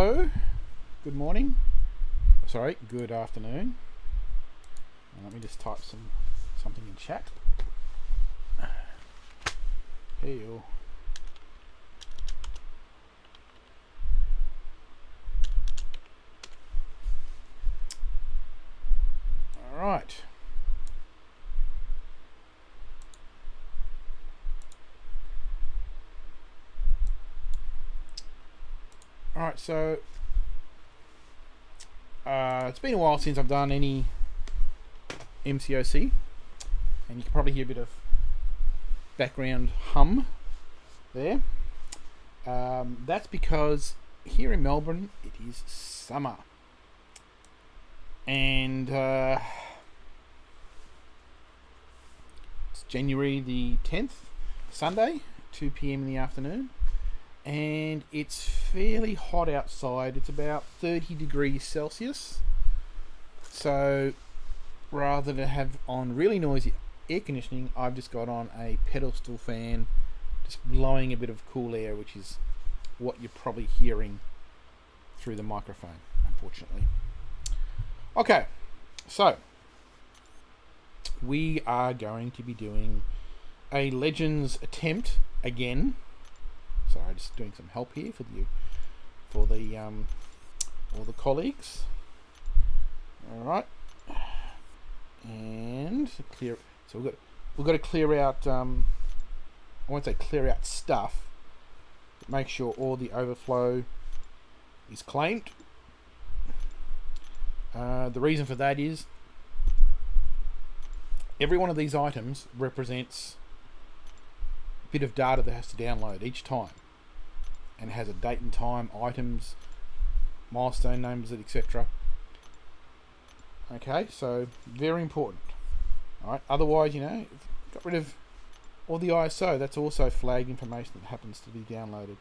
Hello, good morning, sorry, good afternoon. Let me just type something in chat. Hey you. Alright. Alright, so it's been a while since I've done any MCOC, and you can probably hear a bit of background hum there. That's because here in Melbourne it is summer, and it's January the 10th, Sunday, 2 p.m. in the afternoon, and it's fairly hot outside. It's about 30 degrees Celsius, so rather than have on really noisy air conditioning, I've just got on a pedestal fan, just blowing a bit of cool air, which is what you're probably hearing through the microphone, unfortunately. Okay, so we are going to be doing a Legends attempt again. Sorry, just doing some help here for all the colleagues. All right, and clear. So we've got to clear out. I won't say clear out stuff, but make sure all the overflow is claimed. The reason for that is every one of these items represents a bit of data that has to download each time, and it has a date and time, items, milestone numbers, etc. Okay, so very important. Alright, otherwise, got rid of all the ISO. That's also flag information that happens to be downloaded.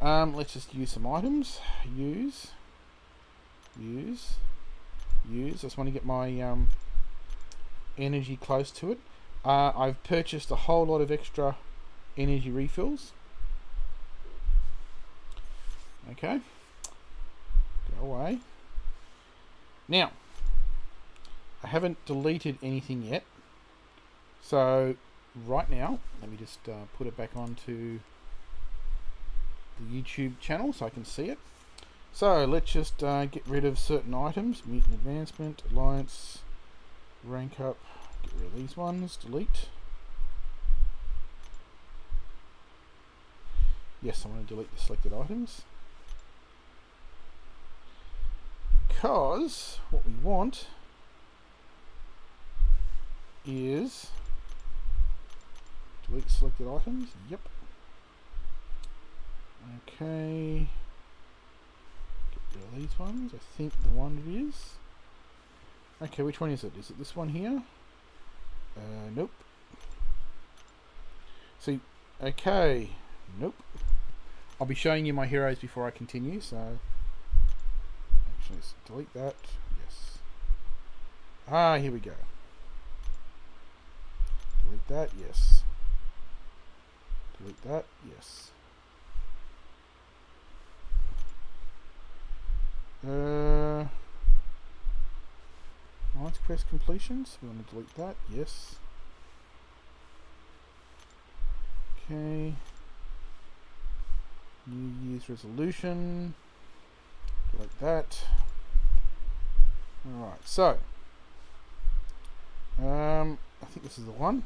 Let's just use some items. Use. I just want to get my energy close to it. I've purchased a whole lot of extra energy refills. Okay, go away. Now, I haven't deleted anything yet, so right now, let me just put it back onto the YouTube channel so I can see it. So let's just get rid of certain items. Mutant Advancement, Alliance, Rank Up, get rid of these ones, delete. Yes, I want to delete the selected items, because what we want is delete selected items. Yep. Okay. Get rid of these ones. I think the one it is. Okay, which one is it? Is it this one here? Nope. See, okay. Nope. I'll be showing you my heroes before I continue, so actually let's delete that. Yes. Here we go. Delete that, yes. Delete that, yes. Alliance quest completions. We want to delete that, yes. Okay. New Year's resolution. Delete that. Alright, so I think this is the one.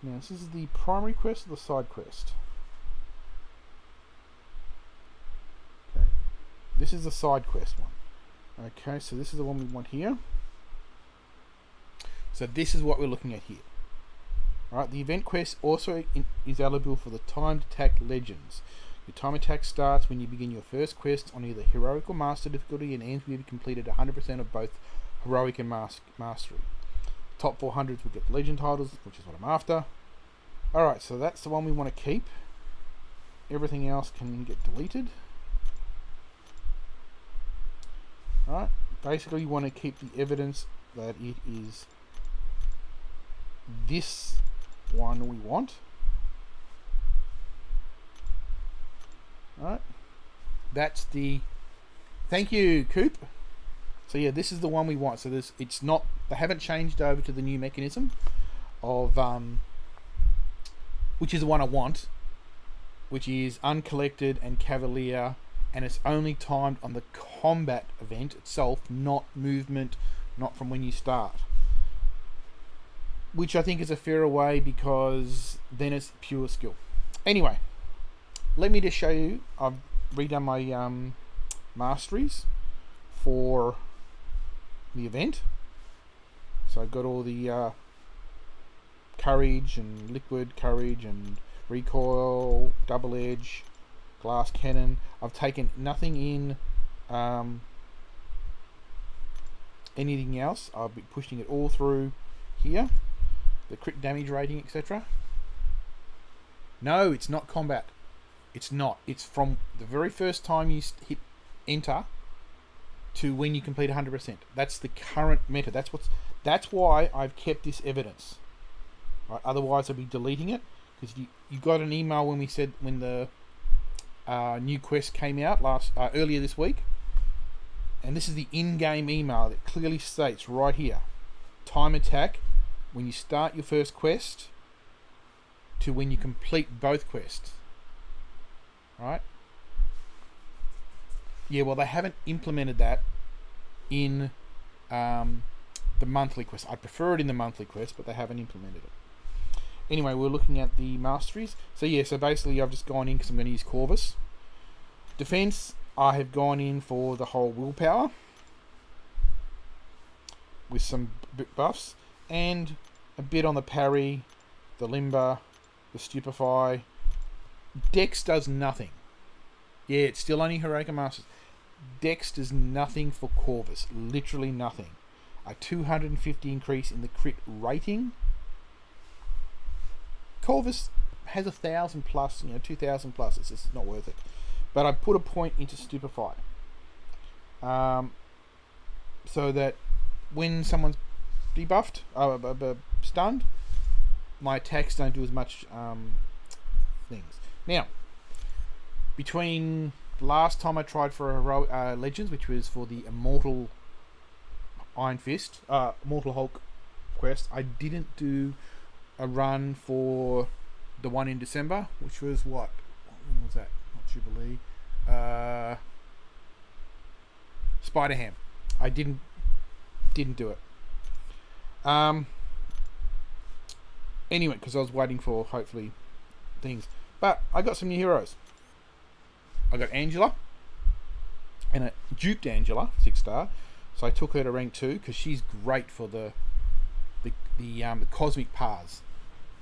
Now, this is the primary quest or the side quest? Okay, this is the side quest one. Okay, so this is the one we want here. So this is what we're looking at here. Alright, the event quest also is eligible for the timed attack legends. Your time attack starts when you begin your first quest on either heroic or master difficulty and ends when you've completed 100% of both heroic and mastery. Top 400s will get the legend titles, which is what I'm after. Alright, so that's the one we want to keep. Everything else can get deleted. Alright, basically you want to keep the evidence that it is this one we want. Alright. That's the... Thank you, Coop. So yeah, this is the one we want. So it's not... They haven't changed over to the new mechanism of... which is the one I want. Which is Uncollected and Cavalier. And it's only timed on the combat event itself, not movement, not from when you start. Which I think is a fairer way, because then it's pure skill. Anyway, let me just show you. I've redone my Masteries for the event. So I've got all the courage and liquid courage and recoil, double edge, glass cannon. I've taken nothing in anything else. I'll be pushing it all through here. The crit damage rating, etc. No, it's not combat. It's not. It's from the very first time you hit enter to when you complete 100%. That's the current meta. That's why I've kept this evidence. Right? Otherwise, I'd be deleting it, because you got an email when the new quest came out earlier this week, and this is the in-game email that clearly states right here: time attack when you start your first quest to when you complete both quests. Right? Yeah, well, they haven't implemented that in the monthly quest. I prefer it in the monthly quest, but they haven't implemented it. Anyway, we're looking at the Masteries. So yeah, so basically I've just gone in because I'm going to use Corvus. Defense, I have gone in for the whole willpower with some buffs, and a bit on the parry, the limber, the stupefy. Dex does nothing. Yeah, it's still only Heroic Masters. Dex does nothing for Corvus. Literally nothing. A 250 increase in the crit rating. Corvus has 1,000 plus, 2,000 plus. It's just not worth it. But I put a point into Stupefy, so that when someone's debuffed, stunned, my attacks don't do as much things. Now, between last time I tried for a Legends, which was for the Immortal Iron Fist, Immortal Hulk quest, I didn't do a run for the one in December, which was what? When was that? Not Jubilee. Spider-Ham. I didn't do it. Anyway, because I was waiting for, hopefully, things. But I got some new heroes. I got Angela, and I duped Angela, 6-star. So I took her to rank 2 because she's great for the cosmic paths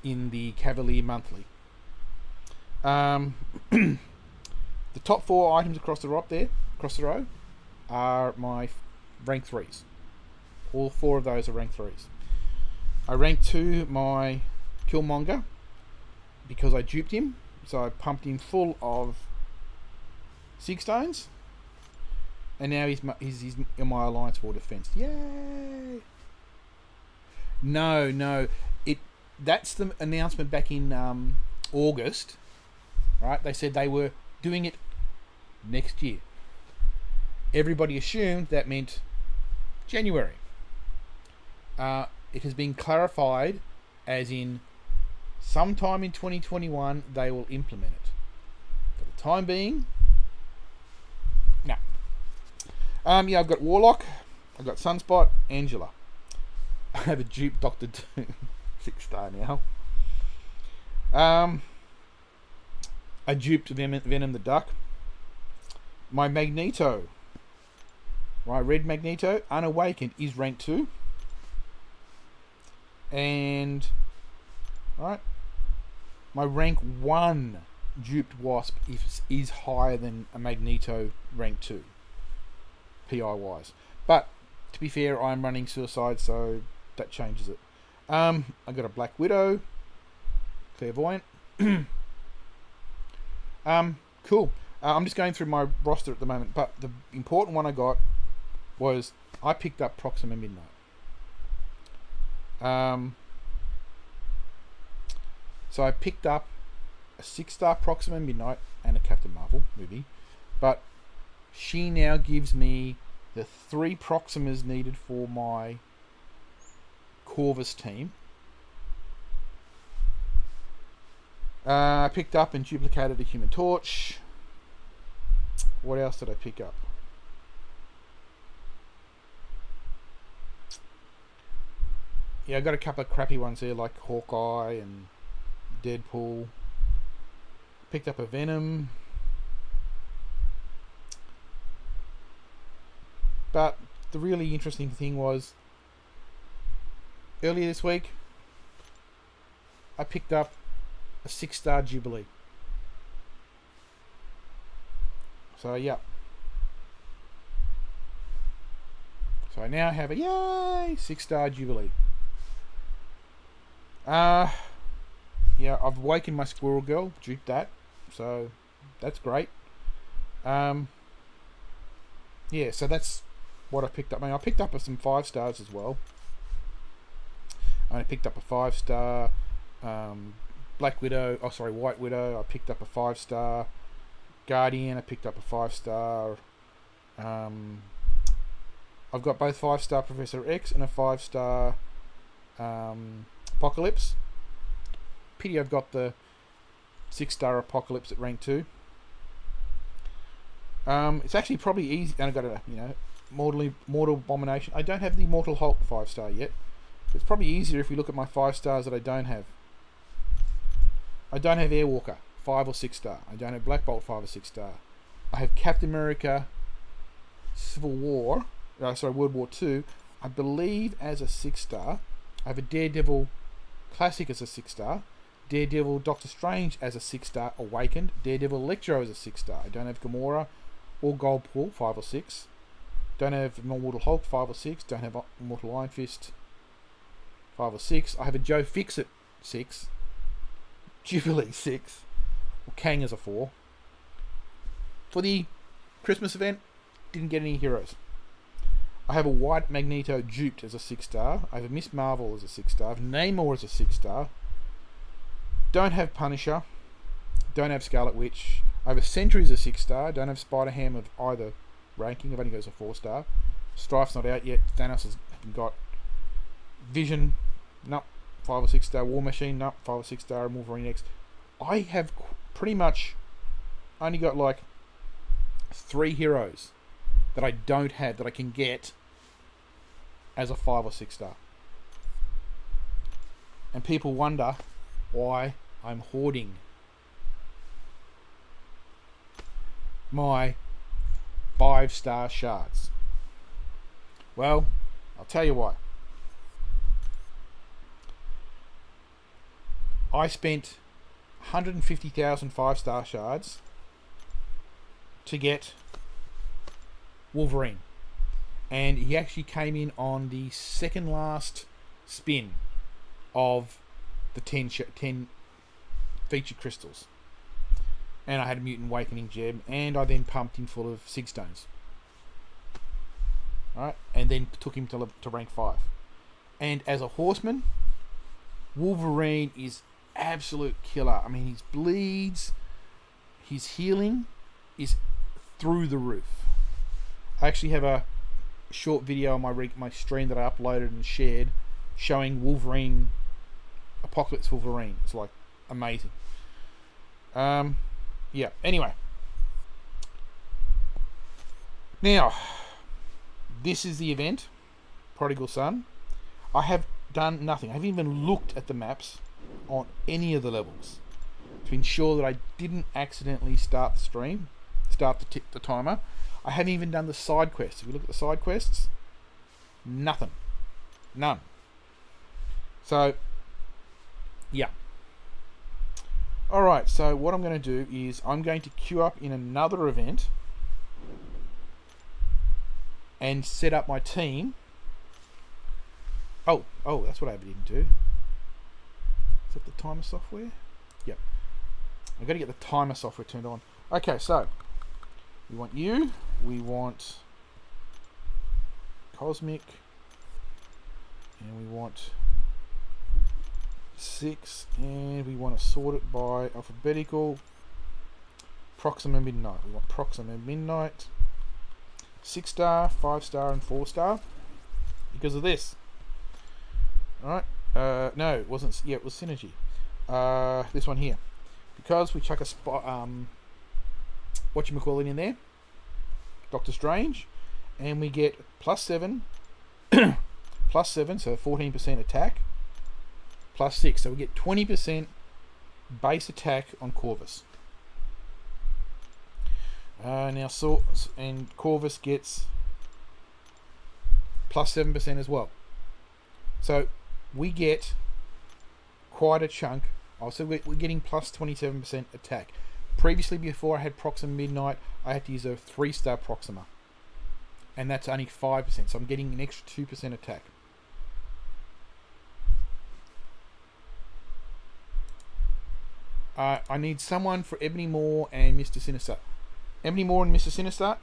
in the Cavalier Monthly. The top 4 items across the row are my rank 3s. All 4 of those are rank 3s. I rank 2 my Killmonger because I duped him, so I pumped him full of Sig Stones, and now he's in my Alliance for Defense. Yay! No, that's the announcement back in August, right? They said they were doing it next year. Everybody assumed that meant January. It has been clarified as in sometime in 2021 they will implement it. For the time being, no. Yeah, I've got Warlock, I've got Sunspot, Angela. I have a dupe Doctor Doom, 6-star now. I duped Venom the Duck. My Magneto, my Red Magneto, Unawakened, is rank 2. And, right, my rank 1 duped Wasp is higher than a Magneto rank 2, PI wise. But, to be fair, I'm running Suicide, so that changes it. I got a Black Widow, Clairvoyant. Cool. I'm just going through my roster at the moment, but the important one I got was I picked up Proxima Midnight. So I picked up a 6-star Proxima Midnight and a Captain Marvel movie, but she now gives me the 3 Proximas needed for my Corvus team. I picked up and duplicated a Human Torch. What else did I pick up? Yeah, I got a couple of crappy ones there, like Hawkeye and Deadpool. Picked up a Venom. But the really interesting thing was, earlier this week, I picked up a 6-star Jubilee. So, yeah. So I now have a, yay, 6-star Jubilee. Yeah, I've awakened my Squirrel Girl, duped that, so that's great. Yeah, so that's what I picked up. I mean, I picked up some 5 stars as well. I picked up a 5-star White Widow. I picked up a 5-star Guardian. I picked up a 5-star. I've got both 5-star Professor X and a 5-star Apocalypse. Pity I've got the 6-star Apocalypse at rank 2. It's actually probably easy. And I've got a Mortal Abomination. I don't have the Immortal Hulk 5-star yet. It's probably easier if we look at my 5 stars that I don't have. I don't have Airwalker 5 or 6-star. I don't have Black Bolt 5 or 6-star. I have Captain America World War 2, I believe, as a 6-star. I have a Daredevil Classic as a 6-star. Daredevil Doctor Strange as a 6-star Awakened. Daredevil Electro as a 6-star. I don't have Gamora or Goldpool 5 or 6. Don't have Immortal Hulk 5 or 6. Don't have Immortal Iron Fist 5 or 6. I have a Joe Fixit 6. Jubilee 6. Or Kang as a 4. For the Christmas event, didn't get any heroes. I have a White Magneto duped as a 6-star. I have a Miss Marvel as a 6-star. I have Namor as a 6-star. Don't have Punisher. Don't have Scarlet Witch. I have a Sentry as a 6-star. Don't have Spider-Ham of either ranking. I've only got as a 4-star. Strife's not out yet. Thanos has got Vision. Nope. 5 or 6-star. War Machine. Nope. 5 or 6-star. And Wolverine X. I have pretty much only got like 3 heroes that I don't have that I can get as a 5 or 6-star. And people wonder why I'm hoarding my 5-star shards. Well, I'll tell you why. I spent 150,000 5-star shards to get Wolverine, and he actually came in on the second last spin of the 10 featured crystals, and I had a Mutant Awakening gem, and I then pumped him full of Sig Stones. Alright, and then took him to rank 5. And as a horseman, Wolverine is absolute killer. I mean, his bleeds, his healing is through the roof. I actually have a short video on my stream that I uploaded and shared showing Wolverine, Apocalypse Wolverine. It's like amazing. Yeah, anyway. Now, this is the event, Prodigal Son. I have done nothing. I haven't even looked at the maps on any of the levels to ensure that I didn't accidentally start the timer. I haven't even done the side quests. If you look at the side quests, nothing. None. So, yeah. Alright, so what I'm going to do is I'm going to queue up in another event and set up my team. Oh, that's what I didn't do. Is that the timer software? Yep. I've got to get the timer software turned on. Okay, so we want you. We want Cosmic. And we want 6, and we want to sort it by alphabetical. Proxima Midnight. We want Proxima Midnight. 6-star, 5-star, and 4-star. Because of this. Alright. No, it wasn't. Yeah, it was Synergy. This one here. Because we chuck a spot, whatchamacallit in there. Doctor Strange. And we get +7. +7, so 14% attack. +6, so we get 20% base attack on Corvus. Now, and Corvus gets +7% as well. So we get quite a chunk. Also, we're getting +27% attack. Previously, before I had Proxima Midnight, I had to use a 3-star Proxima, and that's only 5%. So I'm getting an extra 2% attack. I need someone for Ebony Maw and Mr. Sinister. Ebony Maw and Mr. Sinister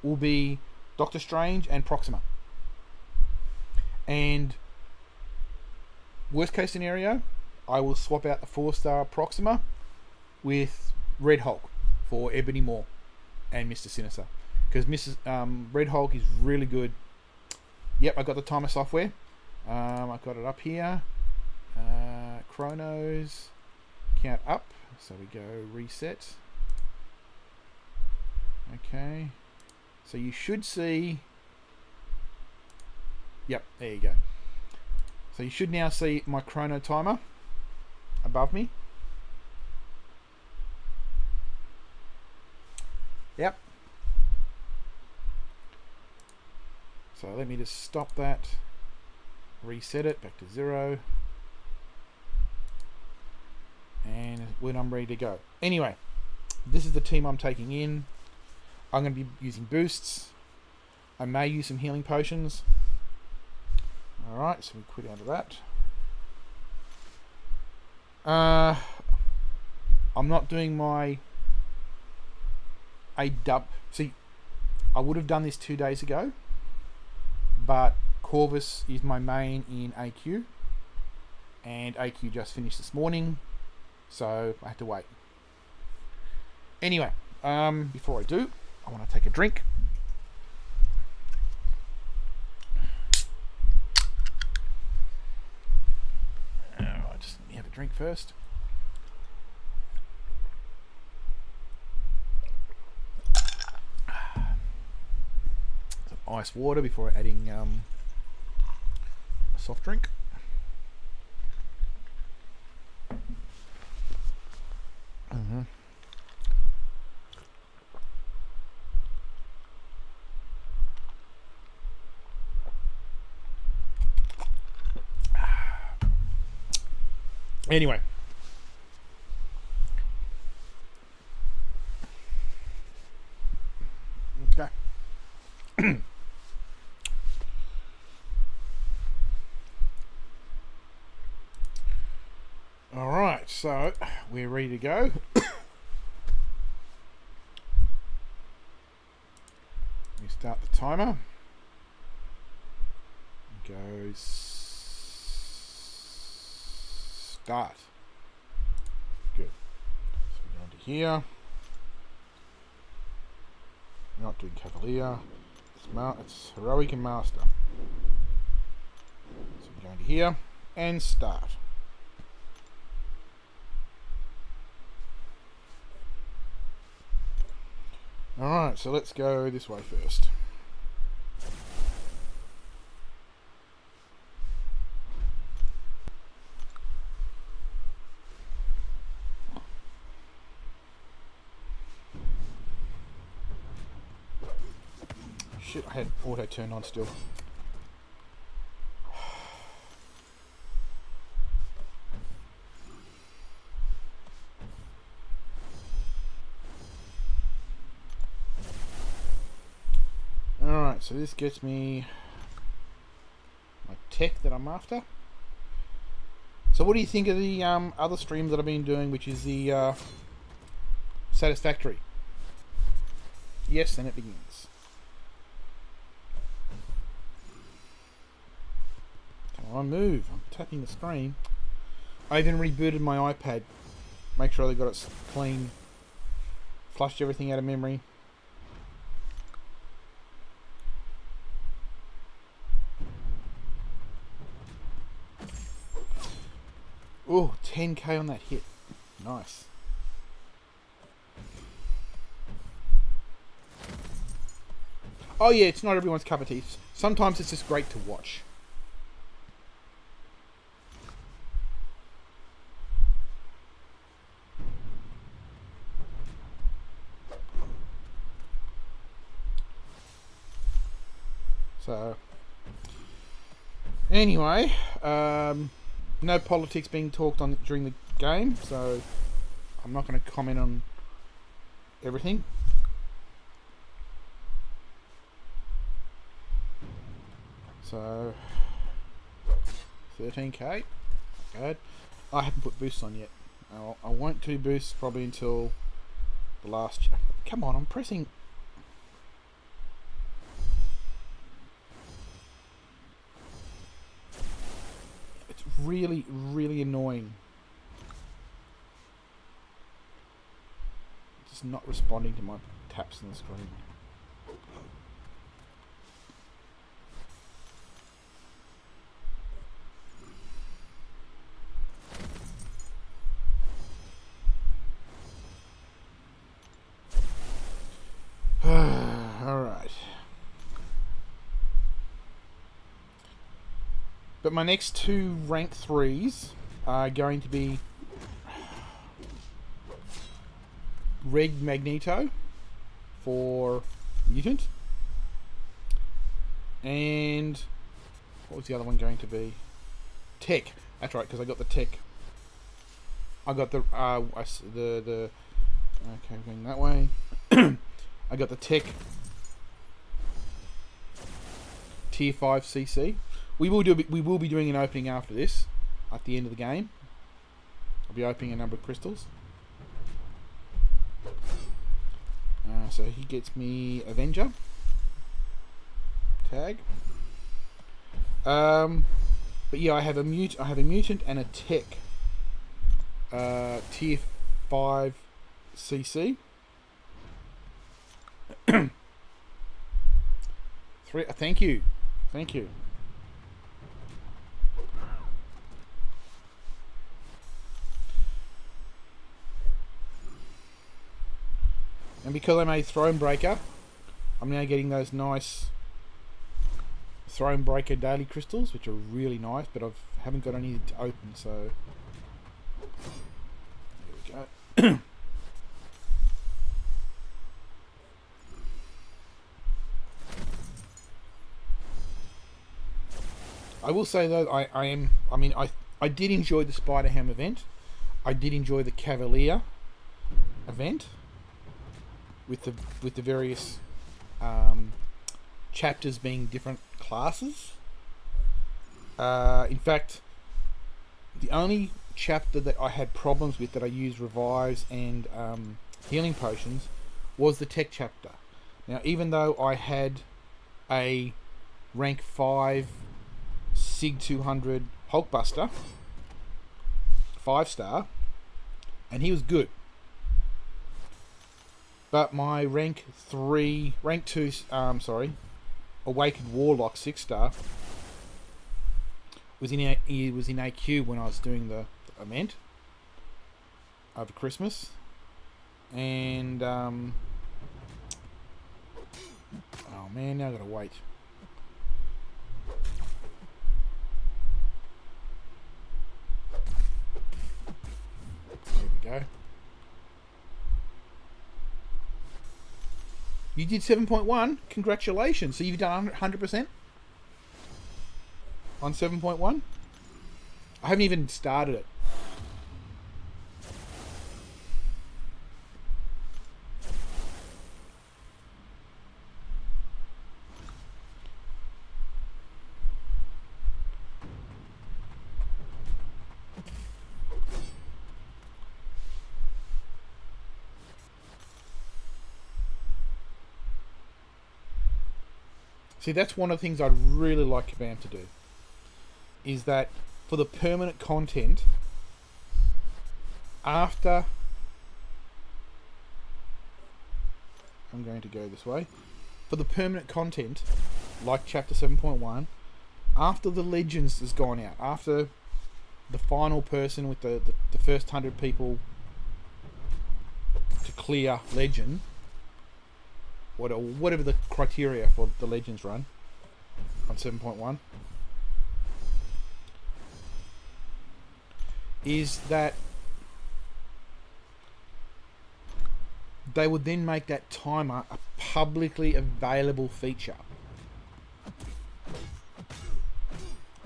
will be Doctor Strange and Proxima. And worst case scenario, I will swap out the 4-star Proxima with Red Hulk for Ebony Maw and Mr. Sinister. Because Red Hulk is really good. Yep, I got the timer software. I've got it up here. Chronos. Count up, so we go reset. Okay, so you should see, yep, there you go. So you should now see my chrono timer above me. Yep. So let me just stop that, reset it back to 0. And when I'm ready to go. Anyway, this is the team I'm taking in. I'm going to be using boosts. I may use some healing potions. Alright, so we quit out of that. I'm not doing my A-dub. See, I would have done this 2 days ago, but Corvus is my main in AQ, and AQ just finished this morning. So I had to wait. Anyway, before I do, I want to take a drink. Just let me have a drink first. Some ice water before adding a soft drink. Anyway, okay. All right, so we're ready to go. We start the timer. Goes start. Good. So we go into here. We're not doing Cavalier. It's Heroic and Master. So we go into here and start. Alright, so let's go this way first. Shit, I had auto turned on still. Alright, so this gets me my tech that I'm after. So what do you think of the other stream that I've been doing, which is the Satisfactory? Yes, then it begins. Come on, move. I'm tapping the screen. I even rebooted my iPad. Make sure they got it clean. Flushed everything out of memory. Oh, 10k on that hit. Nice. Oh yeah, it's not everyone's cup of tea. Sometimes it's just great to watch. So, anyway, no politics being talked on during the game, so I'm not going to comment on everything. So, 13k, good. I haven't put boosts on yet. I won't do boosts probably until the last... Come on, I'm pressing... It's really, really annoying. Just not responding to my taps on the screen. Alright. But my next two rank 3s are going to be Red Magneto for Mutant. And what was the other one going to be? Tech. That's right, because I got the Tech. I got the okay, going that way. I got the Tech Tier 5 CC. We will be doing an opening after this, at the end of the game. I'll be opening a number of crystals. So he gets me Avenger tag. But yeah, I have a mutant and a Tech Tier 5 CC. Thank you. And because I made Throne Breaker, I'm now getting those nice Throne Breaker daily crystals, which are really nice, but I haven't got any to open, so there we go. I will say though, I did enjoy the Spider-Ham event. I did enjoy the Cavalier event with the various chapters being different classes. In fact, the only chapter that I had problems with, that I used revives and healing potions, was the Tech chapter. Now, even though I had a rank 5 Sig 200 Hulkbuster 5-star, and he was good, but my rank 2 Awakened Warlock 6-star was in AQ when I was doing the event over Christmas, and oh man, now I gotta wait. Go. You did 7.1. Congratulations. So you've done 100% on 7.1. I haven't even started it. See, that's one of the things I'd really like Kabam to do, is that for the permanent content, after, I'm going to go this way, for the permanent content, like Chapter 7.1, after the Legends has gone out, after the final person with the first 100 people to clear Legend, whatever the criteria for the Legends run on 7.1, is that they would then make that timer a publicly available feature.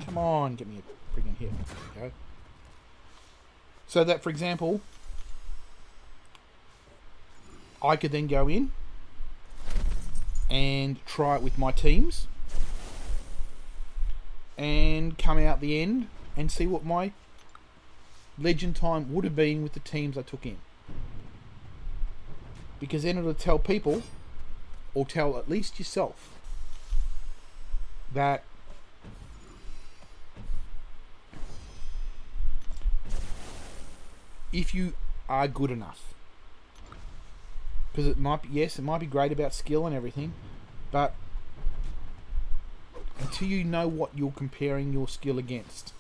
Come on, get me a friggin' hit. There we go. So that, for example, I could then go in and try it with my teams and come out the end and see what my Legend time would have been with the teams I took in. Because then it'll tell people, or tell at least yourself, that if you are good enough. Because it might be, yes, it might be great about skill and everything, but until you know what you're comparing your skill against.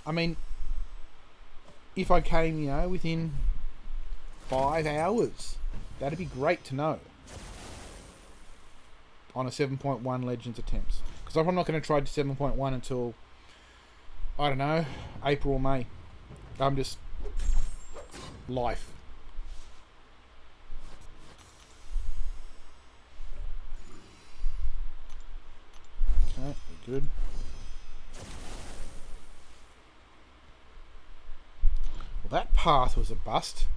I mean, if I came, within 5 hours, that'd be great to know on a 7.1 Legends attempts. Because I'm not going to try 7.1 until, I don't know, April or May. I'm just life. Okay, we're good. Well, that path was a bust.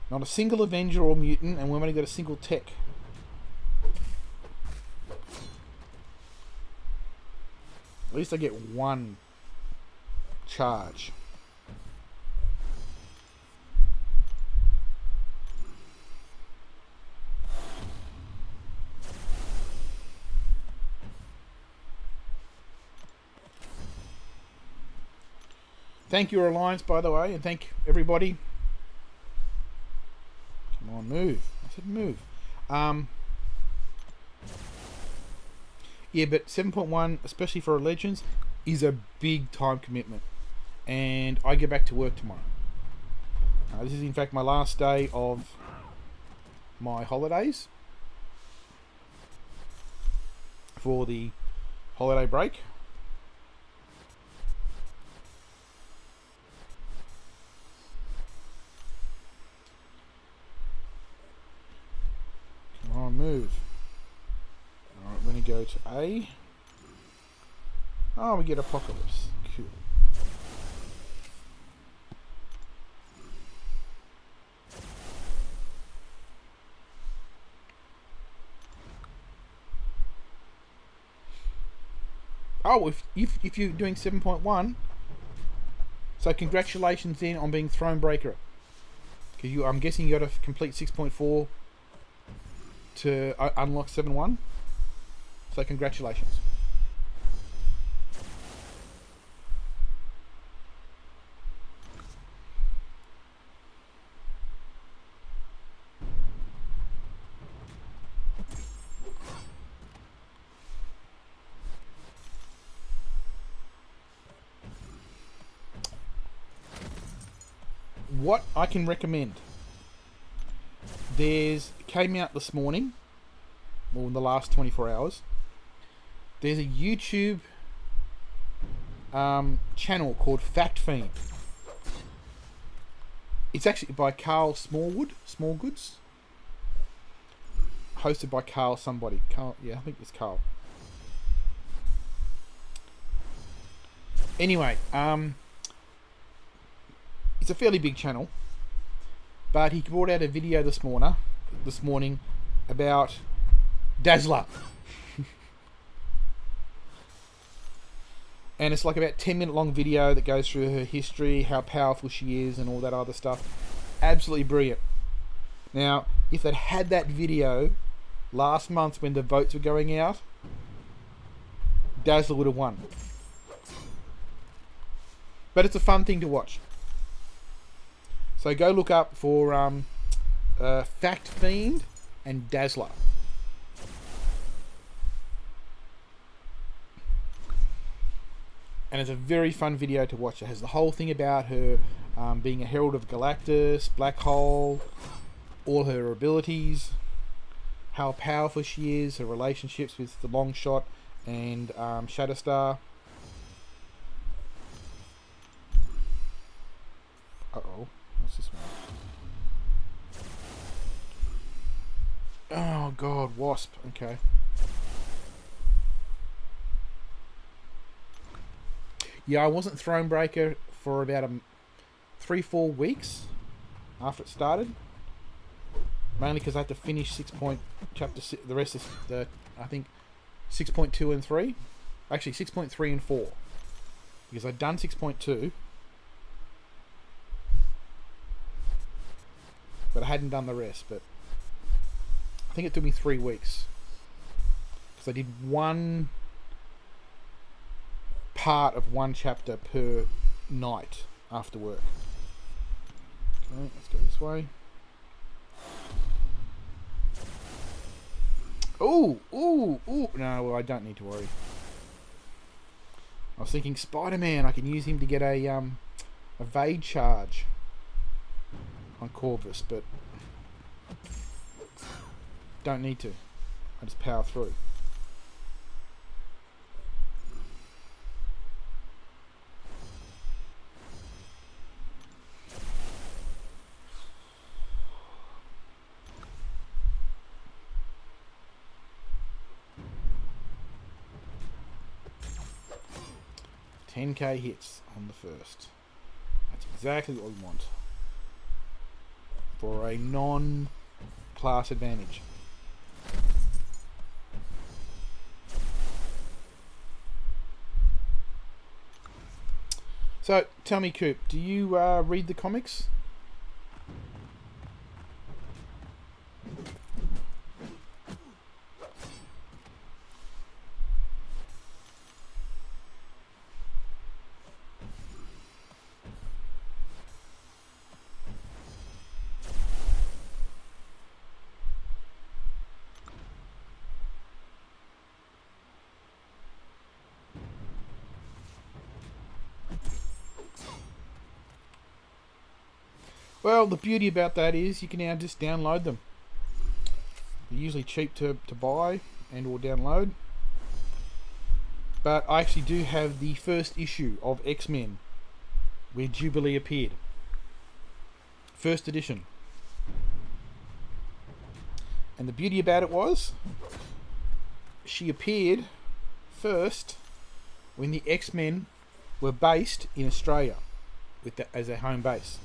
Not a single Avenger or Mutant, and we've only got a single Tech. At least I get one charge. Thank your Alliance, by the way, and thank everybody. Come on, move. I said move. Yeah, but 7.1, especially for Legends, is a big time commitment. And I get back to work tomorrow. This is in fact my last day of my holidays for the holiday break. Come on, move. Alright, we're going to go to A. Oh, we get Apocalypse. Cool. Oh, if you're doing 7.1, so congratulations then on being Thronebreaker. Because I'm guessing you got to complete 6.4 to unlock 7.1. So congratulations. What I can recommend, came out this morning, or in the last 24 hours, there's a YouTube channel called Fact Fiend. It's actually by Carl Smallgoods, hosted by Carl somebody. Carl, yeah, I think it's Carl. Anyway, it's a fairly big channel, but he brought out a video this morning about Dazzler. And it's like about 10-minute long video that goes through her history, how powerful she is, and all that other stuff. Absolutely brilliant. Now, if they'd had that video last month when the votes were going out, Dazzler would have won. But it's a fun thing to watch. So go look up for Fact Fiend and Dazzler. And it's a very fun video to watch. It has the whole thing about her being a Herald of Galactus, Black Hole, all her abilities, how powerful she is, her relationships with the Long Shot and Shatterstar. Uh-oh, what's this one? Oh god, Wasp, okay. Yeah, I wasn't Thronebreaker for about 3-4 weeks after it started. Mainly because I had to finish the rest of the, I think, 6.2 and 3. Actually, 6.3 and 4. Because I'd done 6.2. But I hadn't done the rest. But I think it took me 3 weeks. Because I did one part of one chapter per night after work. Okay, let's go this way. Ooh. No, well, I don't need to worry. I was thinking Spider-Man. I can use him to get a evade charge on Corvus, but don't need to. I just power through. $10k hits on the first. That's exactly what we want for a non-class advantage. So, tell me, Coop, do you read the comics? Well, the beauty about that is you can now just download them. They're usually cheap to buy and or download. But I actually do have the first issue of XMen where Jubilee appeared. First edition. And the beauty about it was she appeared first when the XMen were based in Australia as their home base.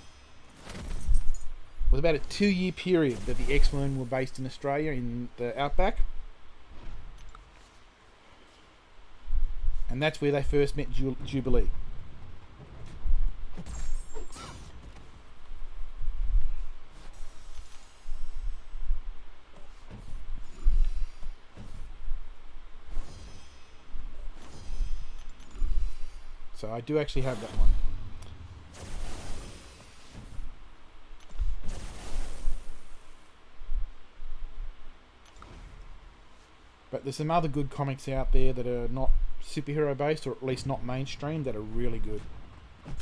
It was about a 2-year period that the X-Men were based in Australia in the outback. And that's where they first met Jubilee. So I do actually have that one. But there's some other good comics out there that are not superhero based, or at least not mainstream, that are really good.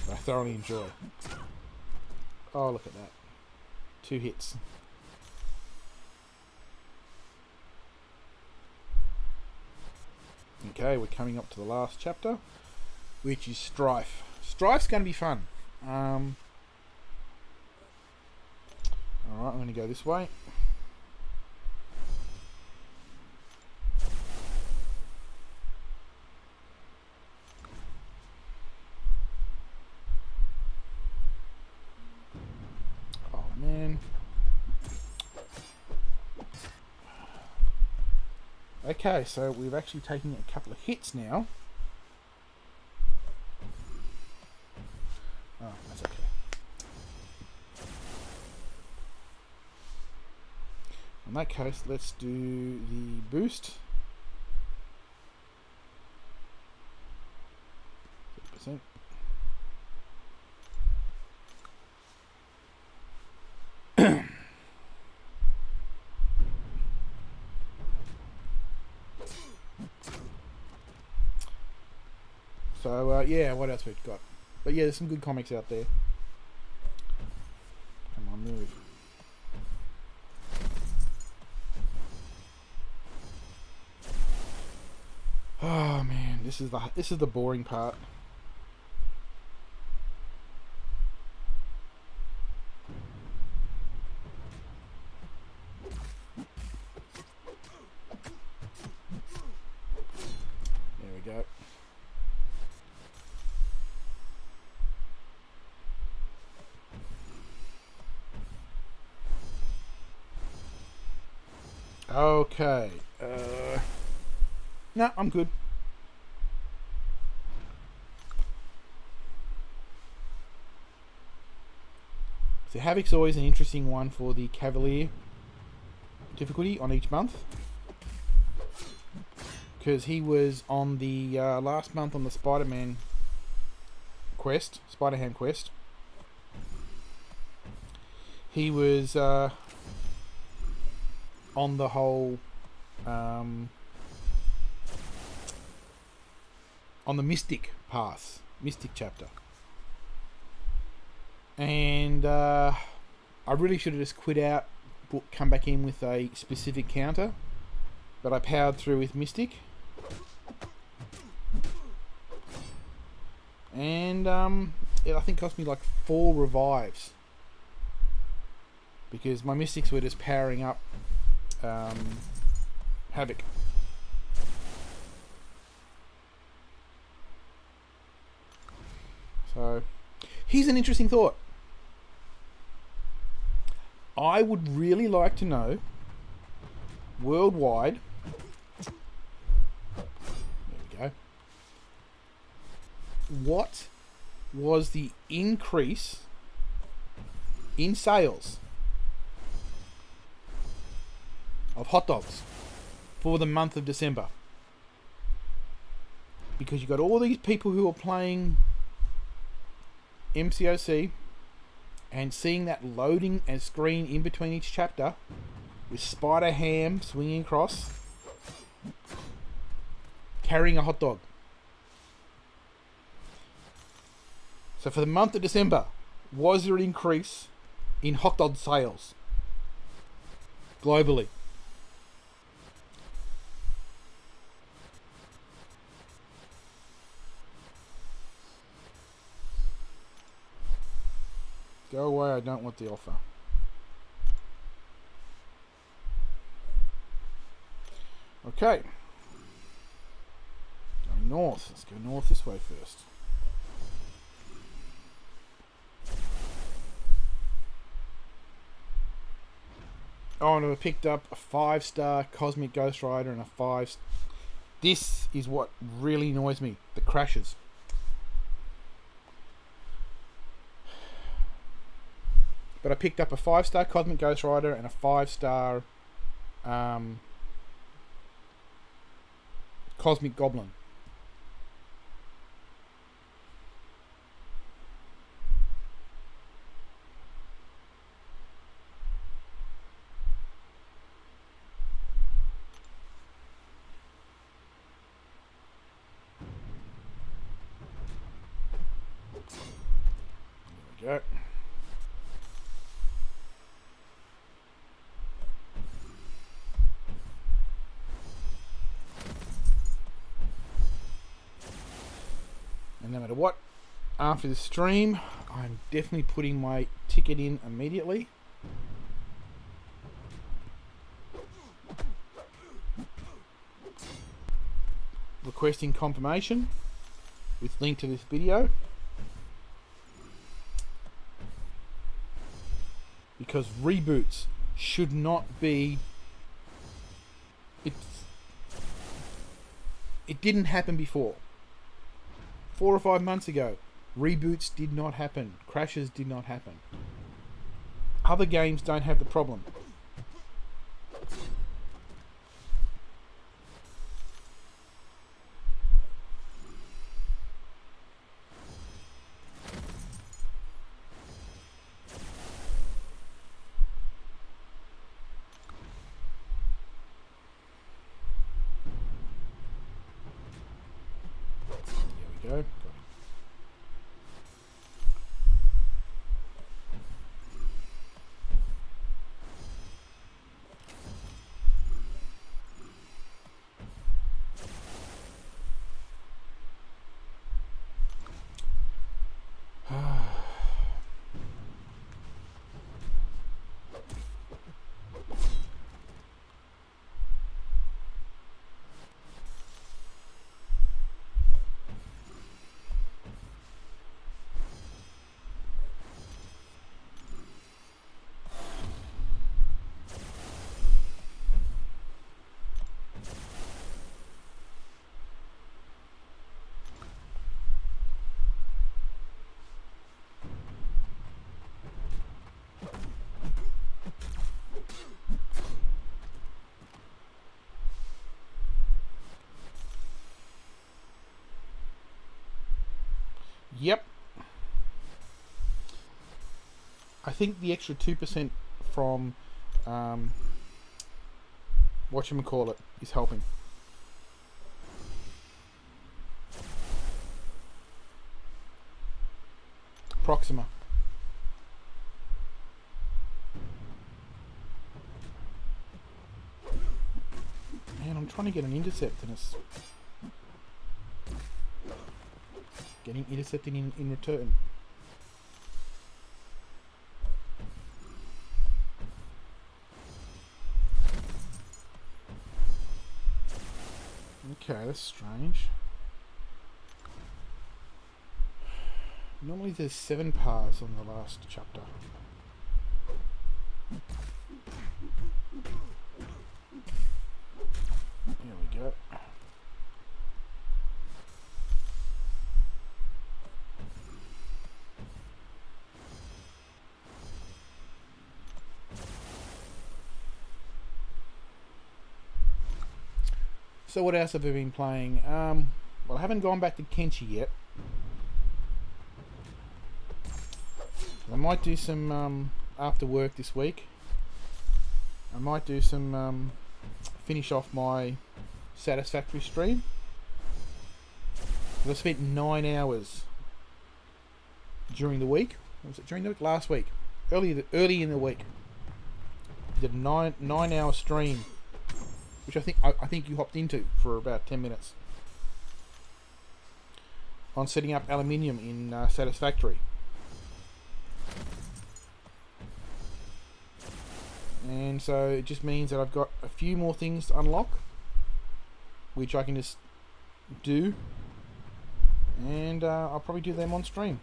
That I thoroughly enjoy. Oh, look at that. 2 hits. Okay, we're coming up to the last chapter, which is Strife. Strife's going to be fun. Alright, I'm going to go this way. Okay, so we've actually taken a couple of hits now. Oh, that's okay. In that case, let's do the boost. 30%. So yeah, what else we've got? But yeah, there's some good comics out there. Come on, move. Oh man, this is the boring part. There we go. Okay. No, I'm good. So Havoc's always an interesting one for the Cavalier difficulty on each month, because he was on the last month on the Spider-Man quest, Spider-Ham quest. He was on the whole on the Mystic path, Mystic chapter. And I really should have just quit out, come back in with a specific counter, but I powered through with Mystic. And it, I think, cost me like 4 revives, because my Mystics were just powering up Havoc. So here's an interesting thought. I would really like to know, worldwide, there we go, what was the increase in sales of hot dogs for the month of December. Because you've got all these people who are playing MCOC and seeing that loading and screen in between each chapter with Spider-Ham swinging across, carrying a hot dog. So for the month of December, was there an increase in hot dog sales globally? Go away, I don't want the offer. Okay. Going north. Let's go north this way first. Oh, and I picked up a 5-star Cosmic Ghost Rider and a 5. This is what really annoys me. The crashes. But I picked up a 5-star Cosmic Ghost Rider and a 5-star Cosmic Goblin. There we go. And no matter what, after the stream, I'm definitely putting my ticket in immediately. Requesting confirmation with link to this video. Because reboots should not be... It didn't happen before. 4 or 5 months ago, reboots did not happen. Crashes did not happen. Other games don't have the problem. There we go. Yep. I think the extra 2% from whatchamacallit is helping. Proxima. Man, I'm trying to get an intercept and it's getting intercepted in return. Okay, that's strange. Normally there's 7 paths on the last chapter. There we go. So what else have I been playing? Well, I haven't gone back to Kenshi yet. I might do some after work this week. I might do some finish off my Satisfactory stream. I spent 9 hours during the week. Was it during the week? Last week, early in the week. Did a 9-hour stream, which I think you hopped into for about 10 minutes on setting up aluminium in Satisfactory. And so it just means that I've got a few more things to unlock, which I can just do, and I'll probably do them on stream.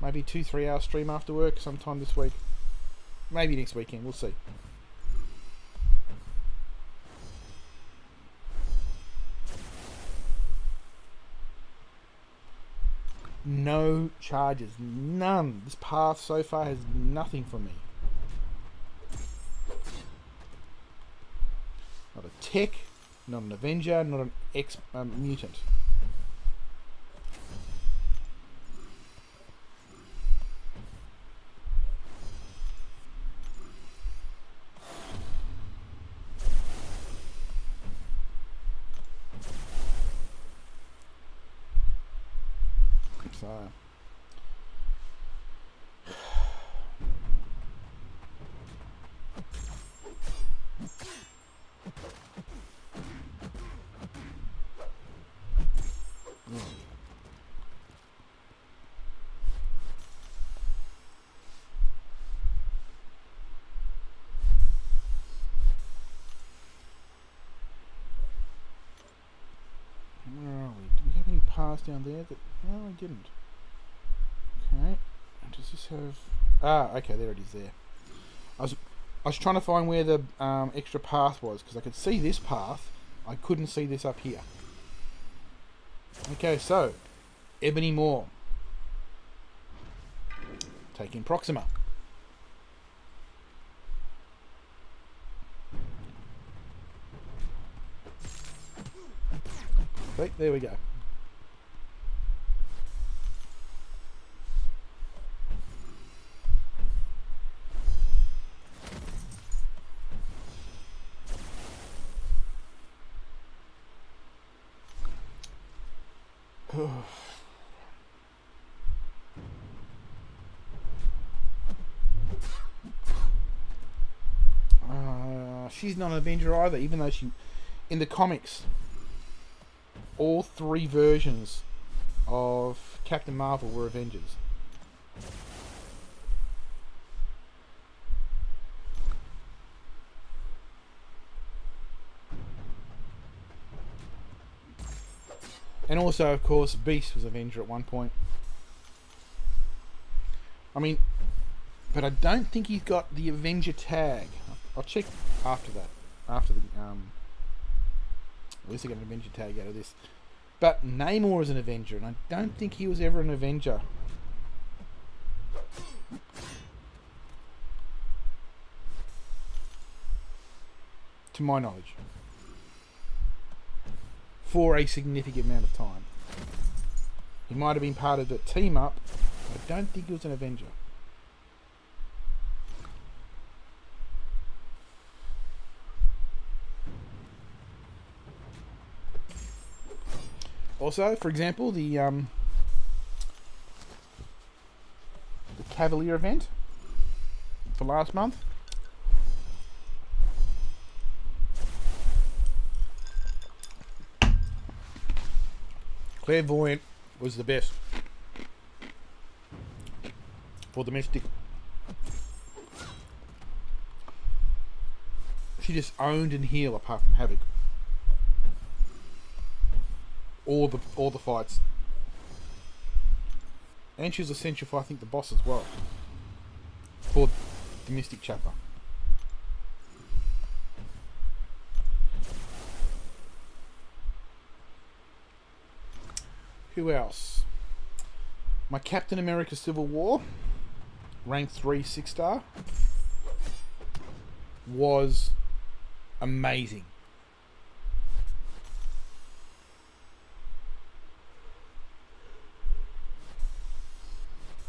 Maybe 2-3 hour stream after work sometime this week. Maybe next weekend, we'll see. No charges, none. This path so far has nothing for me. Not a tech, not an Avenger, not an mutant. So paths down there that... No, I didn't. Okay. Does this have... Ah, okay, there it is there. I was trying to find where the extra path was, because I could see this path. I couldn't see this up here. Okay, so... Ebony Moor. Taking Proxima. Okay, there we go. She's not an Avenger either, even though she... In the comics, all 3 versions of Captain Marvel were Avengers. And also, of course, Beast was Avenger at one point. I mean, but I don't think he's got the Avenger tag. I'll check after that. After the at least I got an Avenger tag out of this. But Namor is an Avenger, and I don't think he was ever an Avenger. To my knowledge. For a significant amount of time. He might have been part of the team up. I don't think he was an Avenger. Also, for example, the Cavalier event for last month. Clairvoyant was the best for domestic. She just owned and healed apart from Havoc. All the fights. And she was essential for, I think, the boss as well. For the Mystic Chapter. Who else? My Captain America Civil War, rank 3, 6-star, was amazing.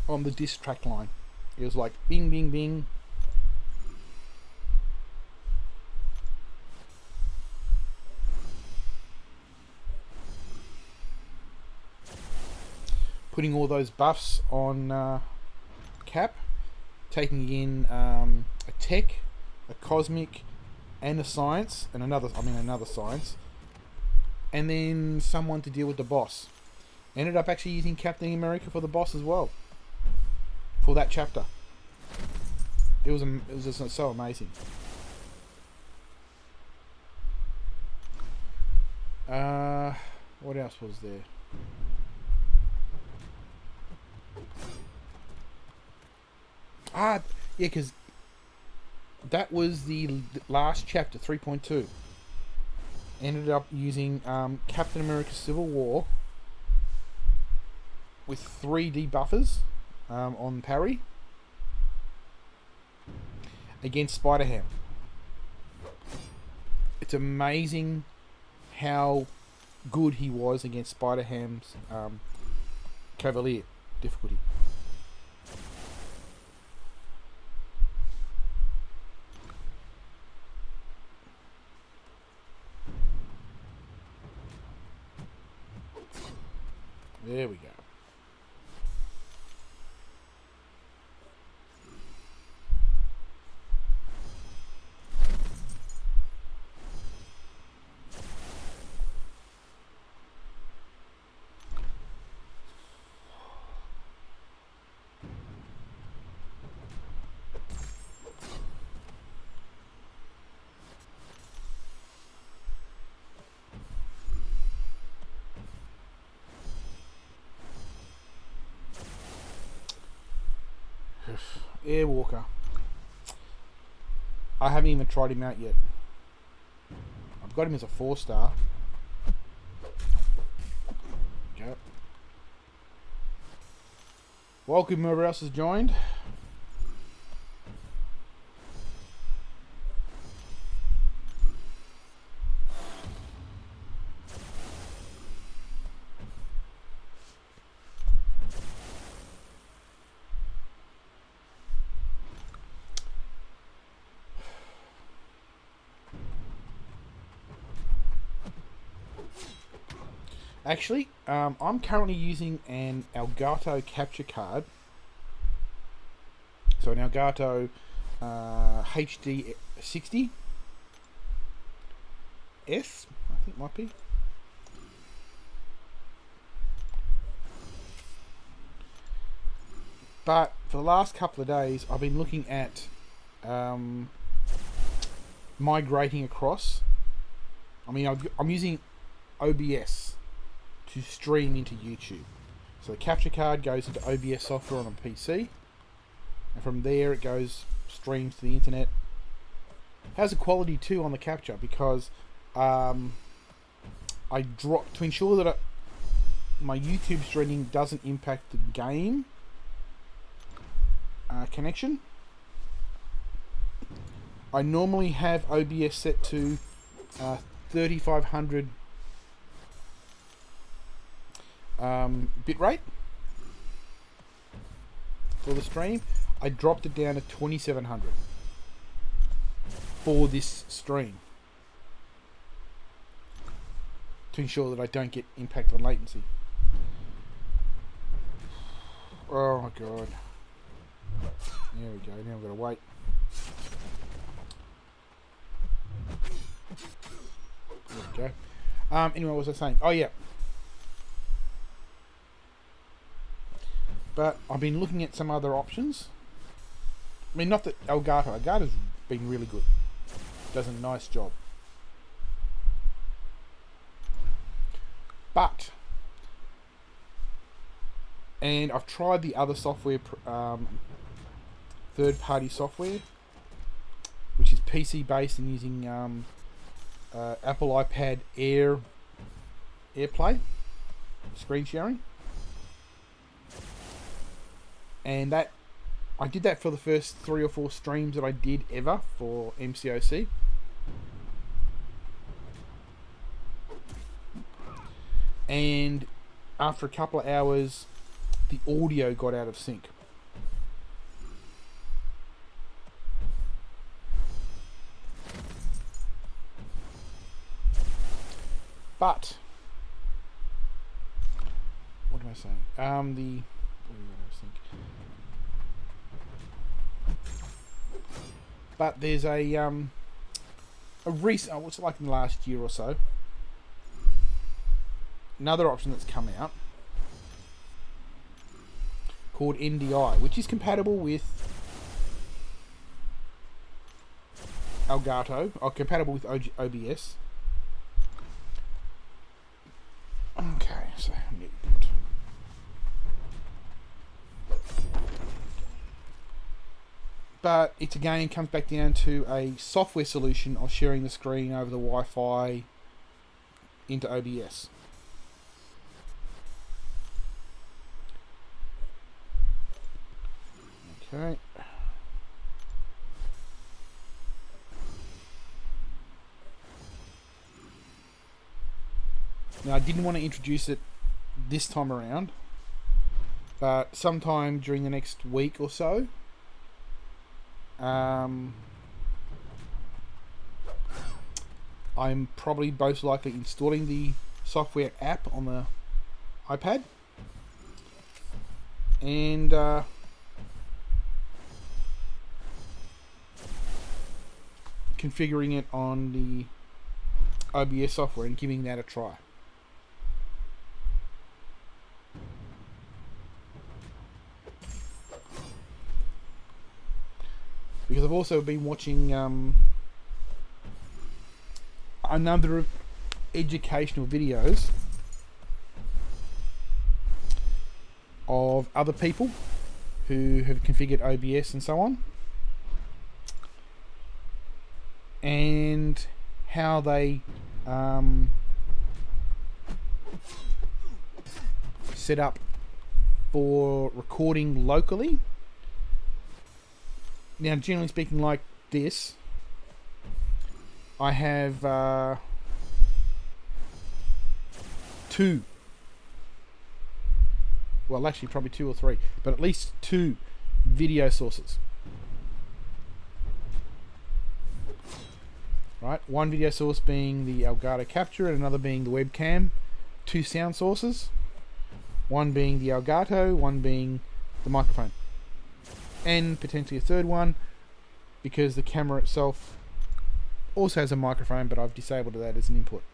On the diss track line, it was like bing, bing, bing. Putting all those buffs on Cap, taking in a tech, a cosmic, and a science, and another science, and then someone to deal with the boss. Ended up actually using Captain America for the boss as well, for that chapter. It was just so amazing. What else was there? Yeah, because that was the last chapter, 3.2. Ended up using Captain America Civil War with 3 debuffers on parry against Spider-Ham. It's amazing how good he was against Spider-Ham's Cavalier difficulty. There we go. Airwalker. I haven't even tried him out yet. I've got him as a 4-star. Go. Welcome, whoever else has joined. Actually, I'm currently using an Elgato capture card. So an Elgato HD 60 S, I think it might be. But for the last couple of days, I've been looking at migrating across. I mean, I'm using OBS to stream into YouTube. So the capture card goes into OBS software on a PC, and from there it streams to the internet. Has a quality too on the capture, because I drop to ensure that my YouTube streaming doesn't impact the game connection. I normally have OBS set to 3500 bitrate for the stream. I dropped it down to 2700 for this stream to ensure that I don't get impact on latency. Oh my god. There we go. Now I've got to wait. There we go. Anyway, what was I saying? Oh yeah. But I've been looking at some other options. I mean, not that Elgato's been really good. Does a nice job. But, and I've tried the other software, third-party software, which is PC-based and using Apple iPad AirPlay, screen sharing. And that, I did that for the first 3 or 4 streams that I did ever for MCOC. And after a couple of hours, the audio got out of sync. But, what am I saying? But there's a recent, what's it like in the last year or so? Another option that's come out called NDI, which is compatible with Elgato, or compatible with OBS. Okay, so but it again comes back down to a software solution of sharing the screen over the Wi-Fi into OBS. Okay. Now, I didn't want to introduce it this time around, but sometime during the next week or so, I'm probably most likely installing the software app on the iPad and configuring it on the OBS software and giving that a try. Because I've also been watching a number of educational videos of other people who have configured OBS and so on, and how they set up for recording locally. Now, generally speaking, like this, I have 2, well, actually probably 2 or 3, but at least 2 video sources. Right, one video source being the Elgato Capture and another being the webcam. 2 sound sources, one being the Elgato, one being the microphone. And potentially a third one, because the camera itself also has a microphone, but I've disabled that as an input.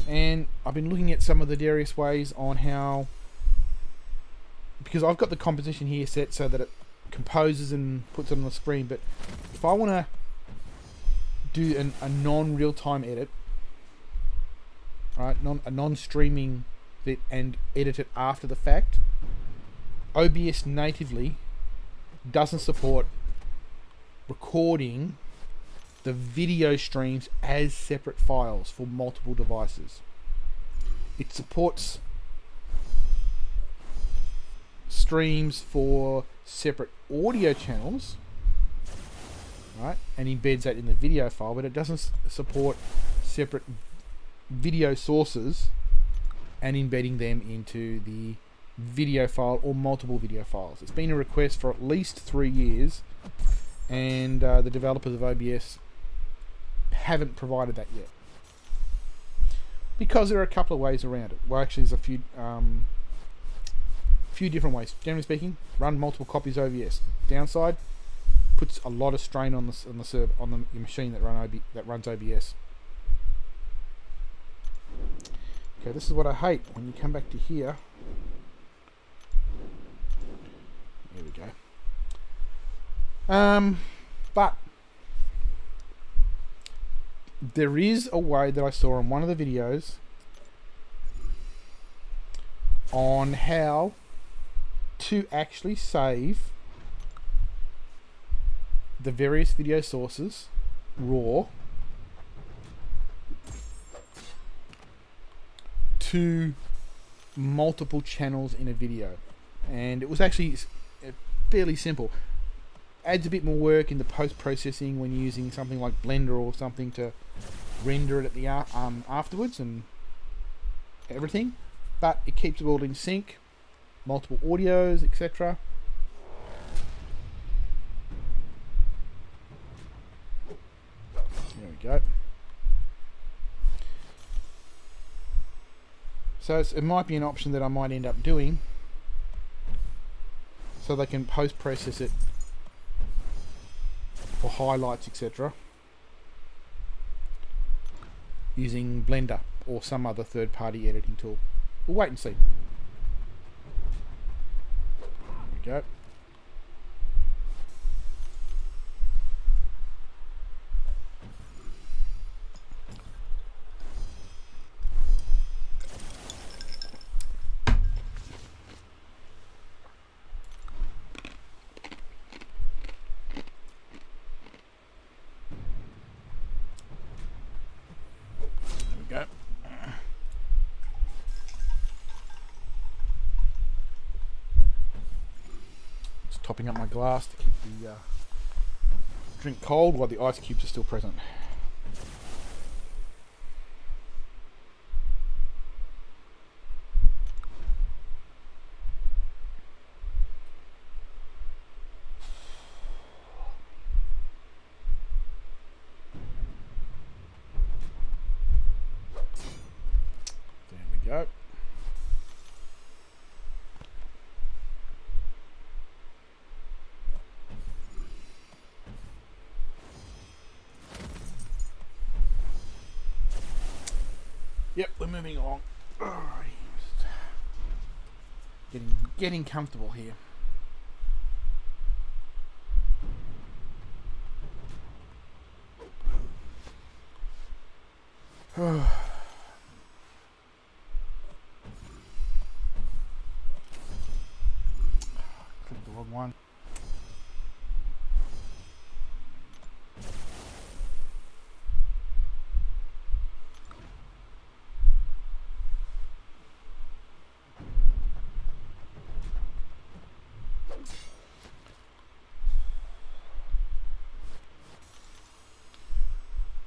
And I've been looking at some of the various ways on how, because I've got the composition here set so that it composes and puts it on the screen, but if I want to do a non-real-time edit, right, a non-streaming bit and edit it after the fact, OBS natively doesn't support recording the video streams as separate files for multiple devices. It supports streams for separate audio channels, right, and embeds that in the video file, but it doesn't support separate video sources and embedding them into the video file or multiple video files. It's been a request for at least 3 years, and the developers of OBS haven't provided that yet, because there are a couple of ways around it. Well, actually, there's a few different ways. Generally speaking, run multiple copies of OBS. Downside, puts a lot of strain on the server, on your machine that runs OBS. Okay, this is what I hate when you come back to here. There we go. But there is a way that I saw on one of the videos on how to actually save the various video sources raw to multiple channels in a video, and it was actually fairly simple. Adds a bit more work in the post-processing when you're using something like Blender or something to render it at the afterwards and everything, but it keeps it all in sync, multiple audios, etc. There we go. So it might be an option that I might end up doing, so they can post-process it for highlights, etc., using Blender or some other third-party editing tool. We'll wait and see. There we go. Topping up my glass to keep the drink cold while the ice cubes are still present. There we go. Yep, we're moving along. Alrighty. Getting comfortable here. Click the wrong one.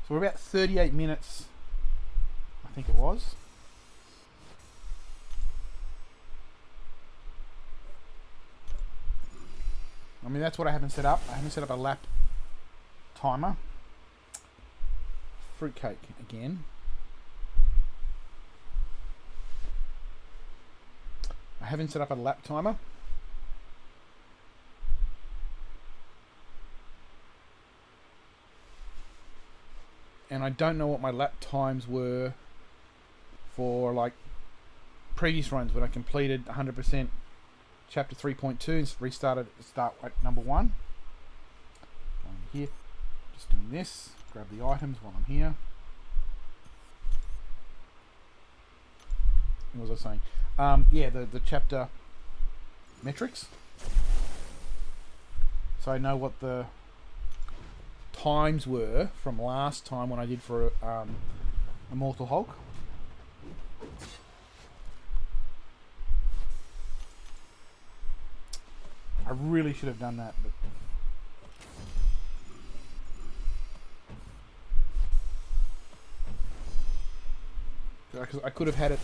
So we're about 38 minutes, I think it was. I mean, that's what I haven't set up. I haven't set up a lap timer. Fruitcake again. I haven't set up a lap timer. And I don't know what my lap times were for like previous runs when I completed 100% chapter 3.2 and restarted start at number 1. Going here, just doing this, grab the items while I'm here. What was I saying? Yeah, the chapter metrics. So I know what the times were from last time when I did for Immortal Hulk. I really should have done that, but Because I could have had it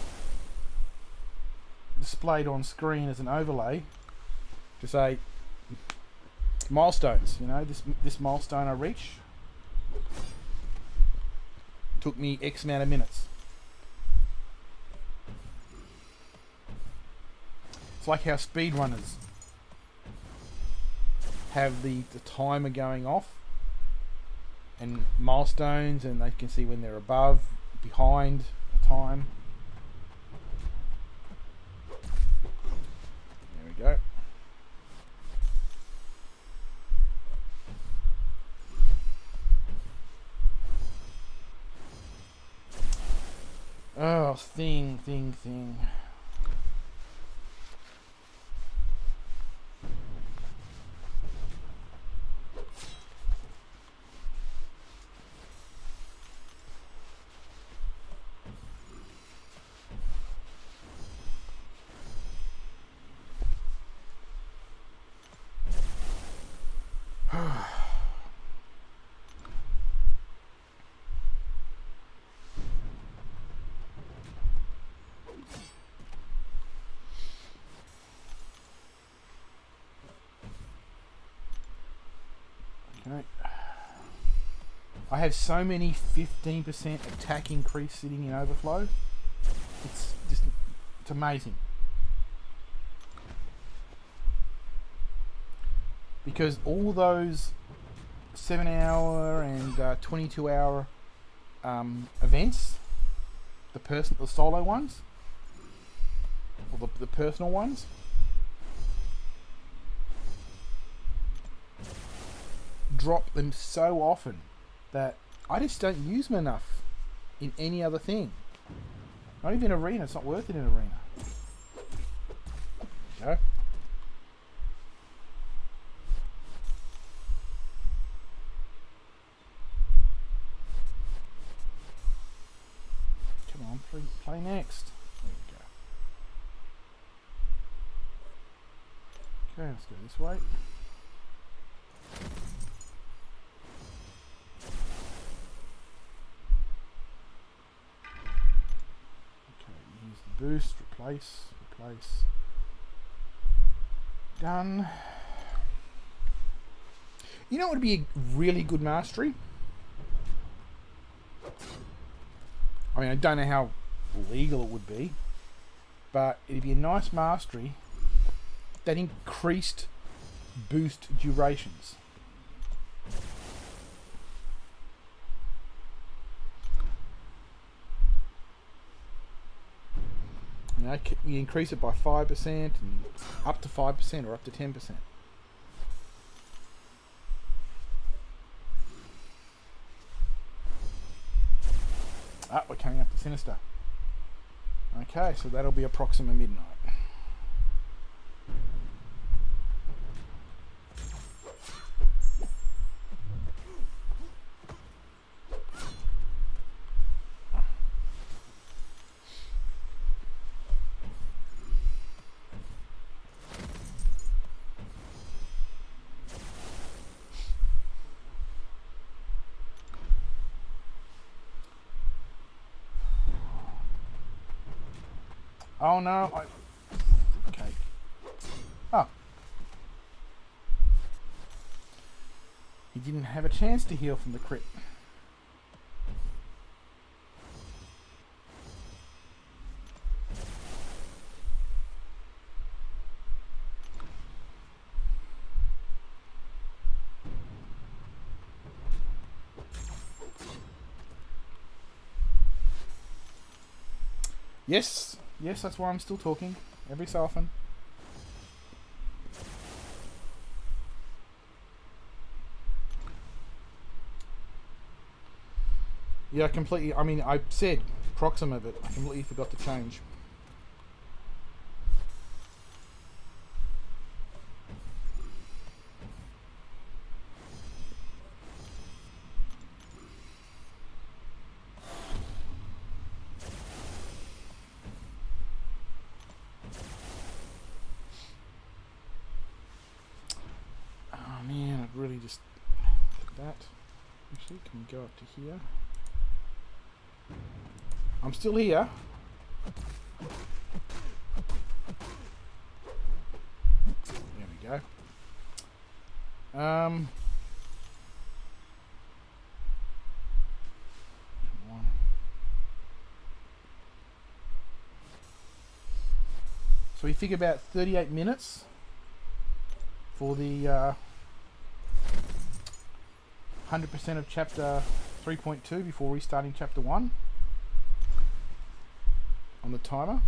displayed on screen as an overlay to say milestones. You know, this milestone I reached took me X amount of minutes. It's like how speedrunners have the timer going off and milestones, and they can see when they're above, behind a time. There we go. Oh, thing. Okay. I have so many 15% attack increase sitting in overflow. It's amazing. Because all those 7-hour and 22-hour events, the solo ones, or the personal ones, drop them so often that I just don't use them enough in any other thing. Not even arena. It's not worth it in arena. Okay. Come on, play next. There we go. Okay, let's go this way. Boost, replace. Done. You know what would be a really good mastery? I mean, I don't know how legal it would be, but it'd be a nice mastery that increased boost durations. You know, you increase it by 5% and up to 5% or up to 10%. Ah, we're coming up to Sinister. Okay, so that'll be approximate midnight. Oh no, okay. Oh. He didn't have a chance to heal from the crit. Yes. Yes, that's why I'm still talking, every so often. Yeah, completely. I mean, I said proximate, but I completely forgot to change. Really just like that. Actually, can we go up to here? I'm still here. There we go. Come on. So we figure about 38 minutes for the 100% of chapter 3.2 before restarting chapter 1 on the timer.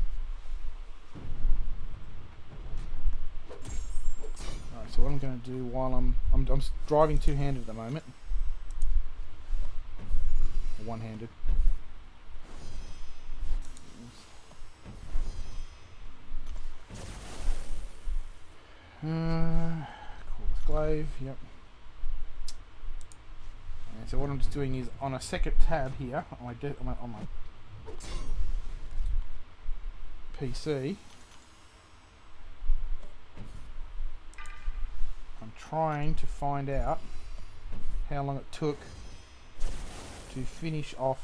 Alright, so what I'm going to do while I'm driving two-handed at the moment, or one-handed. Corvus glaive, yep. And so what I'm just doing is on a second tab here on my PC, I'm trying to find out how long it took to finish off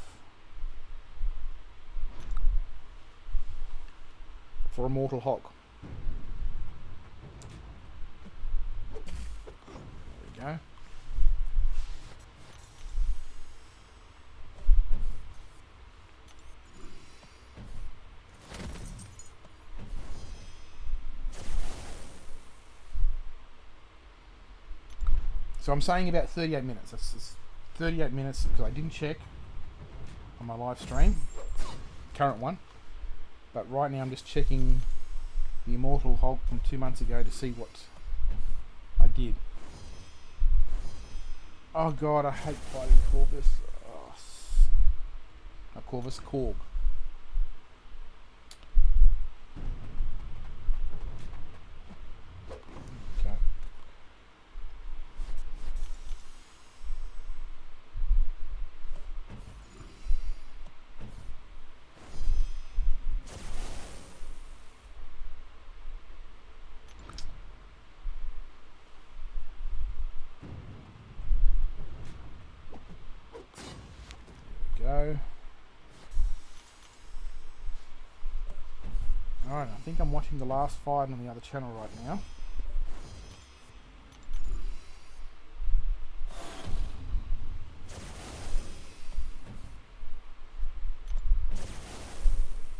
for Immortal Hulk. There we go. So I'm saying about 38 minutes. That's 38 minutes because I didn't check on my live stream, current one. But right now I'm just checking the Immortal Hulk from 2 months ago to see what I did. Oh god, I hate fighting Corvus. Oh, not Corvus, Korg. Okay. Go. Alright, I think I'm watching the last fight on the other channel right now.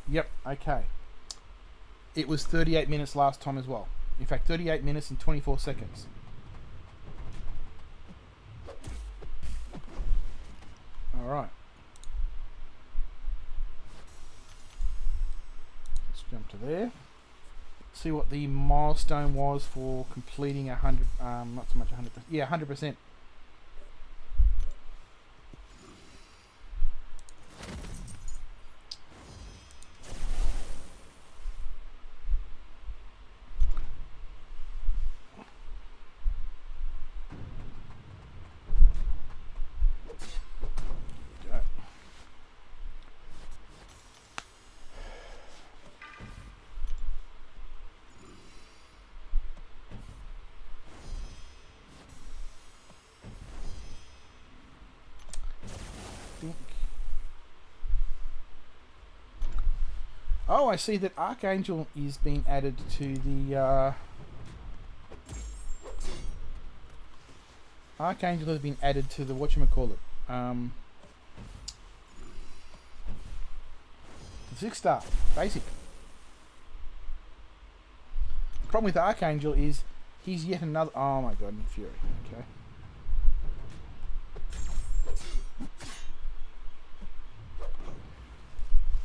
Yep, okay. It was 38 minutes last time as well. In fact, 38 minutes and 24 seconds. Alright. Jump to there. See what the milestone was for completing 100. Not so much 100%. Yeah, 100%. Oh, I see that Archangel is being added to the Archangel has been added to the whatchamacallit, the 6-star basic. The problem with Archangel is he's yet another. Oh my god, Nick Fury. Okay.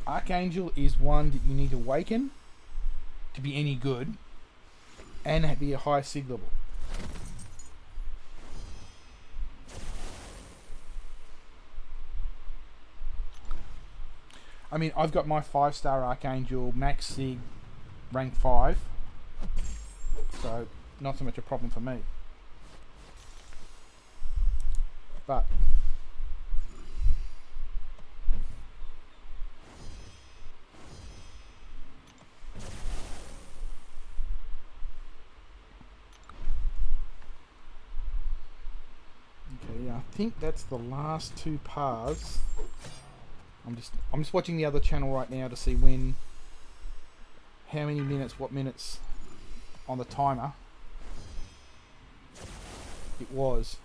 Archangel is one that you need to awaken to be any good and be a high signalable. I mean, I've got my 5-star Archangel, max sig, rank 5, so not so much a problem for me. But I think that's the last 2 paths I'm just watching the other channel right now to see when, how many minutes, what minutes on the timer it was.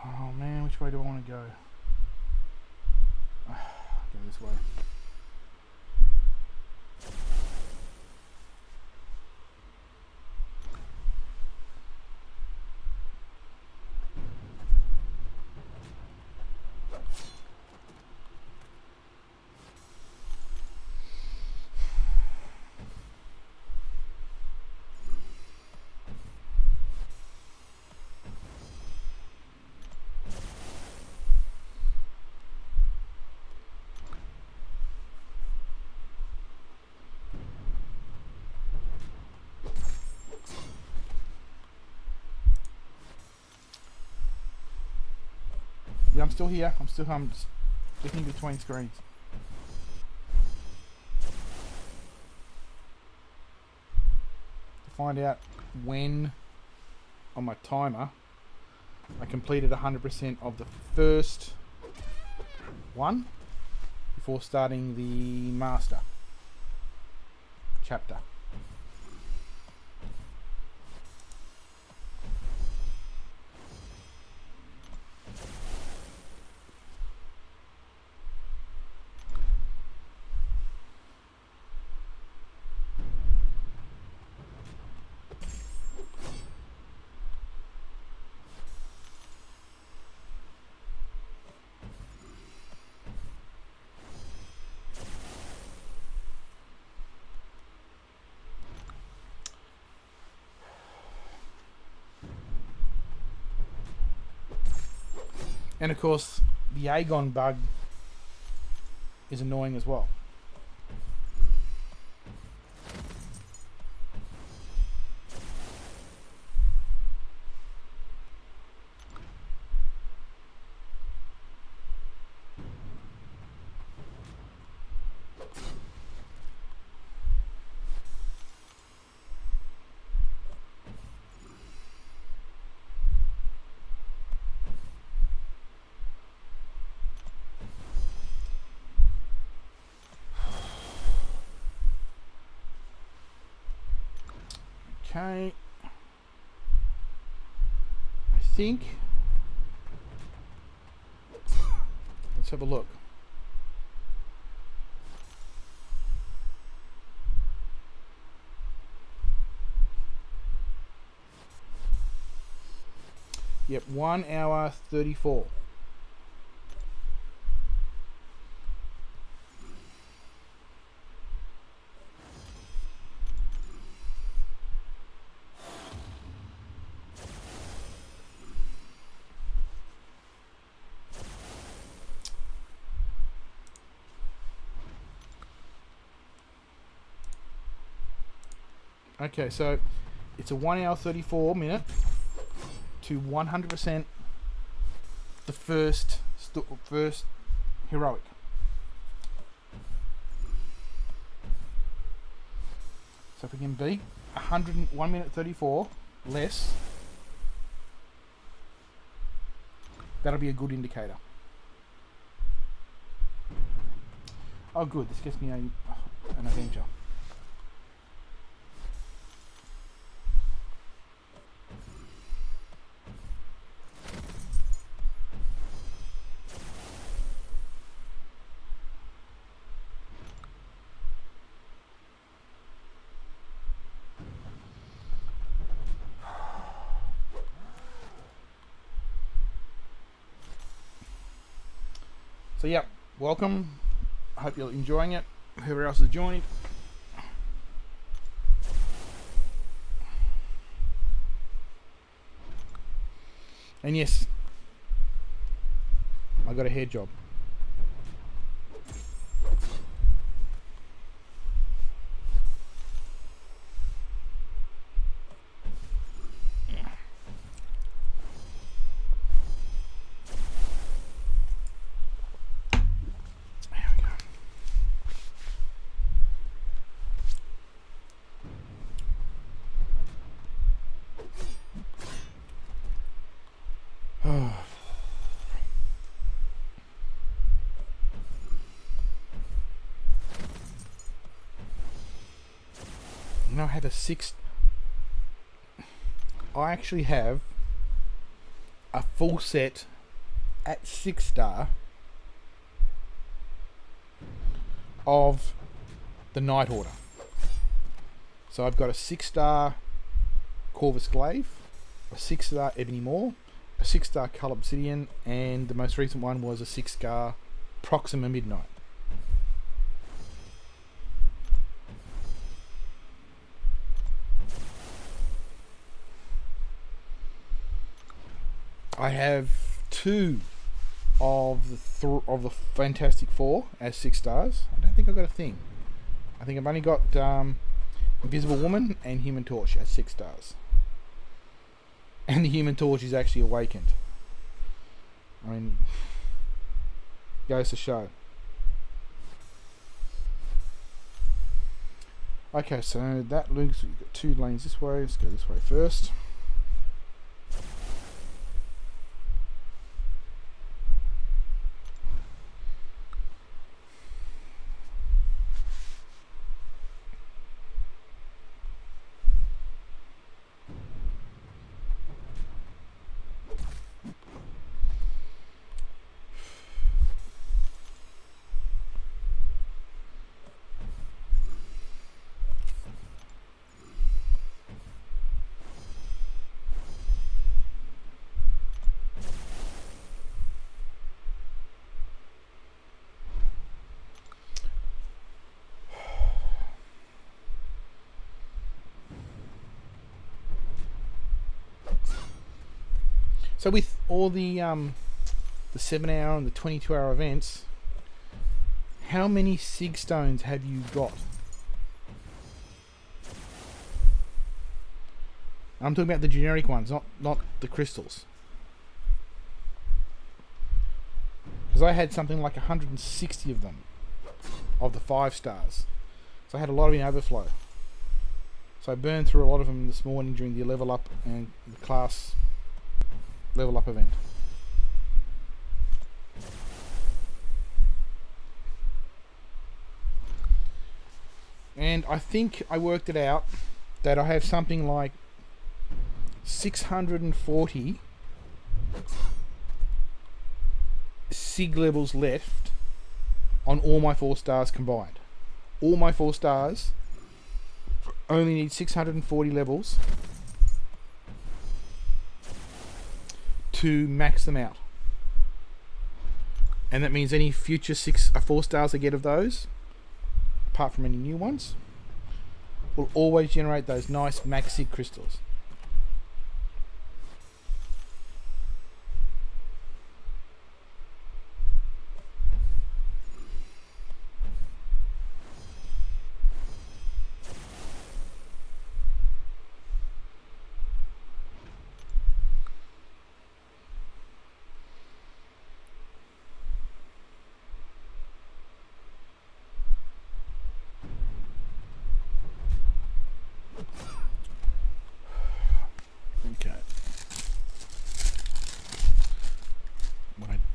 Oh man, which way do I want to go? Go this way. Yeah, I'm still here. I'm just flicking between screens. To find out when on my timer I completed 100% of the first one before starting the master chapter. And of course, the Aegon bug is annoying as well. Okay, I think, let's have a look. Yep, 1 hour 34. Okay, so it's a 1 hour 34 minute to 100% the first heroic. So if we can beat 101 minute 34 less, that'll be a good indicator. Oh good, this gets me an Avenger. So yeah, welcome. I hope you're enjoying it. Whoever else has joined. And yes, I got a hair job. You know, I have a I actually have a full set at 6-star of the Night Order. So I've got a 6-star Corvus Glaive, a 6-star Ebony Maw, a 6-star Cull Obsidian, and the most recent one was a 6-star Proxima Midnight. I have 2 of the Fantastic Four as 6 stars. I don't think I've got a thing. I think I've only got Invisible Woman and Human Torch as 6 stars. And the Human Torch is actually awakened. I mean, goes to show. Okay, so that looks, we've got 2 lanes this way. Let's go this way first. So with all the 7-hour and the 22-hour events, how many Sig Stones have you got? I'm talking about the generic ones, not the crystals. Because I had something like 160 of them, of the 5 stars. So I had a lot in overflow. So I burned through a lot of them this morning during the level up and the class level up event. And I think I worked it out that I have something like 640 SIG levels left on all my 4 stars combined. All my 4 stars only need 640 levels to max them out. And that means any future 4 stars I get of those, apart from any new ones, will always generate those nice max SIG crystals.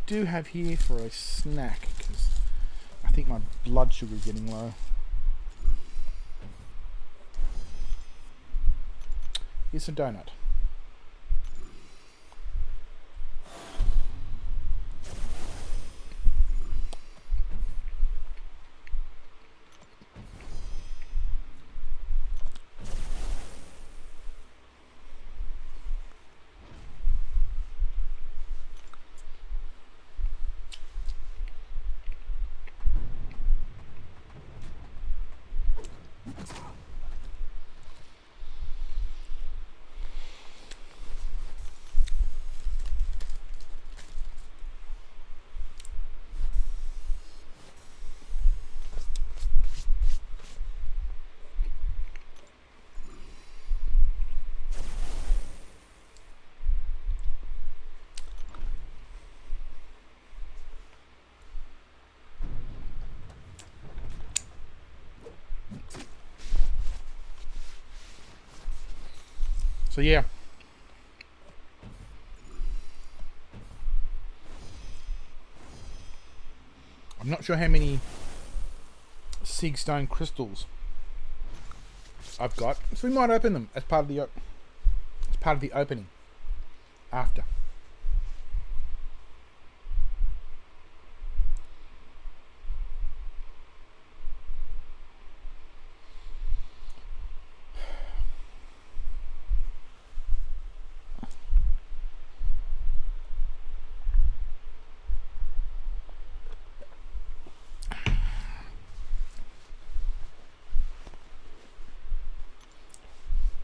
Do have here for a snack, because I think my blood sugar is getting low. Here's a donut. So yeah. I'm not sure how many Sigstone crystals I've got, so we might open them as part of the opening after.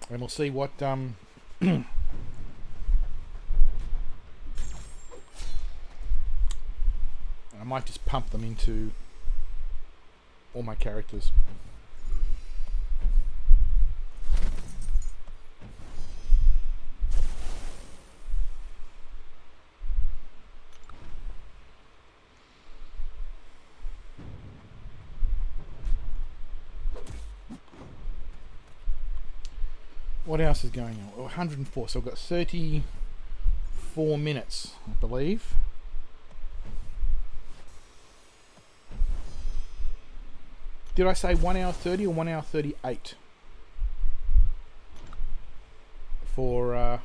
And we'll see what I might just pump them into all my characters. What else is going on? 104, so I've got 34 minutes, I believe. Did I say 1 hour 30 or 1 hour 38? For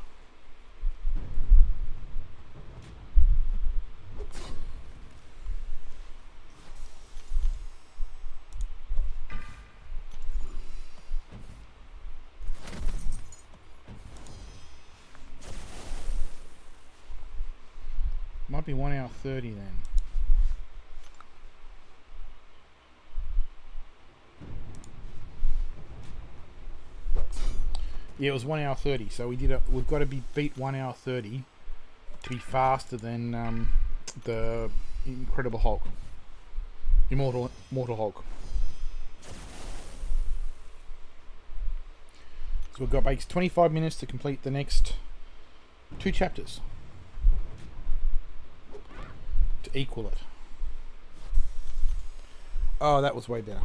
might be 1 hour 30 then. Yeah, it was 1 hour 30. So we've got to beat 1 hour 30 to be faster than the Incredible Hulk, Mortal Hulk. So we've got about 25 minutes to complete the next 2 chapters to equal it. Oh, that was way better.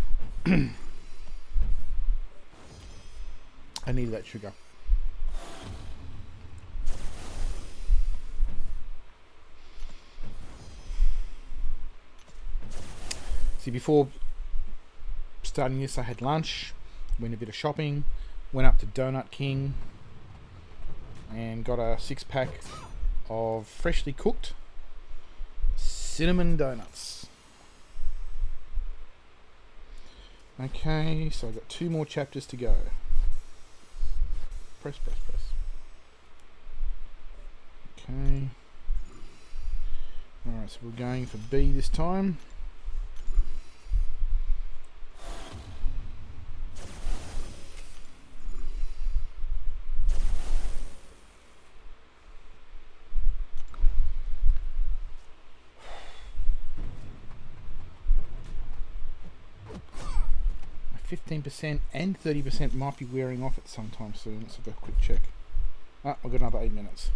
I needed that sugar. See, before starting this, I had lunch, went a bit of shopping, went up to Donut King, and got a 6-pack of freshly cooked cinnamon donuts. Okay, so I've got 2 more chapters to go. Press. Okay. Alright, so we're going for B this time. My 15% and 30% might be wearing off at some time soon. Let's have a quick check. Ah, we've got another 8 minutes.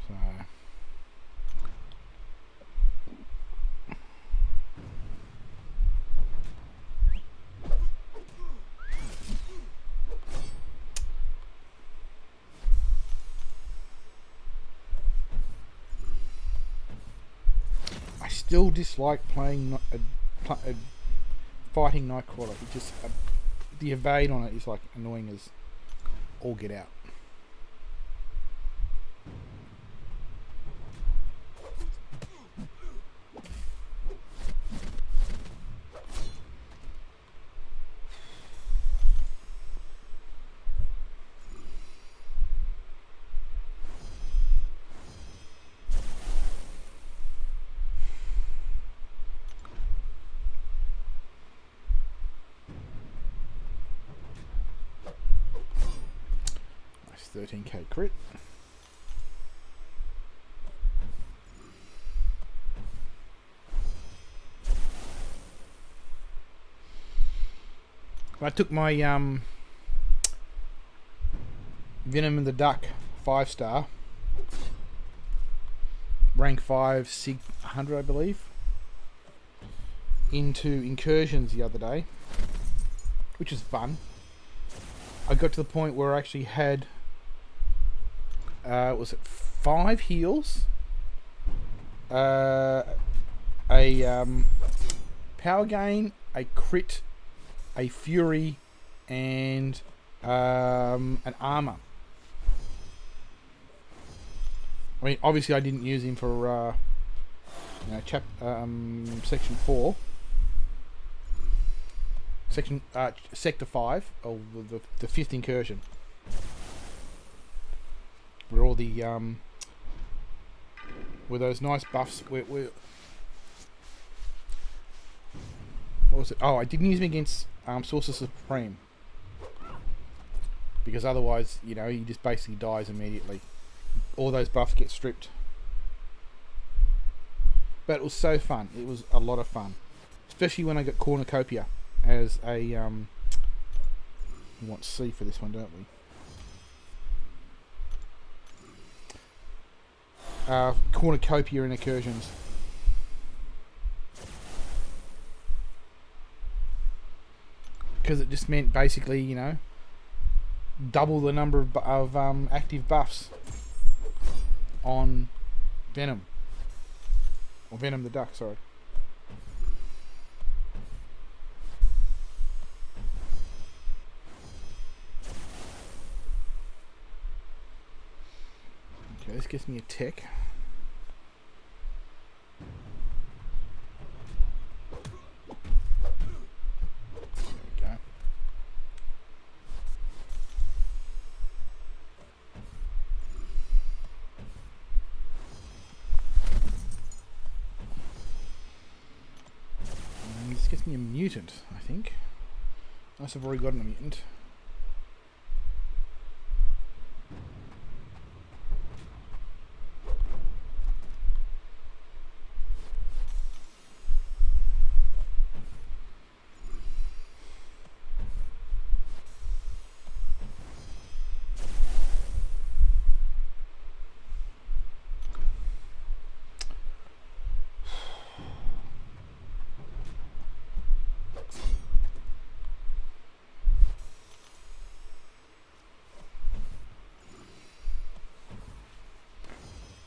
So I still dislike playing fighting Nightcrawler. It just the evade on it is like annoying as all get out. Nice 13k crit. I took my Venom and the Duck 5-star, rank 5 Sig 100 I believe, into incursions the other day, which was fun. I got to the point where I actually had, was it 5 heals, a power gain, a crit, a fury, and an armor. I mean, obviously I didn't use him for section 4. Sector 5, or the 5th incursion, where all the where those nice buffs were. What was it? Oh, I didn't use him against Sorcerer Supreme, because otherwise, you know, he just basically dies immediately. All those buffs get stripped. But it was so fun. It was a lot of fun, especially when I got Cornucopia as a we want C for this one, don't we? Cornucopia in incursions. Because it just meant basically, you know, double the number of active buffs on Venom. Or Venom the Duck, sorry. Okay, this gives me a tick. Gets me a mutant, I think. Unless I've already got a mutant.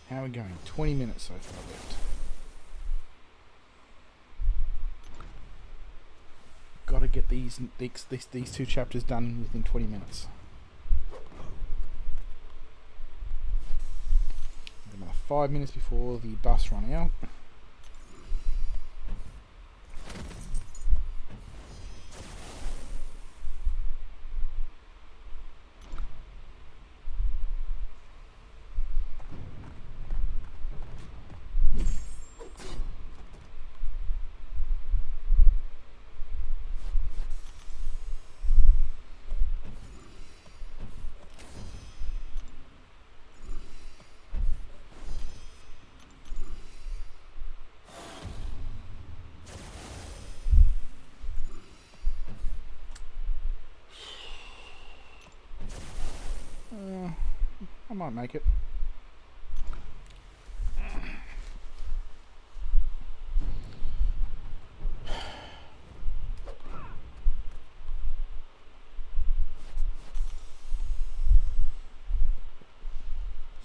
How are we going? 20 minutes so far left. Got to get these 2 chapters done within 20 minutes. About 5 minutes before the bus run out. I might make it.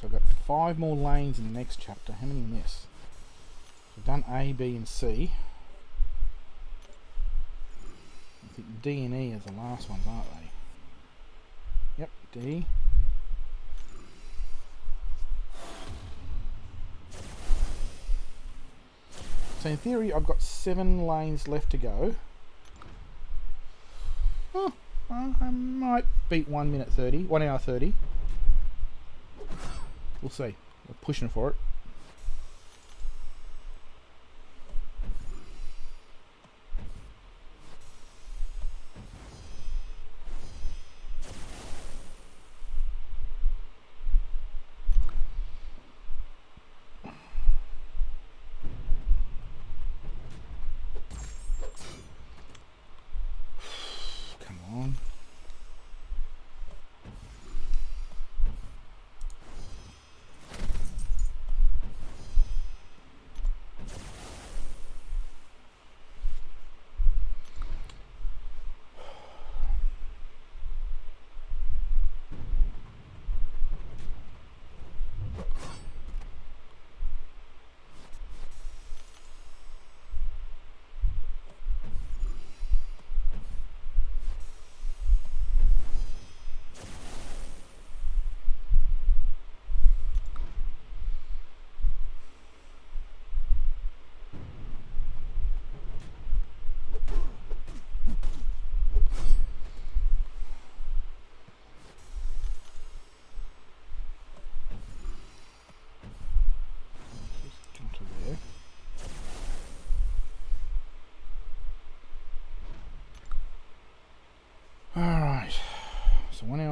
So I've got 5 more lanes in the next chapter. How many in this? So I've done A, B and C. I think D and E are the last ones, aren't they? Yep, D. So in theory, I've got 7 lanes left to go. Oh, I might beat 1 minute 30, 1 hour 30. We'll see. We're pushing for it.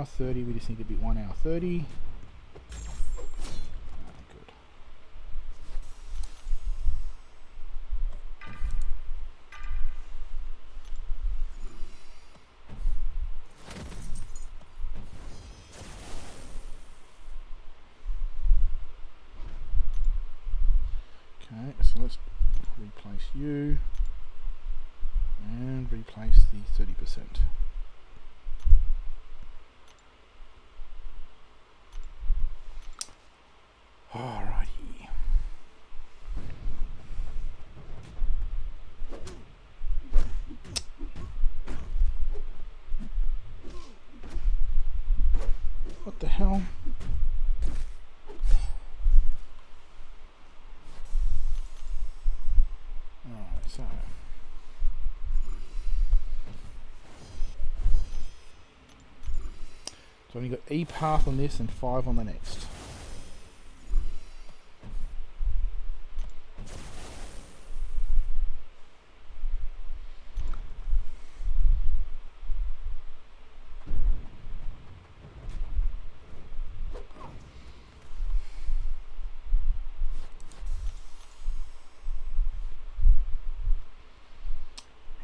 hour 30. We just need to beat 1 hour 30. Good. Okay, so let's replace you and replace the 30%. Alrighty. What the hell? Alright, so I've only got E path on this and 5 on the next.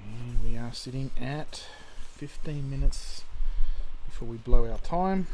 And we are sitting at 15 minutes before we blow our time.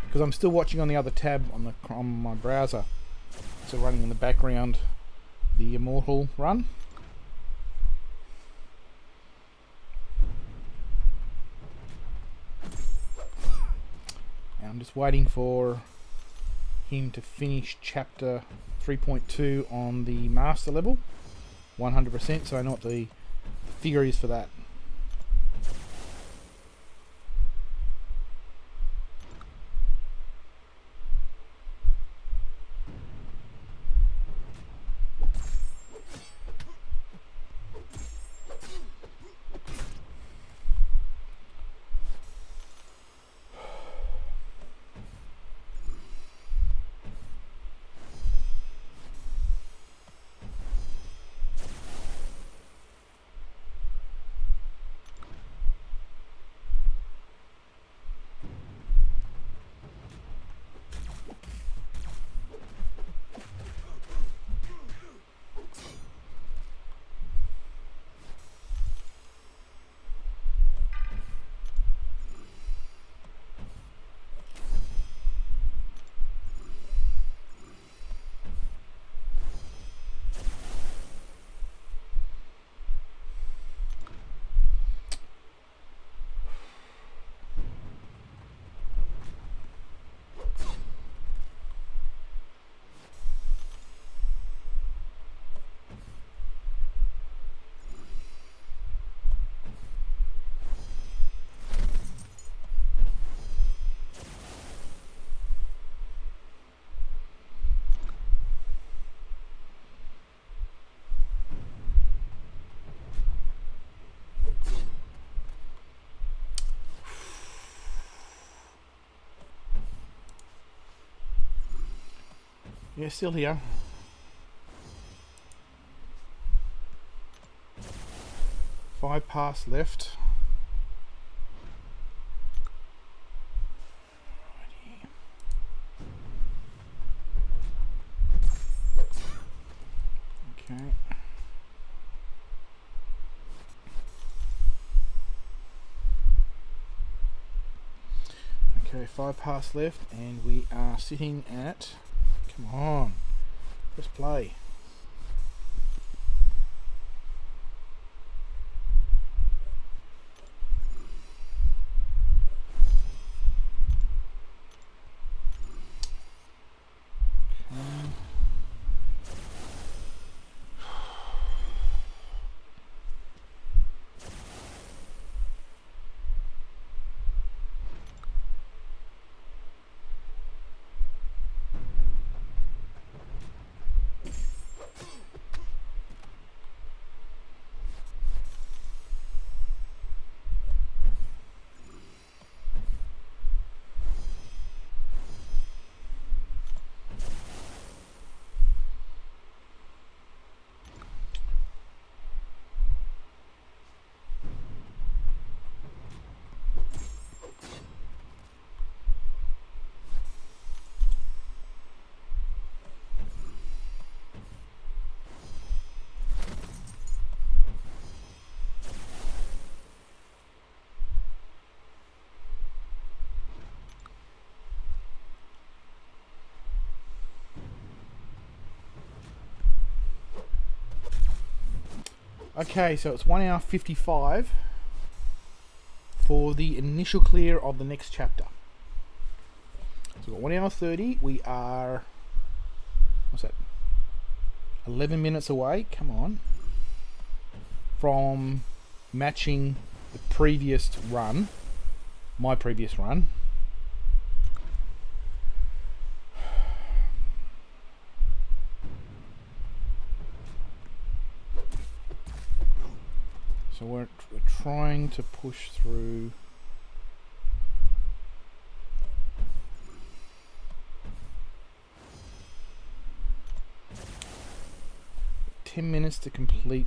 Because I'm still watching on the other tab on my browser. So running in the background the Immortal run. And I'm just waiting for him to finish chapter 3.2 on the master level 100%, so I know what the figure is for that. Yeah, still here. Five pass left. Okay. Okay, 5 pass left, and we are sitting at. Come on, press play. Okay, so it's 1 hour 55 for the initial clear of the next chapter. So we've got 1 hour 30. We are, what's that, 11 minutes away, come on, from matching the previous run, my previous run. So we're trying to push through. Minutes to complete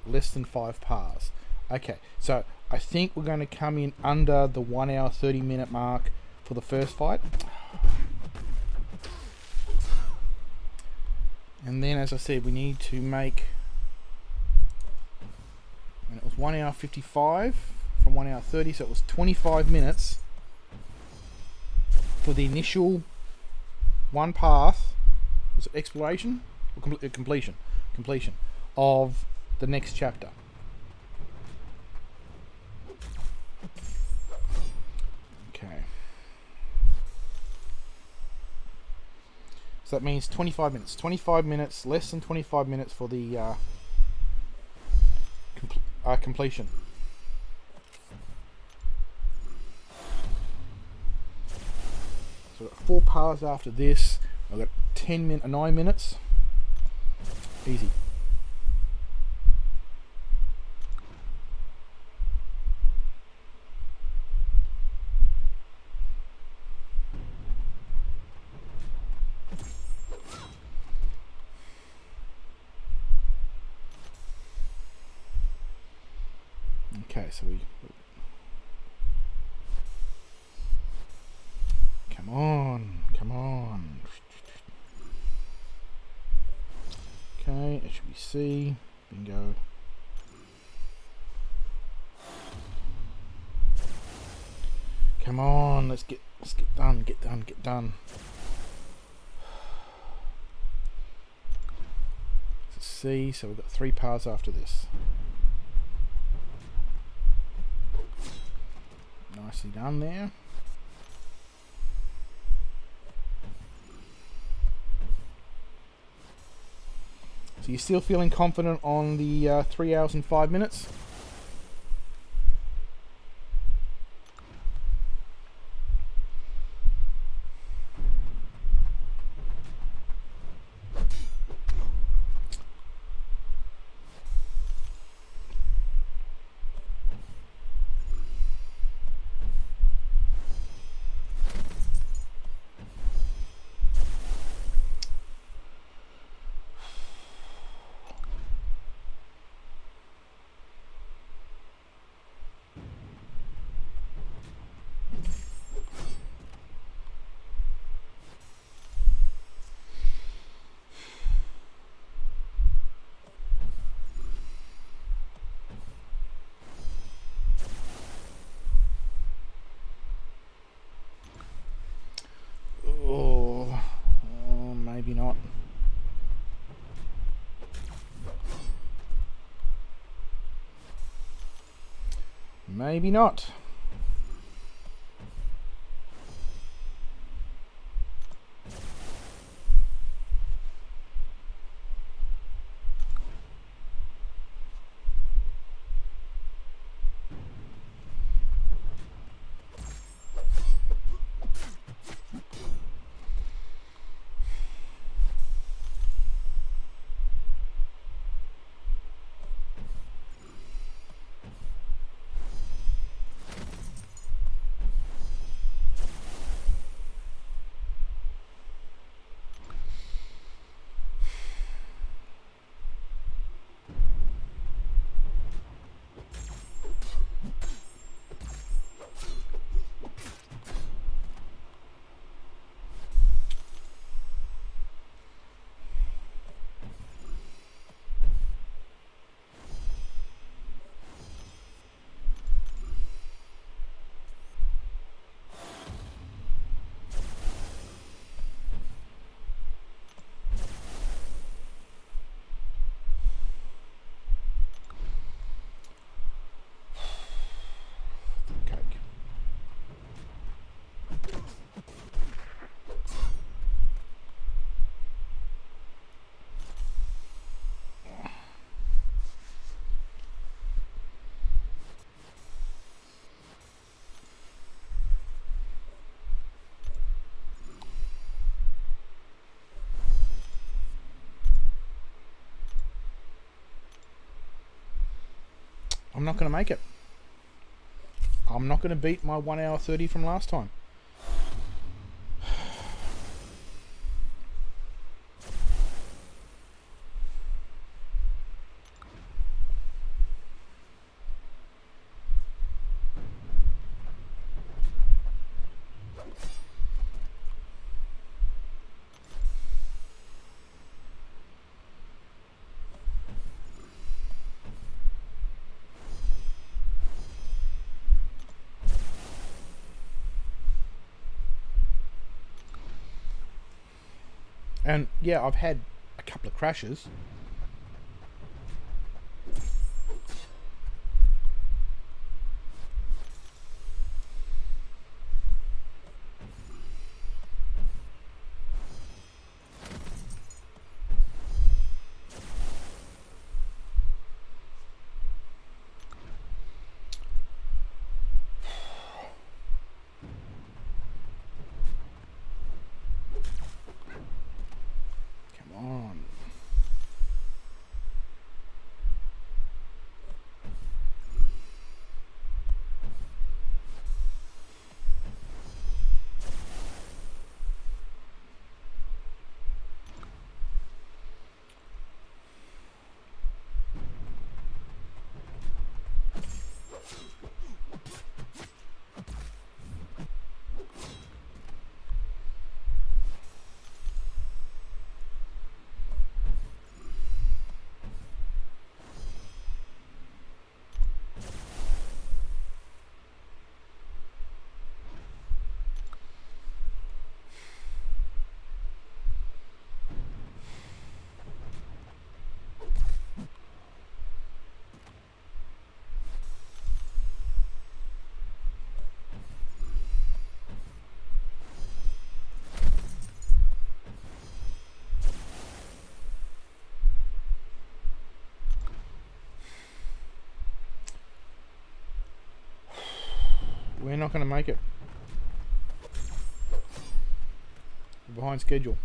less than 5 pars. Okay, so I think we're going to come in under the 1 hour 30 minute mark for the first fight, and then, as I said, we need to make, and it was 1 hour 55 from 1 hour 30, so it was 25 minutes for the initial one path. Was it exploration or completion of the next chapter? Okay, so that means 25 minutes, less than 25 minutes for the completion. So I've got 4 pars after this. I've got 9 minutes. Easy. Okay, so we come on. Okay, it should be C. Bingo. Come on, let's get done. It's C, so we've got 3 pars after this. Nicely done there. So you're still feeling confident on the 3 hours and 5 minutes? Maybe not. Maybe not. I'm not going to make it. I'm not going to beat my 1 hour 30 from last time. And yeah, I've had a couple of crashes. Come on. We're not going to make it. We're behind schedule.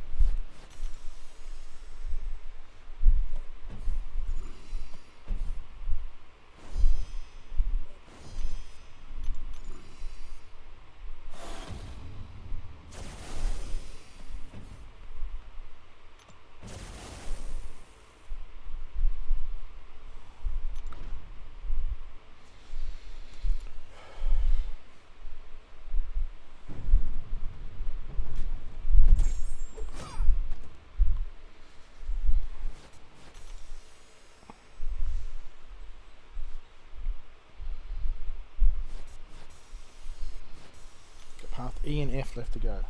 Path E and F left to go.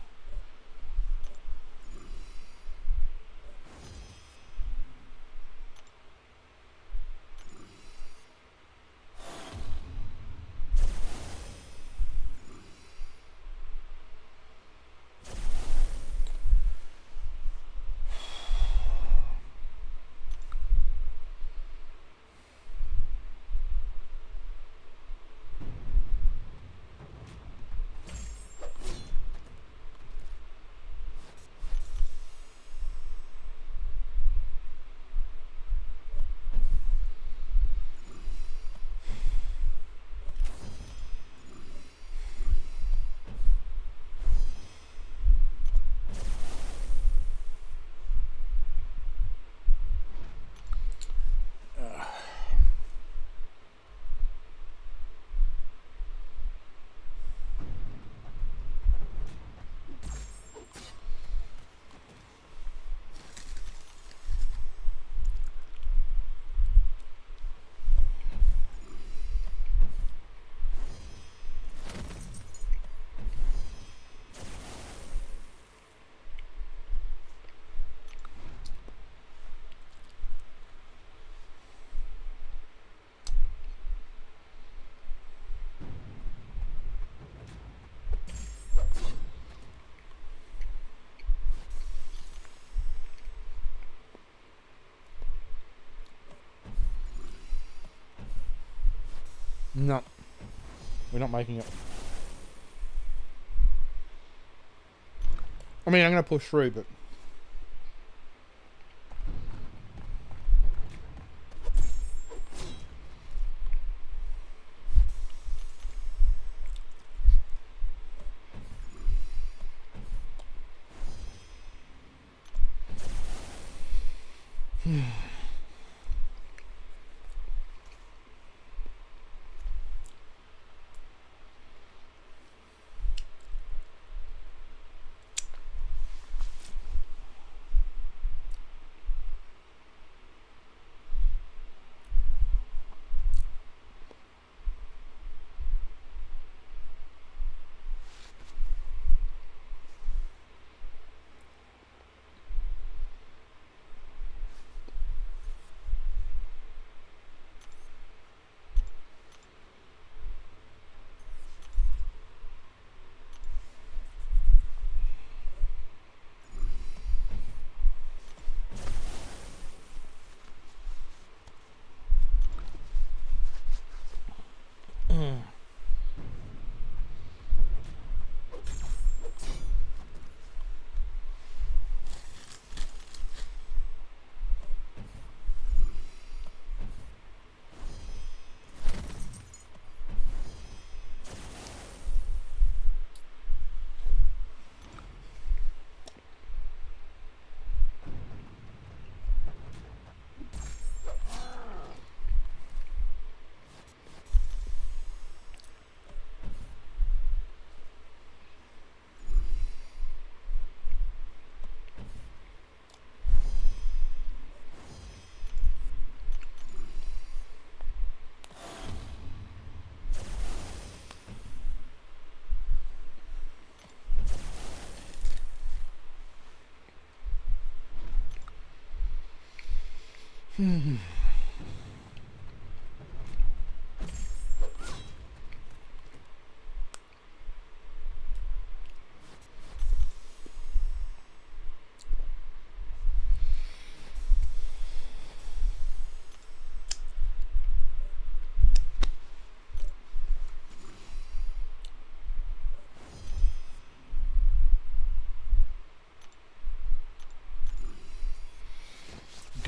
No, we're not making it. I mean, I'm going to push through, but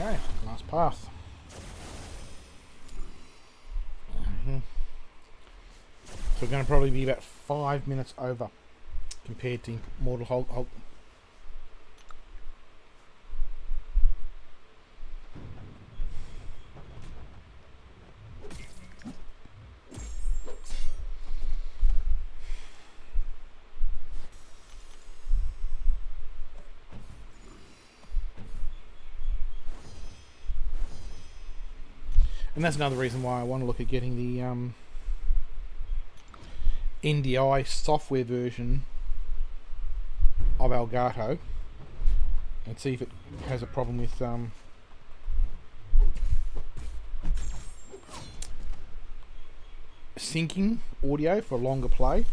Okay, last path. So we're going to probably be about 5 minutes over compared to Mortal Hulk. And that's another reason why I want to look at getting the NDI software version of Elgato and see if it has a problem with syncing audio for longer play.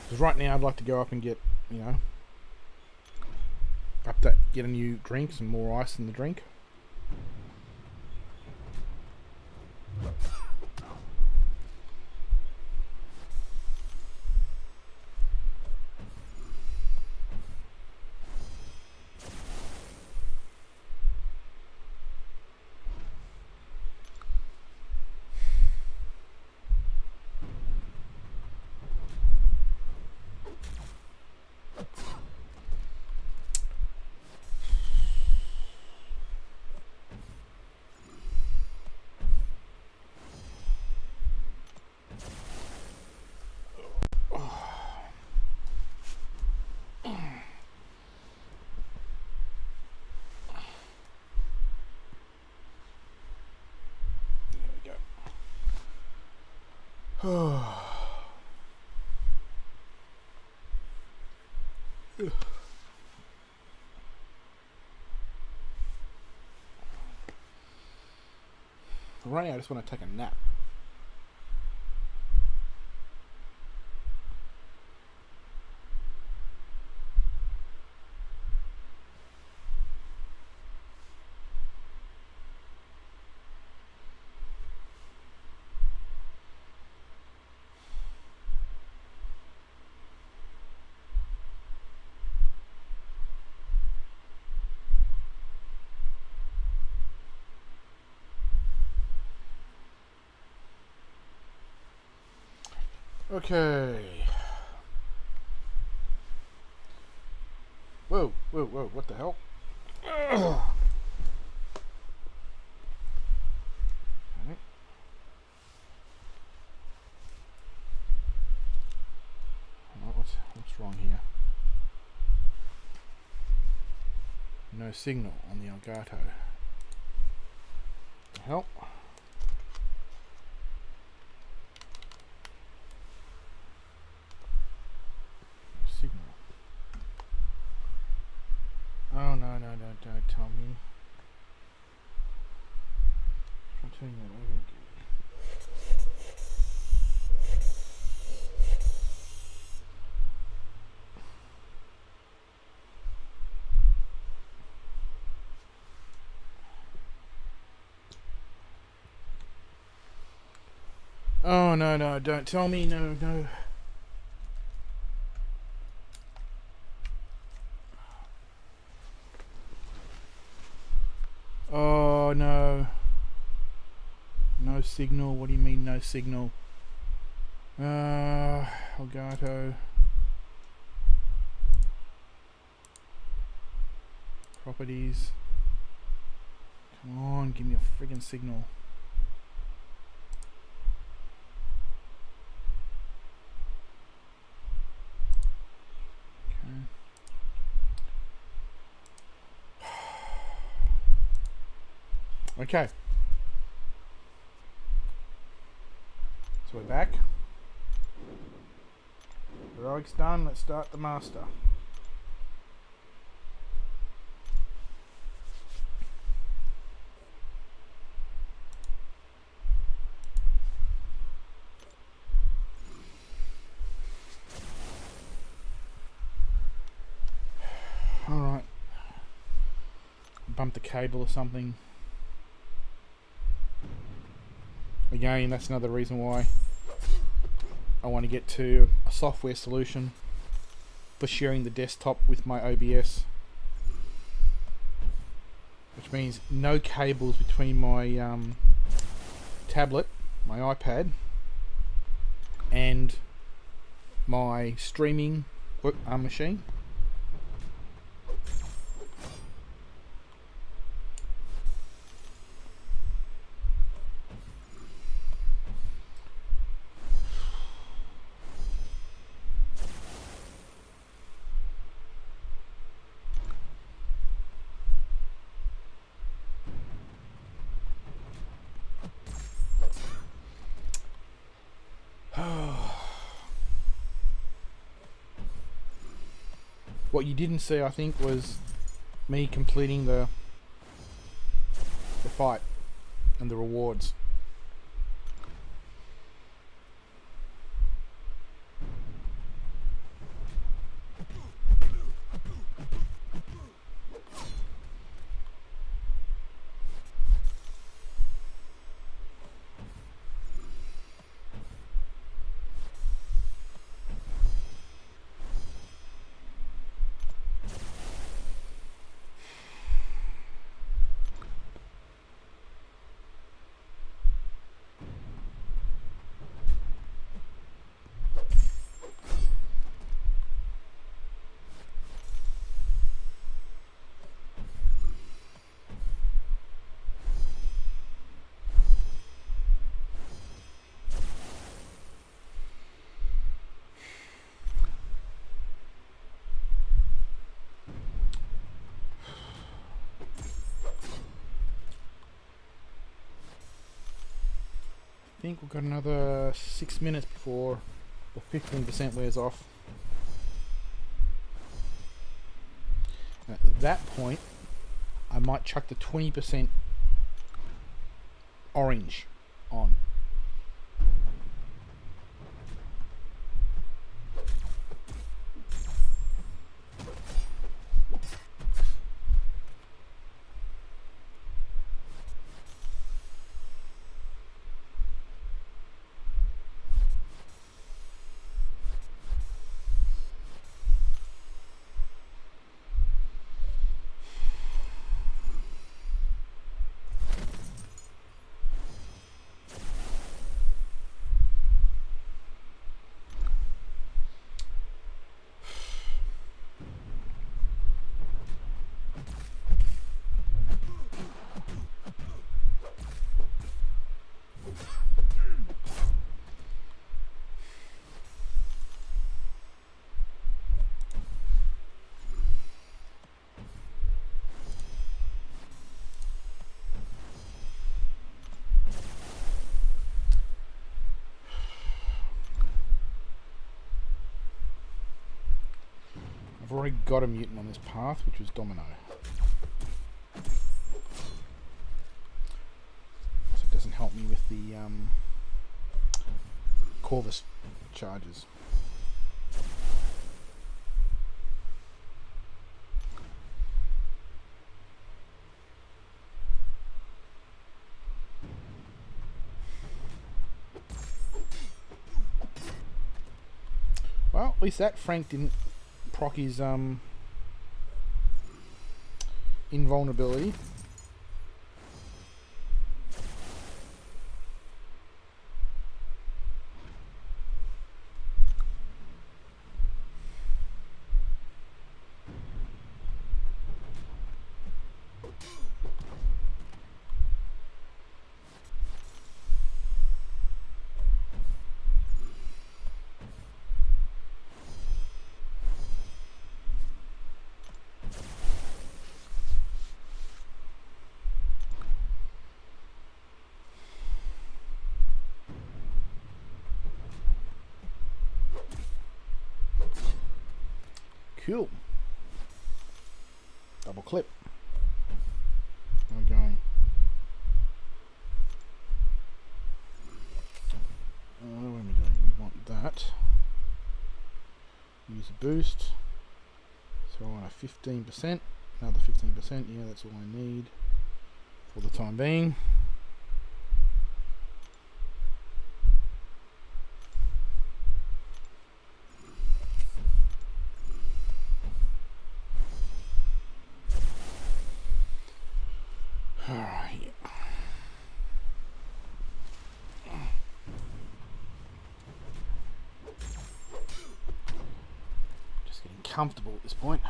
Because right now I'd like to go up and get, get a new drink, some more ice in the drink. Right now I just want to take a nap. Okay. Whoa, whoa, whoa, what the hell? Ugh. Okay. What's wrong here? No signal on the Elgato. The hell? Signal. Oh no, don't tell me. I'm turning that over again. Oh no, don't tell me, no. Oh no. No signal, what do you mean no signal? Elgato. Properties. Come on, give me a friggin' signal. Okay. So we're back. Heroic's done. Let's start the master. Alright. Bump the cable or something. Again, that's another reason why I want to get to a software solution for sharing the desktop with my OBS, which means no cables between my tablet, my iPad, and my streaming machine. What you didn't see, I think, was me completing the fight and the rewards. I think we've got another 6 minutes before the 15% wears off. At that point, I might chuck the 20% orange on. already got a mutant on this path, which was Domino. So it doesn't help me with the Corvus charges. Well, at least that Frank didn't proc his invulnerability. Cool. Double clip. I'm going. What are we doing? We want that. Use a boost. So I want a 15%. Another 15%. Yeah, that's all I need for the time being. Alright. Just getting comfortable at this point.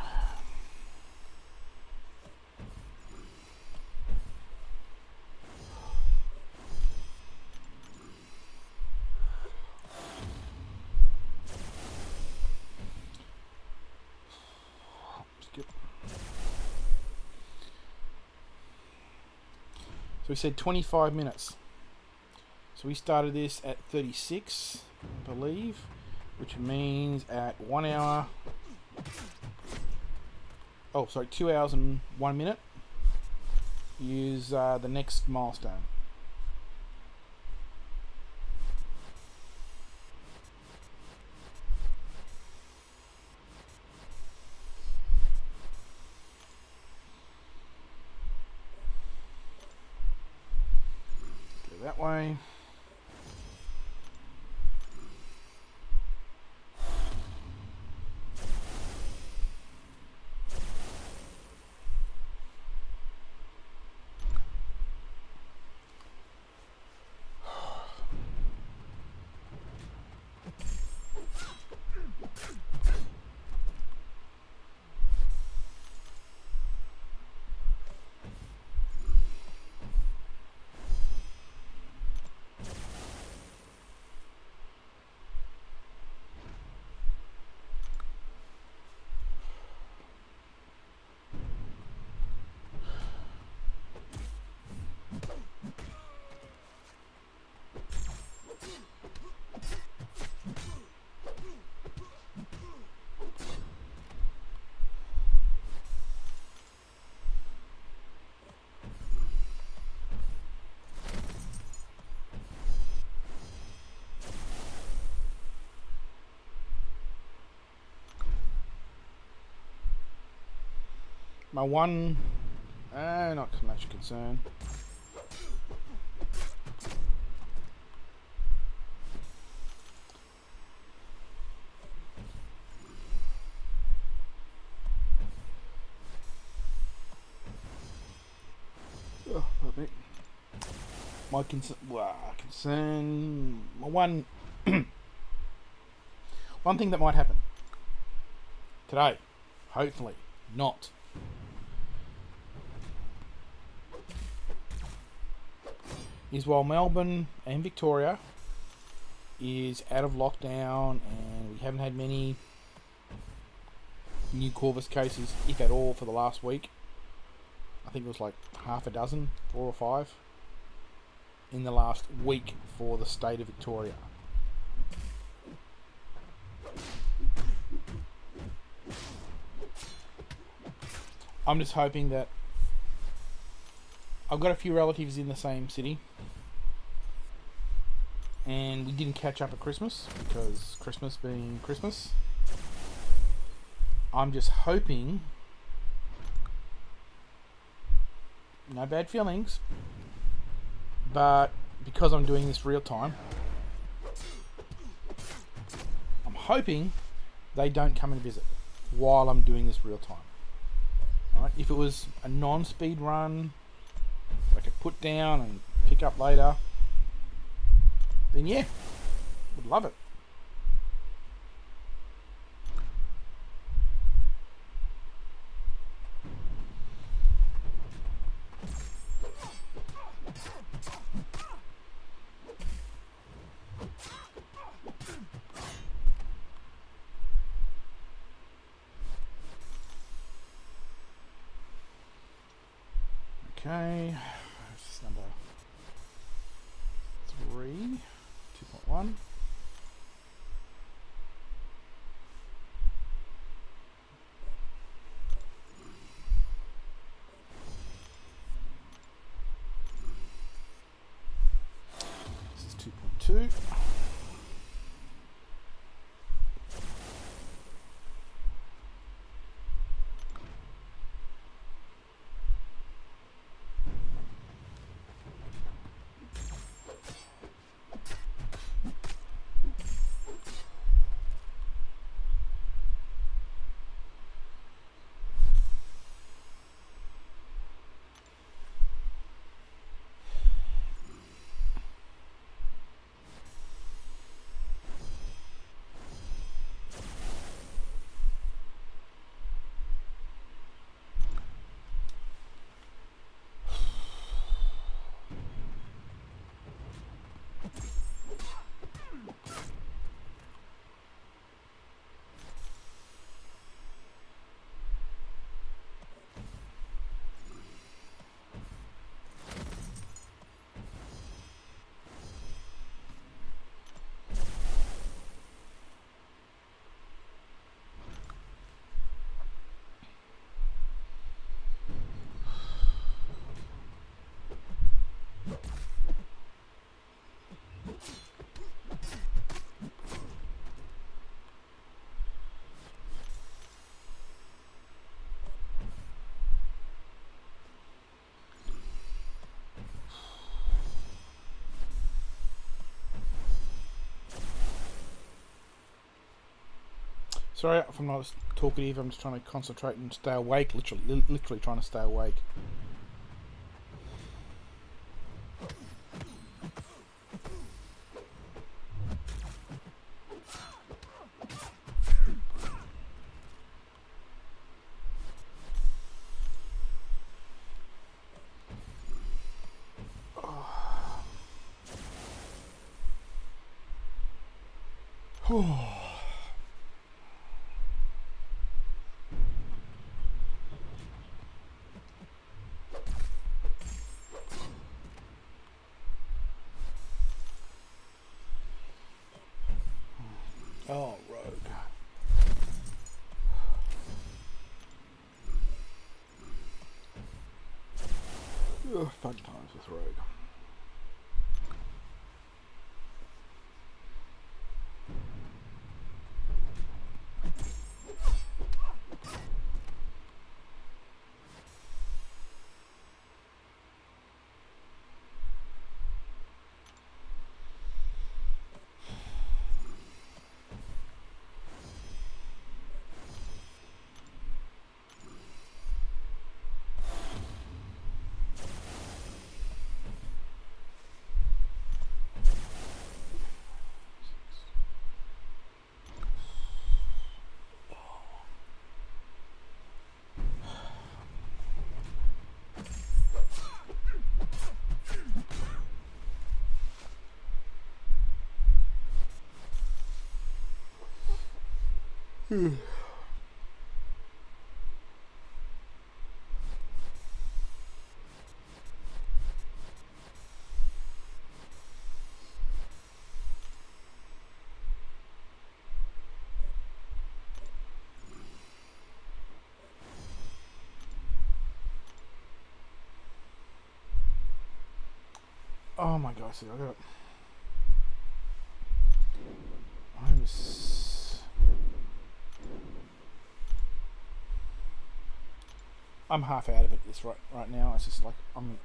Skip. So we said 25 minutes. So we started this at 36, I believe, which means at 1 hour. Oh, sorry, 2 hours and 1 minute. Use the next milestone. Go that way. My one, not much concern. Oh, perfect. My concern, my one, one thing that might happen today, hopefully not. Is while Melbourne and Victoria is out of lockdown and we haven't had many new Corvus cases, if at all, for the last week. I think it was like half a dozen, 4 or 5, in the last week for the state of Victoria. I'm just hoping that I've got a few relatives in the same city, and we didn't catch up at Christmas because Christmas being Christmas. I'm just hoping, no bad feelings, but because I'm doing this real time, I'm hoping they don't come and visit while I'm doing this real time. Right? If it was a non-speed run, I could put down and pick up later, then yeah, would love it. Okay, this is number 3, 2.1. This is 2.2. Sorry if I'm not talkative, I'm just trying to concentrate and stay awake, literally trying to stay awake. Oh, rogue. Oh, fun times with rogue. Oh my god, see, I got it. I'm half out of it right now. It's just like I'm.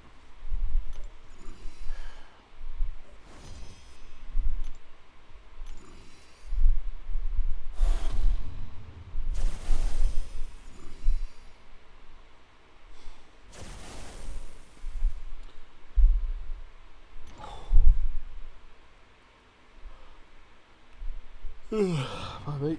My beat.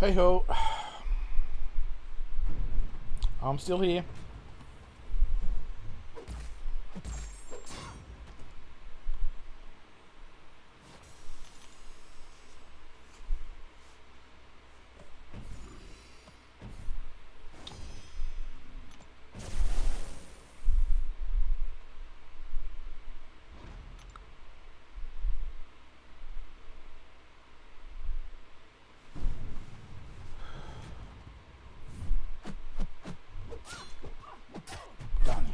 Hey ho. I'm still here. Done.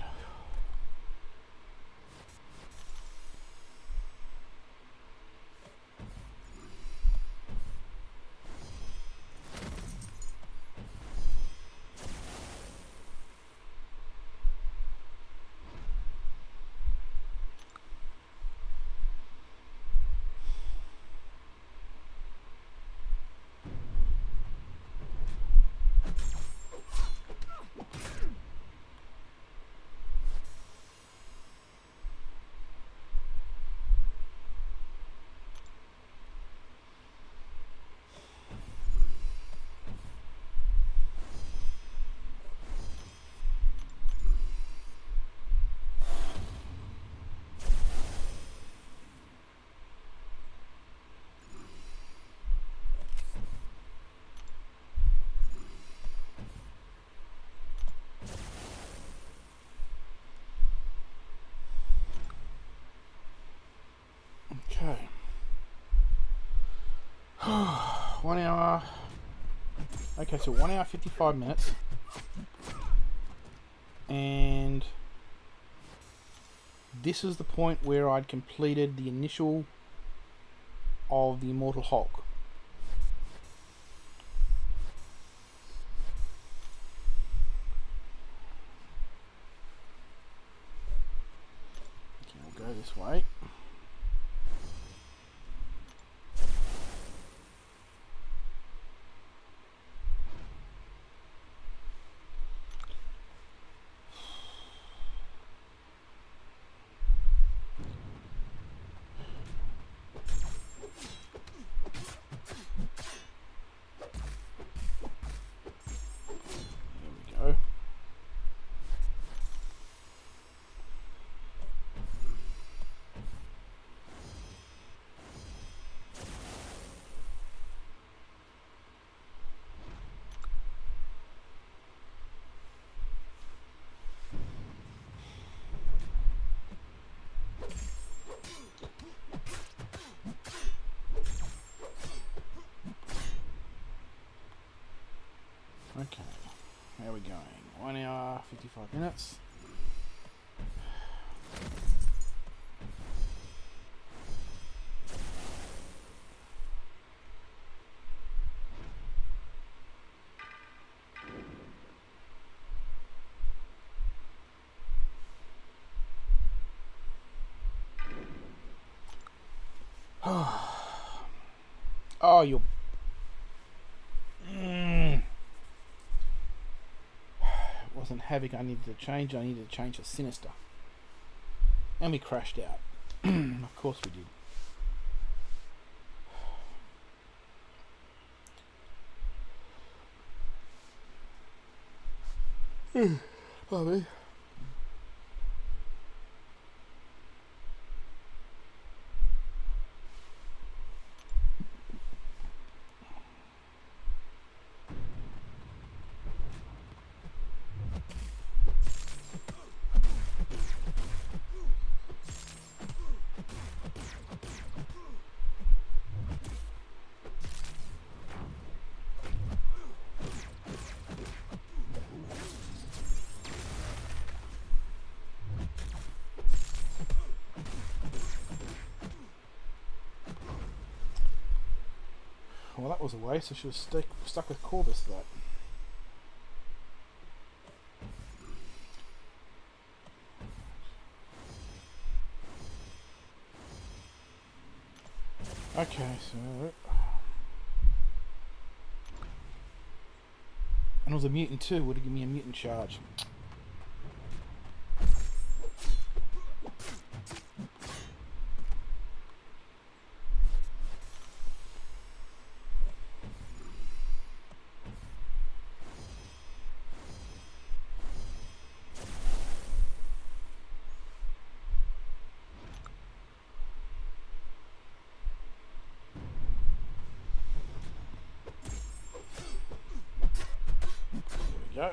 Okay. 1 hour. Okay, so 1 hour 55 minutes. And this is the point where I'd completed the initial of the Immortal Hulk. Okay, we'll go this way. Okay, how are we going? 1 hour, 55 minutes. Oh, you're... It wasn't Havoc I needed to change. I needed to change to Sinister. And we crashed out. Of course we did. Bobby. Well, that was a waste. I should have stuck with Corvus for that. Okay, so... And it was a mutant too. Would have given me a mutant charge. Go.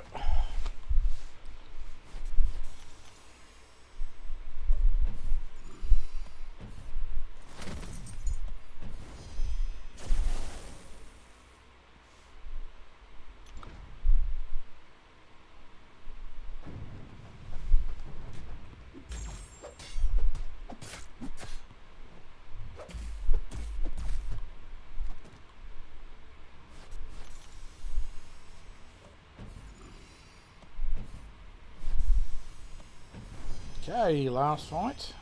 Okay, last fight.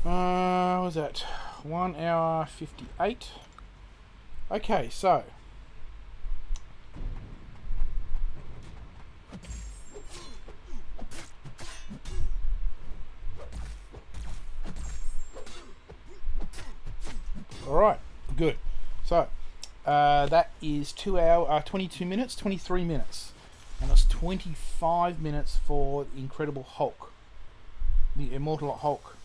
What was that? 1 hour 58. Okay, so alright, good. So that is 22 minutes, 23 minutes. And that's 25 minutes for the Incredible Hulk. The Immortal Hulk.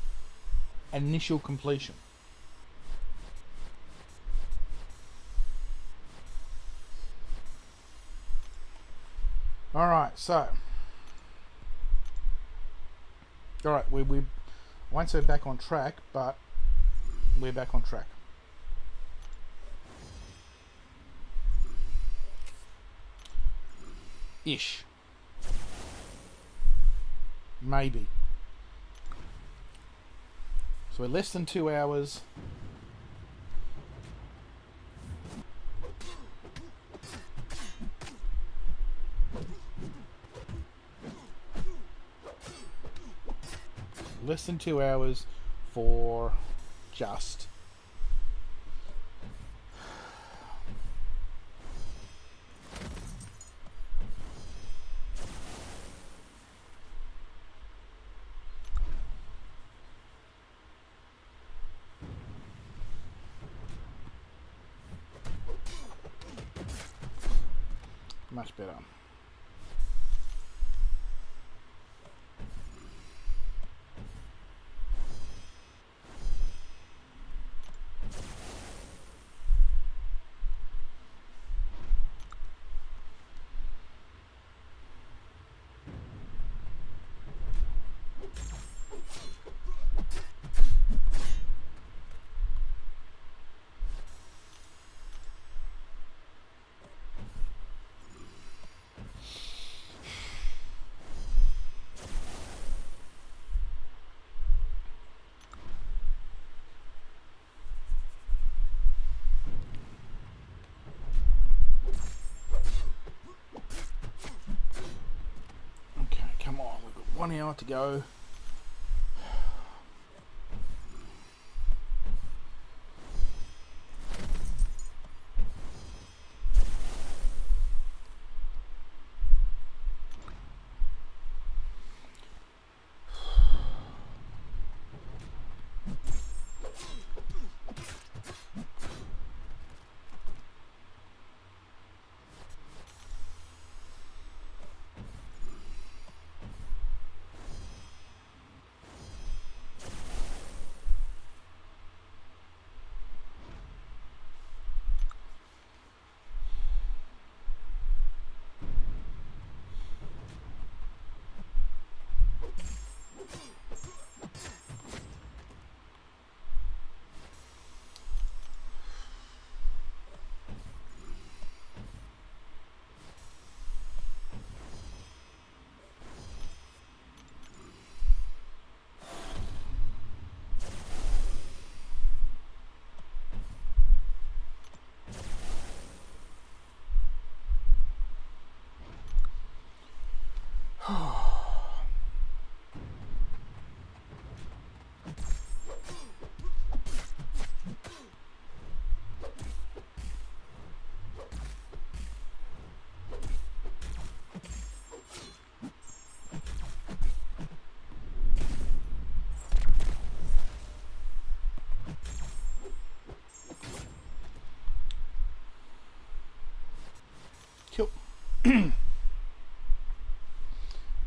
Initial completion. Alright, so. Alright, we I won't say back on track, but we're back on track. Ish. Maybe. So we're less than 2 hours. Less than 2 hours for just much better. Come on, we've got 1 hour to go.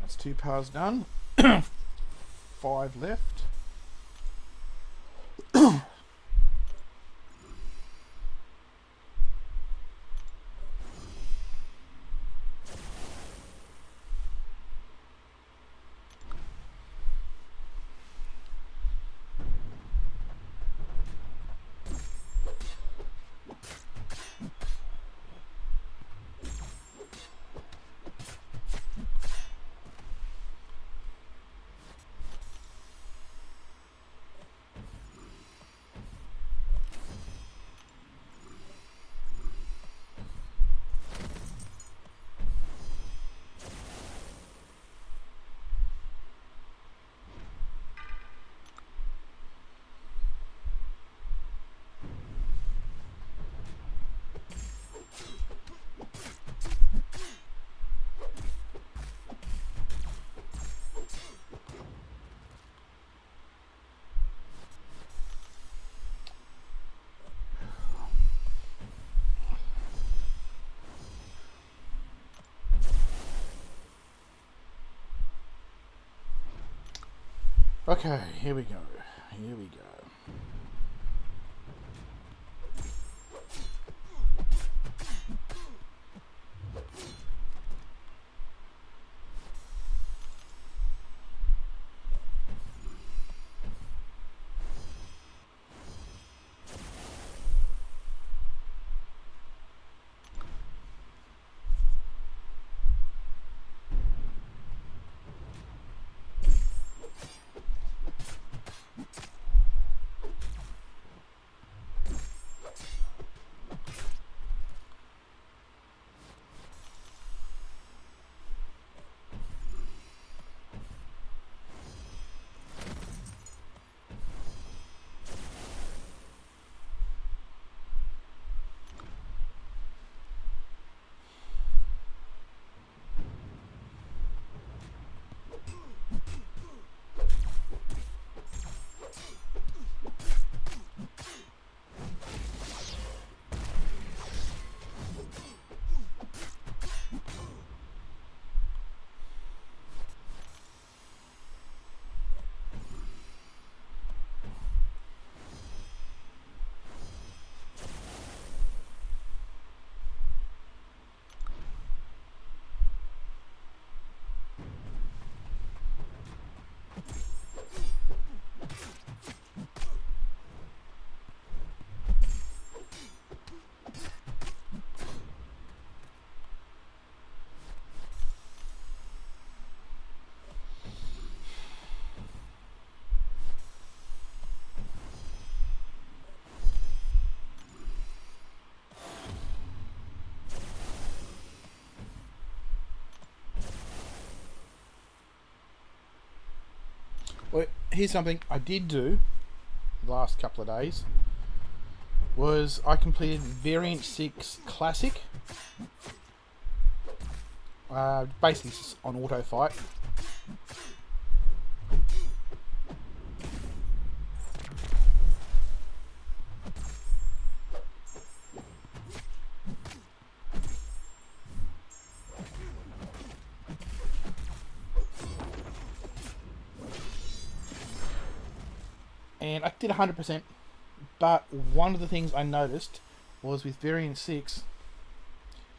That's 2 pars done. 5 left. Okay, here we go. Here we go. Well, here's something I did do the last couple of days. Was I completed Variant 6 Classic. Basically just on auto fight. And I did 100%, but one of the things I noticed was with Variant 6,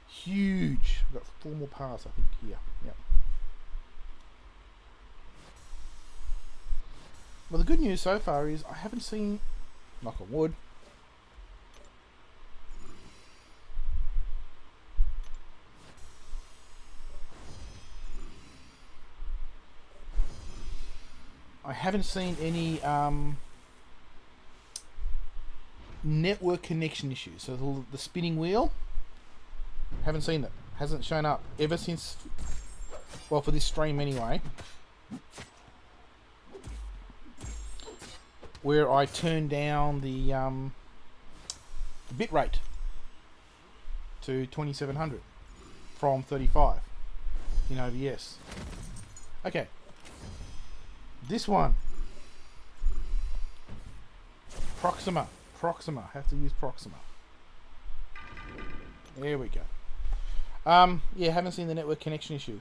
huge. I've got 4 more pars, I think, here. Yep. Well, the good news so far is I haven't seen, knock on wood, any network connection issues. So the spinning wheel, haven't seen it. Hasn't shown up ever since, well, for this stream anyway, where I turned down the bit rate to 2700 from 35 in OBS. Okay, this one, Proxima, have to use Proxima. There we go. Yeah, haven't seen the network connection issue.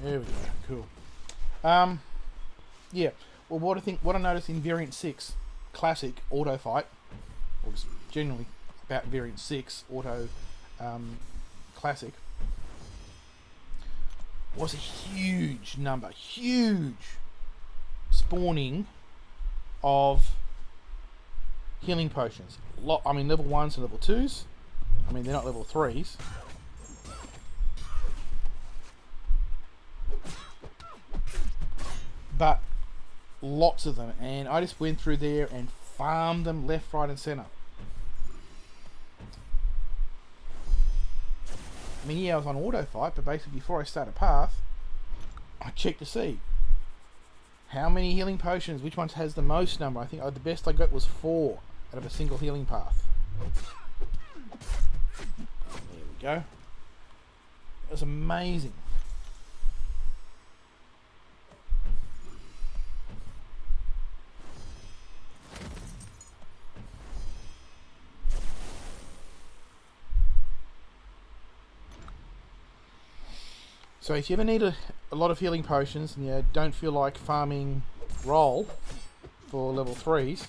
There we go. Cool. Yeah. Well, what I noticed in Variant 6 Classic Auto Fight, or just generally about Variant 6 Auto Classic, was a huge spawning of healing potions. I mean, level 1s and level 2s. I mean, they're not level 3s. But lots of them, and I just went through there and farmed them left, right, and centre. I mean, yeah, I was on auto fight, but basically before I start a path, I checked to see how many healing potions, which ones has the most number. I think the best I got was 4 out of a single healing path. There we go. It was amazing. So if you ever need a lot of healing potions and you don't feel like farming roll for level 3s,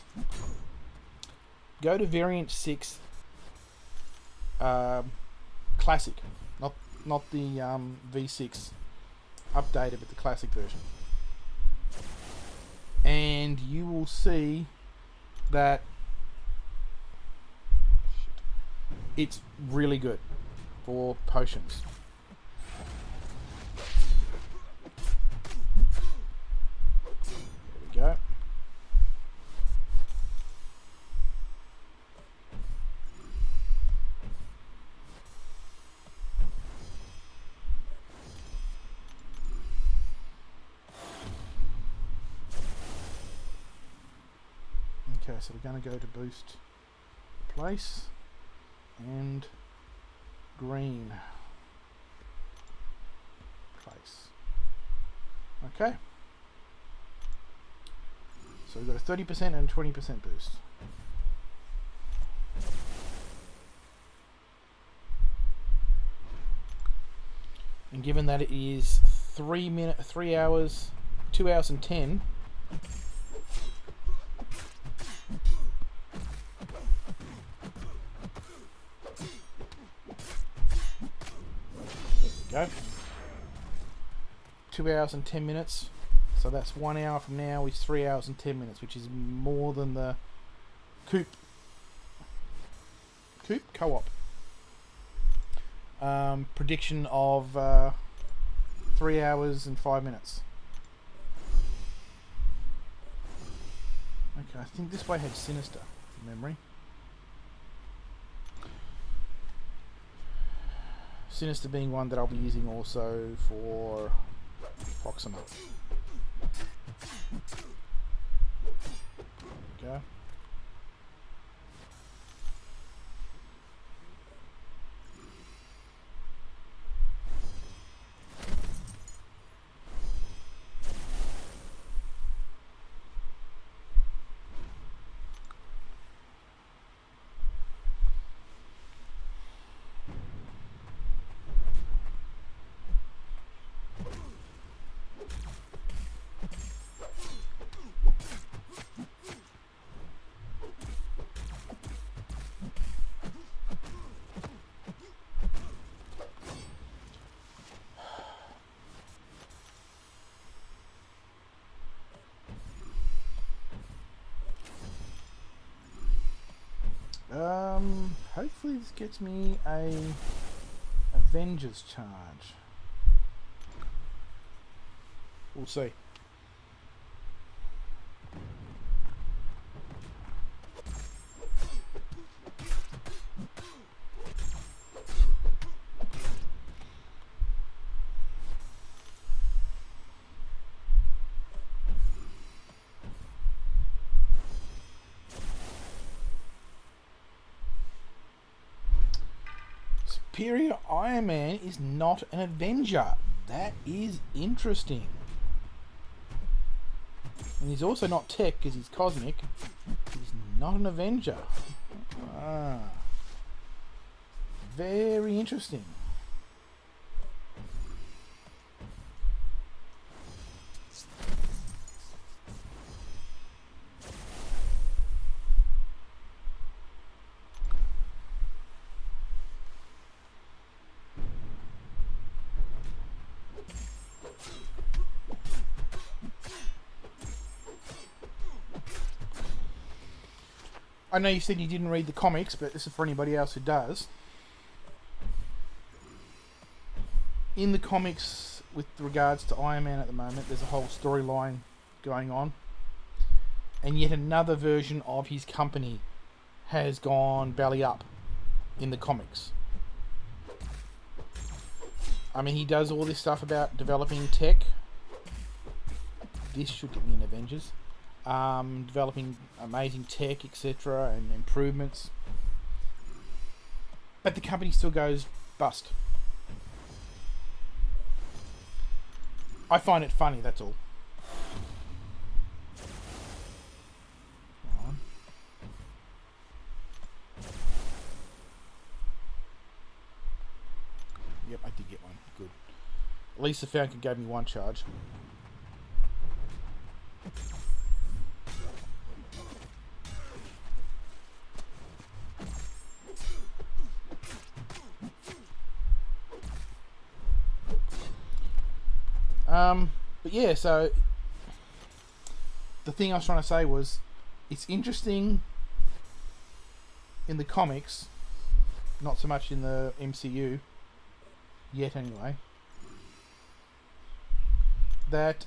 go to Variant 6 Classic, not the V6 updated, but the Classic version, and you will see that it's really good for potions. Go. Okay, so we're going to go to boost place and green place. Okay. So we've got a 30% and a 20% boost. And given that it is 3 hours, 2 hours and 10. There we go. 2 hours and 10 minutes. So that's 1 hour from now is 3 hours and 10 minutes, which is more than the co-op prediction of 3 hours and 5 minutes. Okay, I think this way had Sinister, from memory. Sinister being one that I'll be using also for Proxima. There we go. Hopefully this gets me a Avengers charge. We'll see. Superior Iron Man is not an Avenger. That is interesting. And he's also not tech because he's cosmic. He's not an Avenger. Ah. Very interesting. I know you said you didn't read the comics, but this is for anybody else who does. In the comics, with regards to Iron Man at the moment, there's a whole storyline going on. And yet another version of his company has gone belly up in the comics. I mean, he does all this stuff about developing tech. This should get me in Avengers. Developing amazing tech, etc., and improvements. But the company still goes bust. I find it funny, that's all. Come on. Yep, I did get one. Good. At least the Falcon gave me one charge. But yeah, so the thing I was trying to say was, it's interesting in the comics, not so much in the MCU yet anyway, that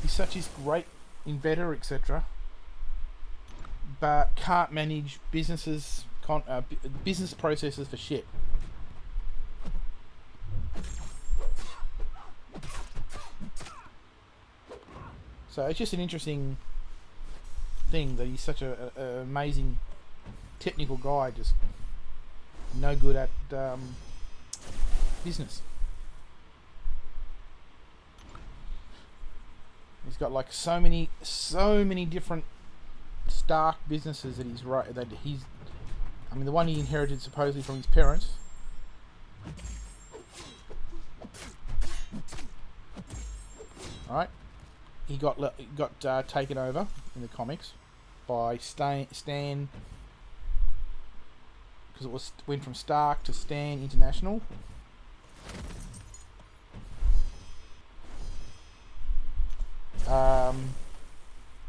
he's such a great inventor, etc., but can't manage business processes for shit. So it's just an interesting thing that he's such a amazing technical guy, just no good at business. He's got like so many different Stark businesses that he's I mean, the one he inherited supposedly from his parents. Alright. He got taken over in the comics by Stan, because it went from Stark to Stan International.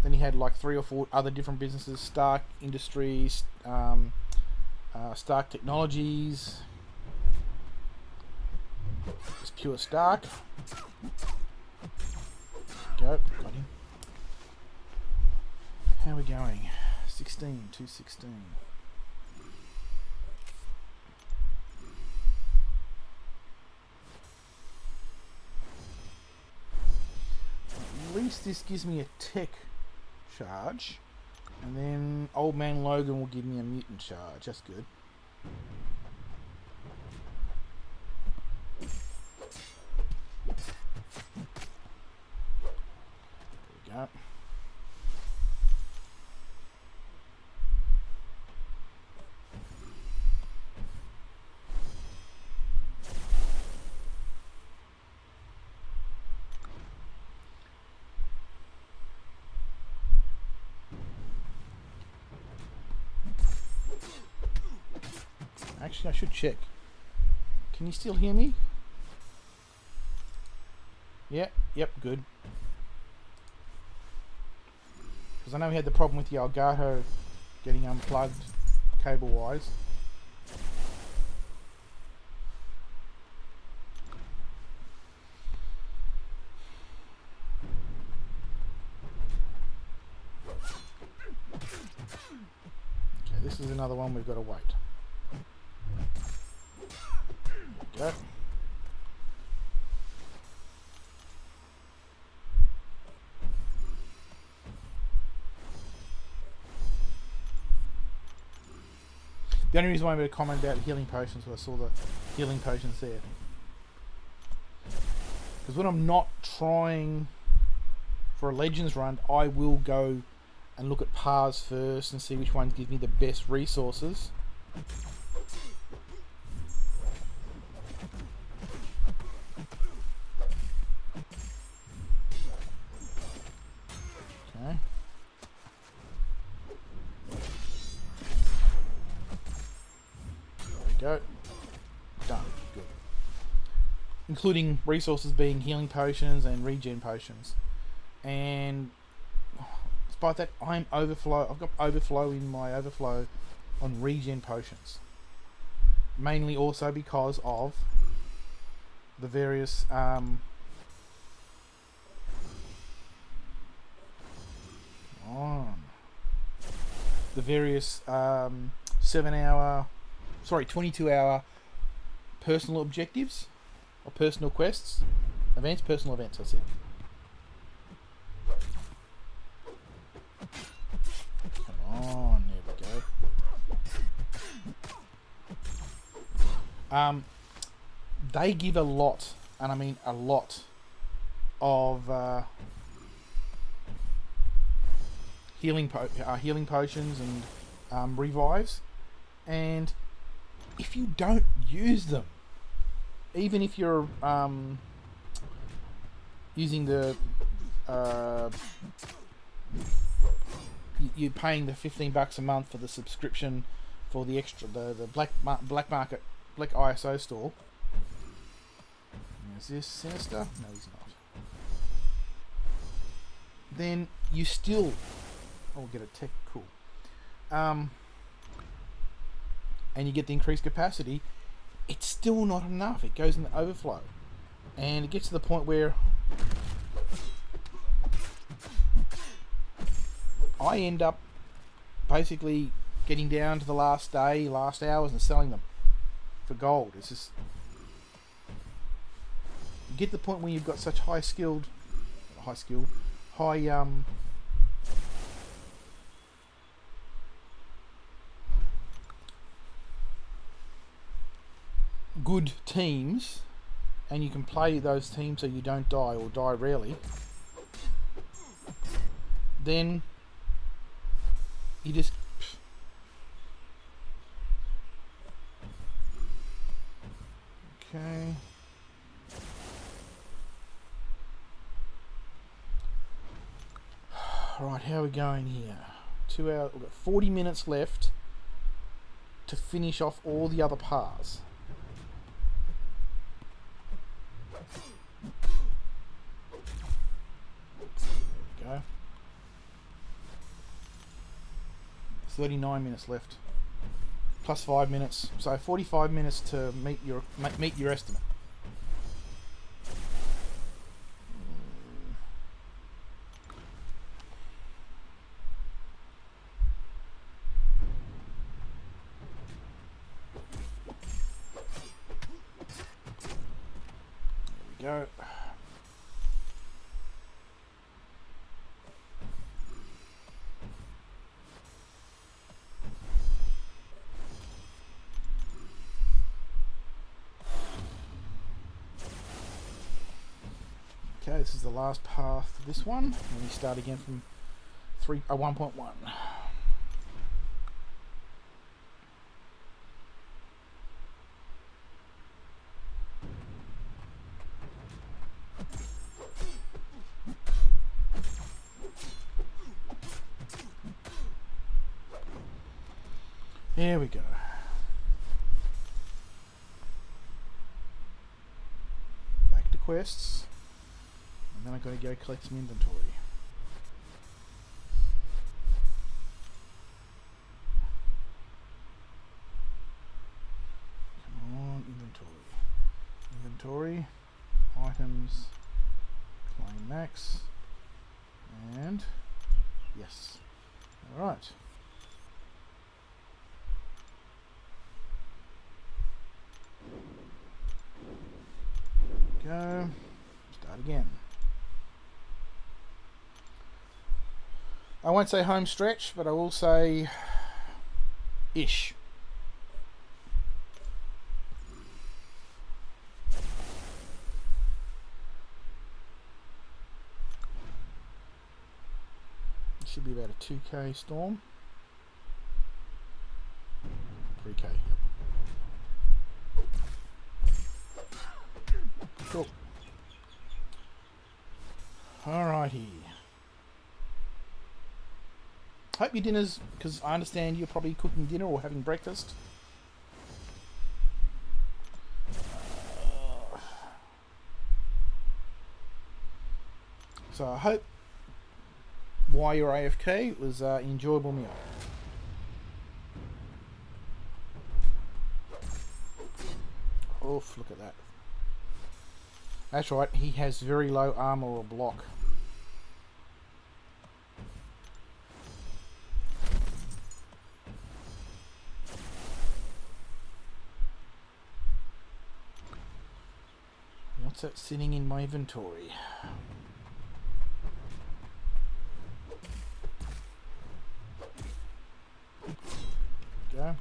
Then he had like 3 or 4 other different businesses: Stark Industries, Stark Technologies, just pure Stark. Go, got him. How are we going? 16 to 16. At least this gives me a tech charge, and then Old Man Logan will give me a mutant charge. That's good. There we go. Actually, I should check. Can you still hear me? Yeah, yep, good. Because I know we had the problem with the Elgato getting unplugged cable-wise. Okay, this is another one we've got to wait. Go. The only reason why I made a comment about healing potions was I saw the healing potions there. Because when I'm not trying for a Legends run, I will go and look at paths first and see which ones give me the best resources. Okay. There we go. Done. Good. Including resources being healing potions and regen potions. And despite that, I'm overflow. I've got overflow in my overflow on regen potions. Mainly also because of the various the various 22-hour personal objectives or personal quests, personal events. I said. Come on, there we go. They give a lot, and I mean a lot, of healing potions and revives, and if you don't use them, even if you're using the you're paying the $15 a month for the subscription for the extra the black market black ISO store. Is this Sinister? No, he's not. Then you still get a tech, cool. And you get the increased capacity. It's still not enough. It goes in the overflow, and it gets to the point where I end up basically getting down to the last hours and selling them for gold. It's just, you get to the point where you've got such high good teams, and you can play those teams so you don't die or die rarely, then you just okay. Right, how are we going here? 2 hours. We've got 40 minutes left to finish off all the other paths. There we go. 39 minutes left. Plus 5 minutes. So 45 minutes to meet your estimate. Go. Okay, this is the last path for this one. And we start again from 1.1. There we go. Back to quests. And then I've got to go collect some inventory. Come on, inventory. Inventory. Items. Claim max. And yes. Alright. Go. Start again. I won't say home stretch, but I will say ish. should be about a 2k storm. 3k, yep. Cool. Alrighty. Hope your dinner's, because I understand you're probably cooking dinner or having breakfast. So I hope while you're AFK it was an enjoyable meal. Oof, look at that. That's right, he has very low armor or block. What's that sitting in my inventory? There we go.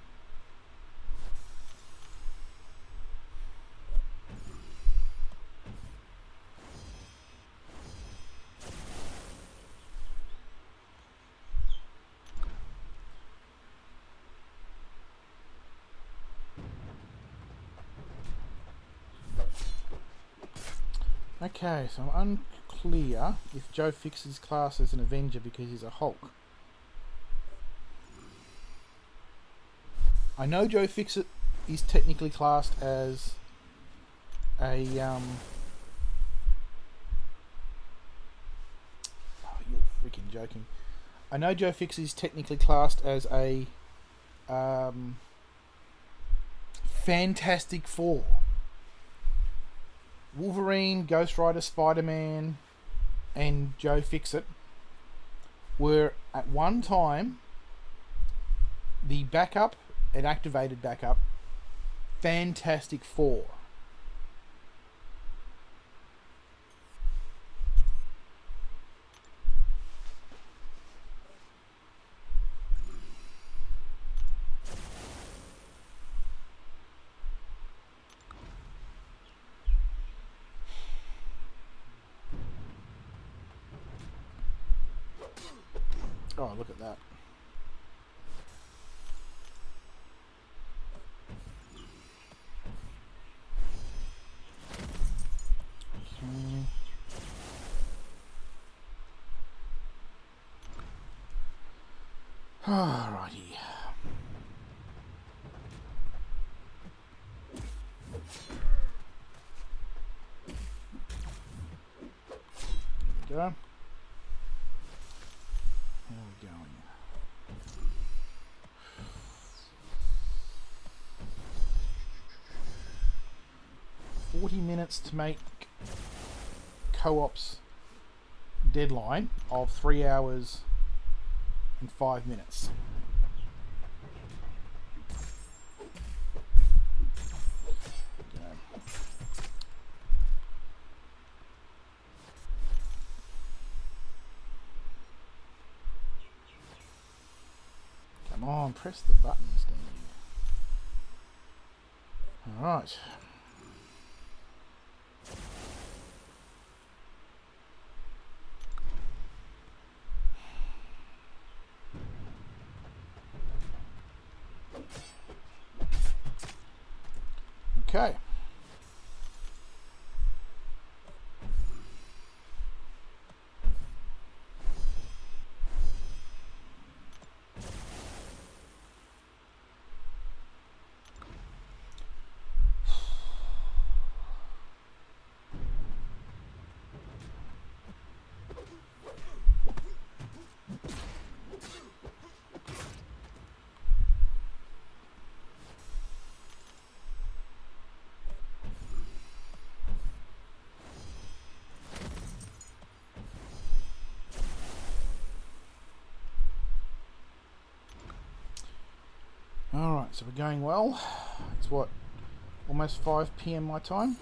Okay, so I'm unclear if Joe fixes class as an Avenger because he's a Hulk. I know Joe Fixit is technically classed as a oh, you're freaking joking. I know Joe Fixit is technically classed as a Fantastic Four. Wolverine, Ghost Rider, Spider-Man, and Joe Fixit were at one time the backup and activated backup Fantastic Four. Oh, look at that. Okay. Alrighty. There we go. How are we going? 40 minutes to make co-op's deadline of 3 hours and 5 minutes. Come on, press the buttons, damn you. Alright. Okay. Alright, so we're going well. It's what? Almost 5 PM my time?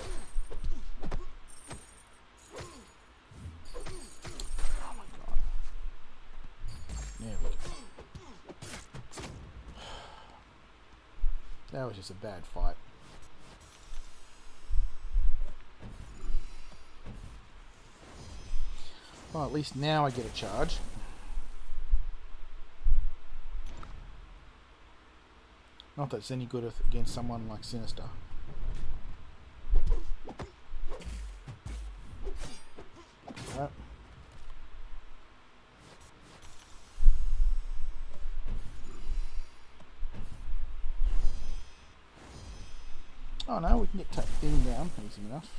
Oh my god. There we go. That was just a bad fight. Well, at least now I get a charge. Not that it's any good against someone like Sinister. Right. Oh no, we can get Thing down easy enough.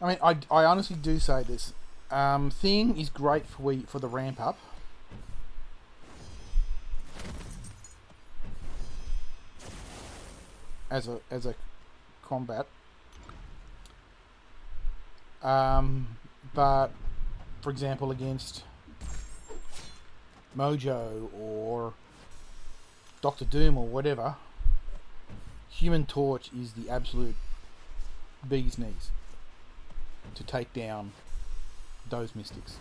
I mean, I honestly do say this. Thing is great for the ramp up. As a combat. But for example, against Mojo or Doctor Doom or whatever, Human Torch is the absolute bee's knees to take down those mystics.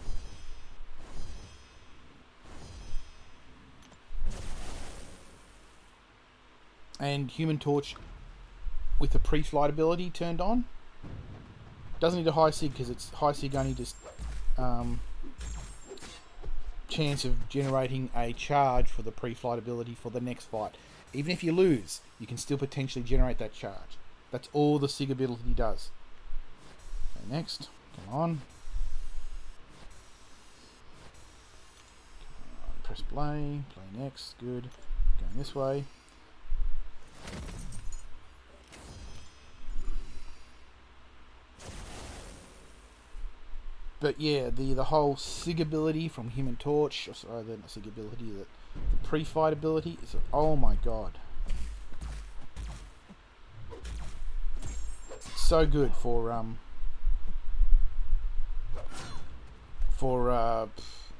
And Human Torch with the pre-flight ability turned on doesn't need a high sig, because it's high sig only just chance of generating a charge for the pre-flight ability for the next fight. Even if you lose, you can still potentially generate that charge. That's all the sig ability does. Okay, next, come on. Press play next, good. Going this way. But yeah, the whole sig ability from Human Torch, or sorry, the sig ability, the pre-fight ability is, oh my god, it's so good for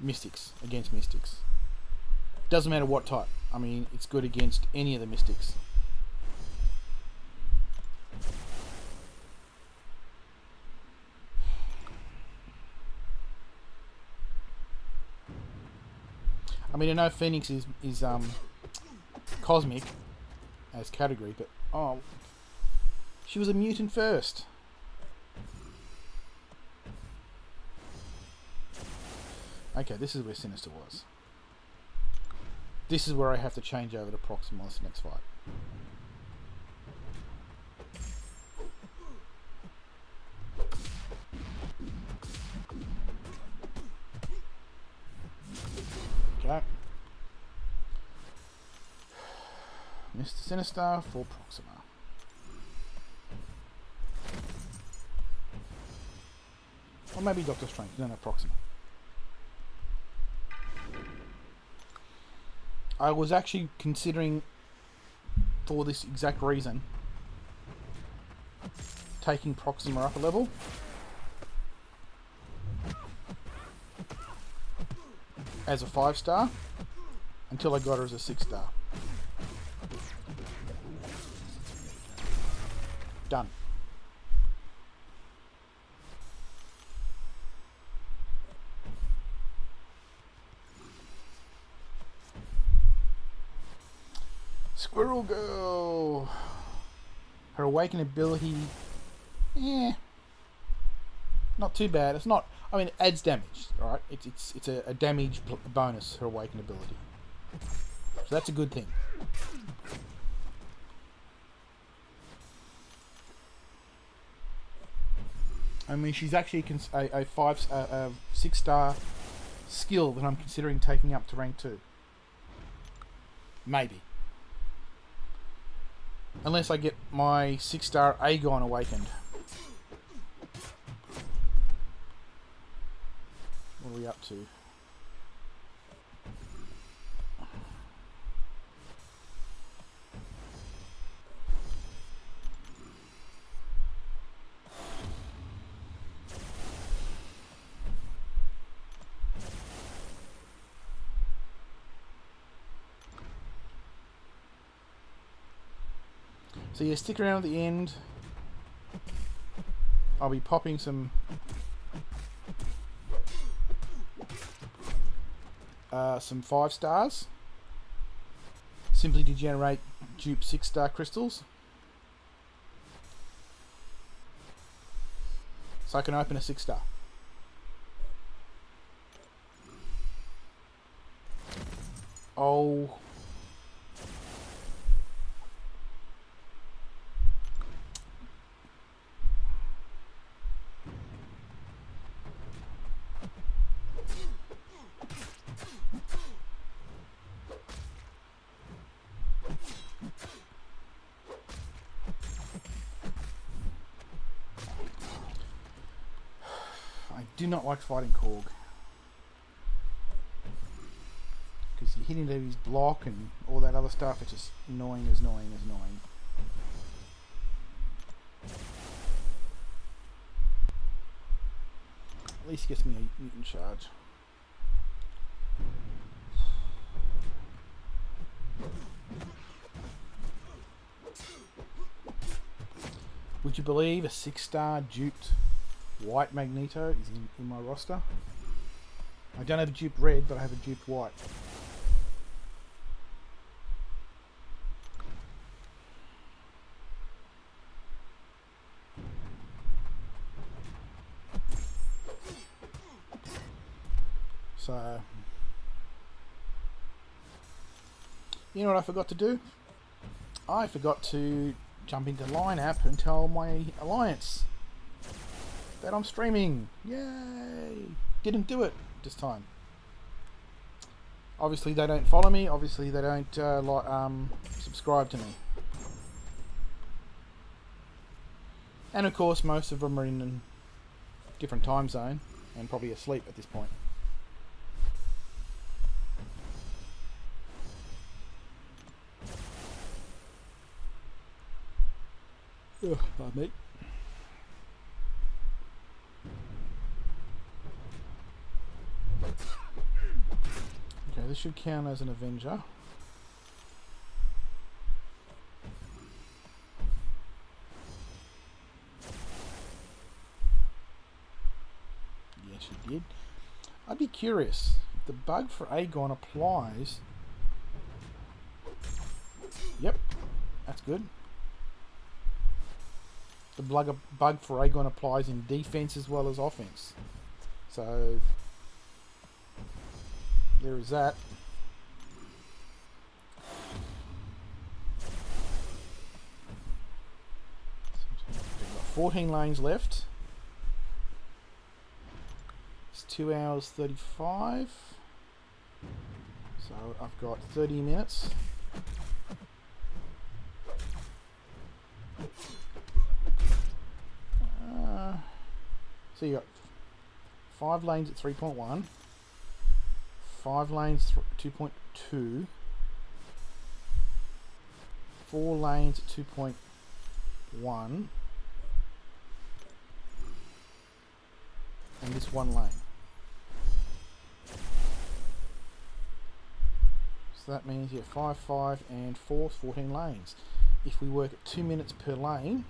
mystics, against mystics. Doesn't matter what type. I mean, it's good against any of the mystics. I mean, I know Phoenix is cosmic as category, but oh, she was a mutant first. Okay, this is where Sinister was. This is where I have to change over to Proximal this next fight. Okay. Mr. Sinister for Proxima. Or maybe Doctor Strange. No, Proxima. I was actually considering, for this exact reason, taking Proxima up a level. As a 5-star until I got her as a 6-star. Done. Squirrel Girl. Her awakened ability, not too bad. It's not. I mean, it adds damage. All right, it's a damage bonus. Her awakened ability, so that's a good thing. I mean, she's actually a 6-star skill that I'm considering taking up to rank 2. Maybe. Unless I get my 6-star Aegon awakened. What are we up to? So yeah, stick around at the end. I'll be popping some some 5-stars, simply to generate dupe 6-star crystals. So I can open a 6-star. Oh. I do not like fighting Korg. Because you hit into his block and all that other stuff, it's just annoying as annoying as annoying. At least gets me a mutant charge. Would you believe a 6-star duped white Magneto is in my roster? I don't have a duped red, but I have a duped white. So, you know what I forgot to do? I forgot to jump into Line app and tell my alliance that I'm streaming. Yay! Didn't do it this time. Obviously they don't follow me. Obviously they don't subscribe to me. And of course most of them are in a different time zone and probably asleep at this point. Ugh, pardon me. Okay, this should count as an Avenger. Yes, you did. I'd be curious if the bug for Aegon applies. Yep, that's good. The bug for Aegon applies in defense as well as offense. So there is that. We've got 14 lanes left. It's 2 hours 35. So I've got 30 minutes. So you got 5 lanes at 3.1, 5 lanes 2.2, 4 lanes at 2.1, and this 1 lane. So that means you have 5, 5, and 4, 14 lanes. If we work at 2 minutes per lane,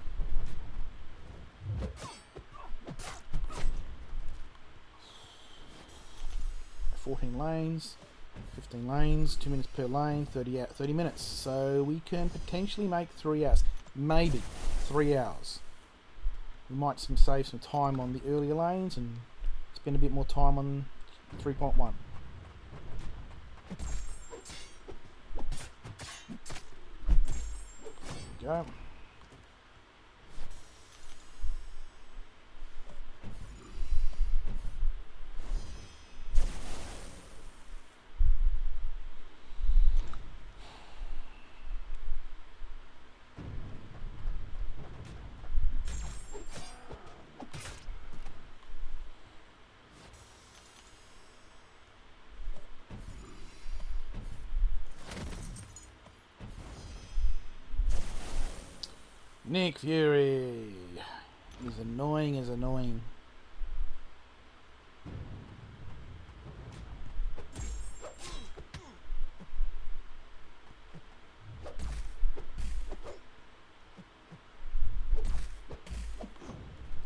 14 lanes, 15 lanes, 2 minutes per lane, 30 minutes. So we can potentially make 3 hours, maybe 3 hours. We might save some time on the earlier lanes and spend a bit more time on 3.1. There we go. Nick Fury is annoying as annoying.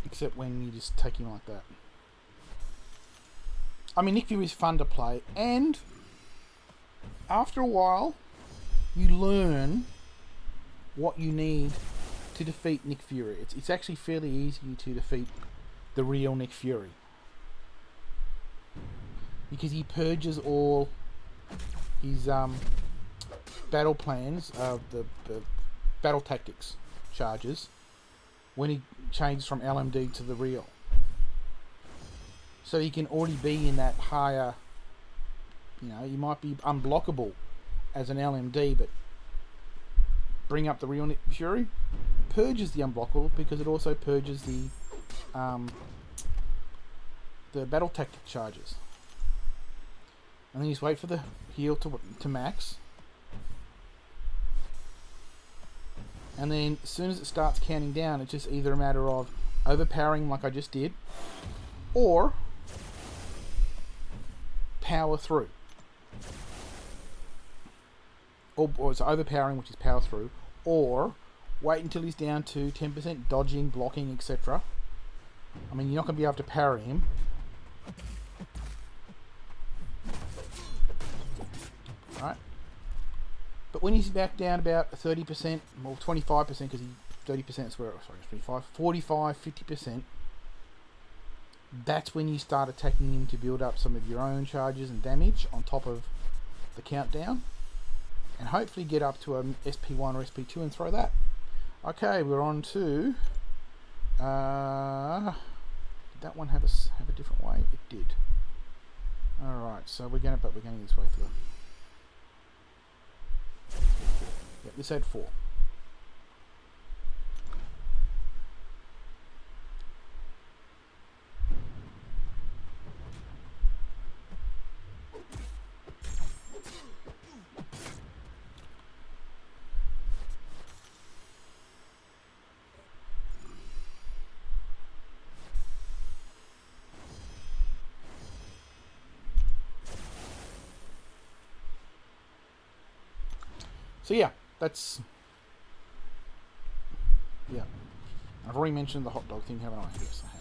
Except when you just take him like that. I mean, Nick Fury is fun to play, and after a while, you learn what you need to defeat Nick Fury. It's actually fairly easy to defeat the real Nick Fury, because he purges all his battle plans, the battle tactics charges, when he changes from LMD to the real. So he can already be in that higher, you might be unblockable as an LMD, but bring up the real Nick Fury, purges the unblockable, because it also purges the battle tactic charges. And then you just wait for the heal to max. And then as soon as it starts counting down, it's just either a matter of overpowering like I just did, or power through. Or it's overpowering, which is power through, or wait until he's down to 10%, dodging, blocking, etc. I mean, you're not going to be able to parry him. Right? But when he's back down about 30%, or 25%, because 30% is where, sorry, 25, 45, 50%, that's when you start attacking him to build up some of your own charges and damage on top of the countdown, and hopefully get up to a SP1 or SP2 and throw that. Okay, we're on to did that one have a different way? It did. Alright, so we're going this way for the... Yep, this had 4. So yeah, that's... Yeah. I've already mentioned the hot dog thing, haven't I? Yes, I have.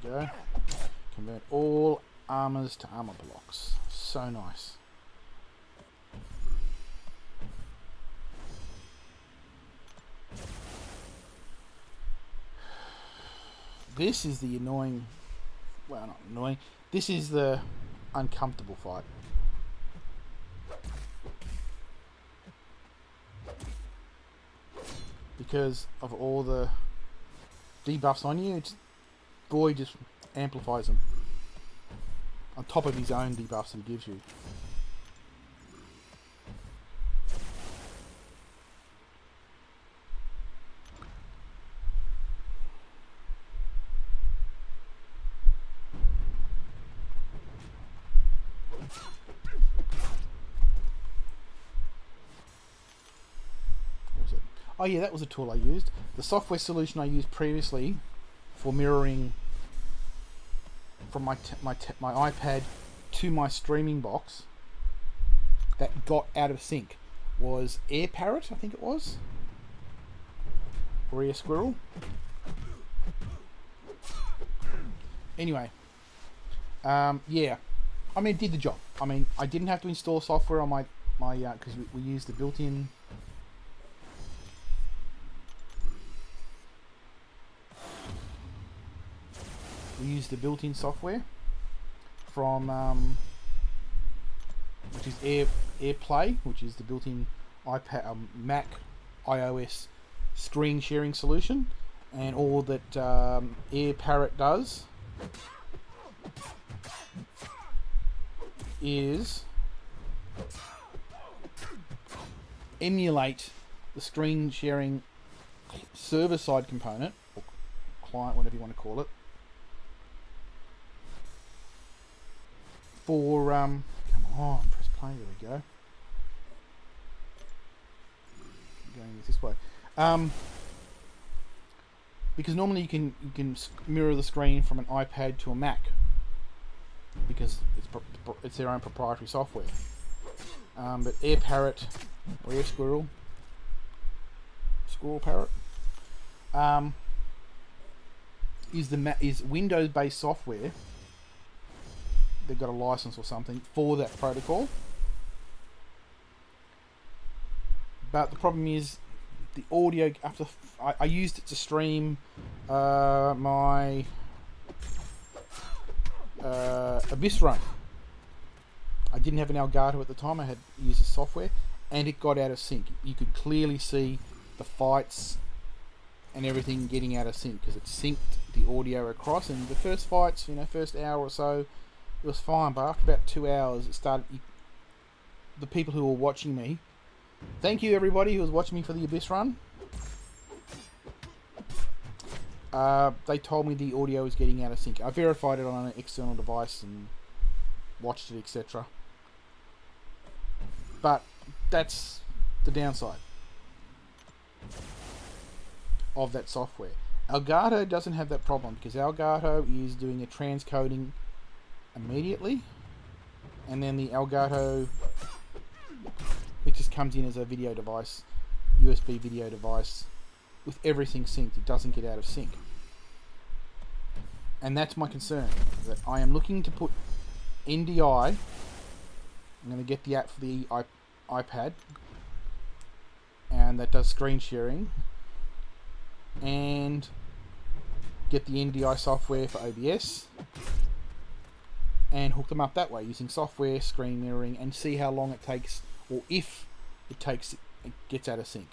Go. Convert all armors to armor blocks. So nice. This is the annoying... Well, not annoying. This is the uncomfortable fight. Because of all the debuffs on you, Boy just amplifies them on top of his own debuffs that he gives you. What was it? Oh yeah, that was a tool I used. The software solution I used previously for mirroring from my iPad to my streaming box that got out of sync was Air Parrot, I think it was, or Air Squirrel. Anyway, yeah, I mean, it did the job. I mean, I didn't have to install software on my because we used the built-in. We use the built-in software from which is AirPlay, which is the built-in iPad, Mac, iOS screen sharing solution, and all that AirParrot does is emulate the screen sharing server-side component, or client, whatever you want to call it, for come on, press play, there we go. Going this way. Because normally you can mirror the screen from an iPad to a Mac, because it's their own proprietary software. But Air Parrot or Air Squirrel Parrot is Windows-based software. They've got a license or something for that protocol. But the problem is the audio. After I used it to stream my Abyss run. I didn't have an Elgato at the time. I had used the software, and it got out of sync. You could clearly see the fights and everything getting out of sync because it synced the audio across. And the first fights, first hour or so, it was fine. But after about 2 hours, it started. The people who were watching me. Thank you, everybody who was watching me for the Abyss run. They told me the audio was getting out of sync. I verified it on an external device and watched it, etc. But that's the downside of that software. Elgato doesn't have that problem because Elgato is doing a transcoding immediately, and then the Elgato, it just comes in as a video device, USB video device, with everything synced. It doesn't get out of sync. And that's my concern, that I am looking to put NDI. I'm going to get the app for the iPad, and that does screen sharing, and get the NDI software for OBS, and hook them up that way using software, screen mirroring, and see how long it takes, or if it gets out of sync,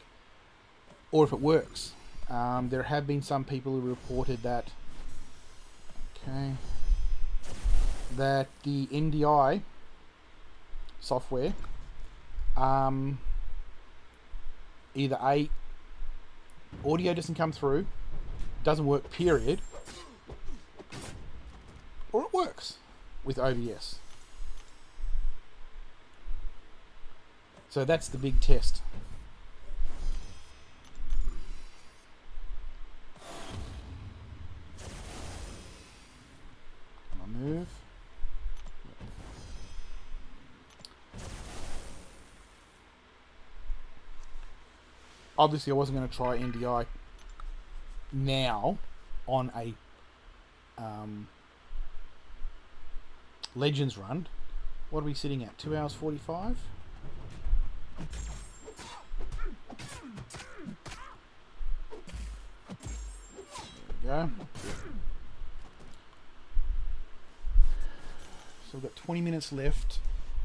or if it works. There have been some people who reported that that the NDI software either audio doesn't come through, doesn't work, period, or it works with OBS. So that's the big test. Move. Obviously, I wasn't going to try NDI now on a Legends run. What are we sitting at? 2 hours 45? There we go. So we've got 20 minutes left.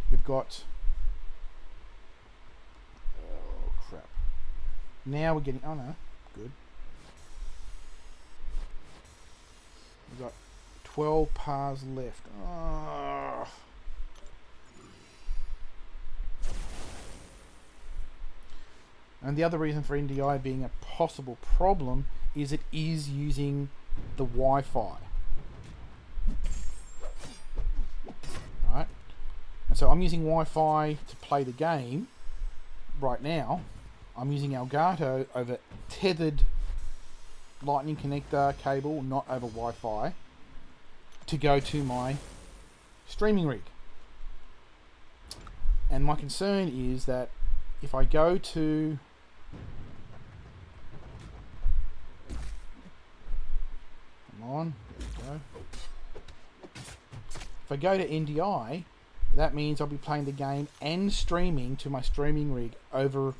We've got... Oh, crap. Now we're getting... Oh, no. Good. We've got 12 pars left. Oh. And the other reason for NDI being a possible problem is it is using the Wi-Fi. Right? And so I'm using Wi-Fi to play the game right now. I'm using Elgato over tethered lightning connector cable, not over Wi-Fi, to go to my streaming rig. And my concern is that if I go to... Come on, there we go. If I go to NDI, that means I'll be playing the game and streaming to my streaming rig over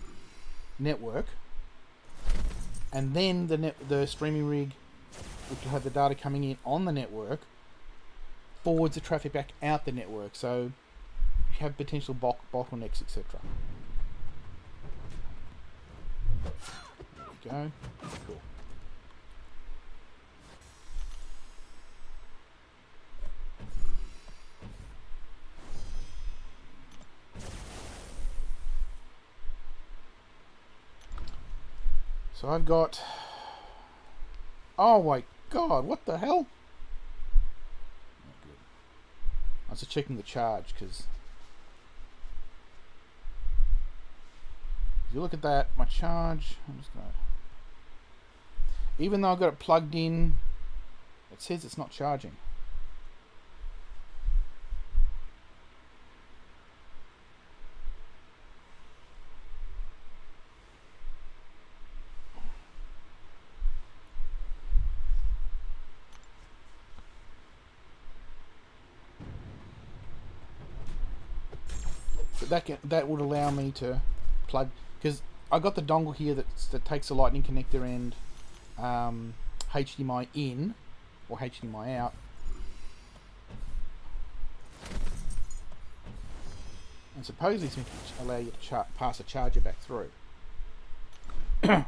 network, and then the streaming rig, which will have the data coming in on the network, forwards the traffic back out the network, so you have potential bottlenecks, etc. There we go. Cool. So I've got... Oh my god, what the hell? Not good. I was just checking the charge, because... If you look at that, my charge... I'm just gonna... Even though I've got it plugged in, it says it's not charging. that would allow me to plug, because I got the dongle here that takes a lightning connector and HDMI in or HDMI out, and supposedly it's meant to allow you to pass a charger back through. How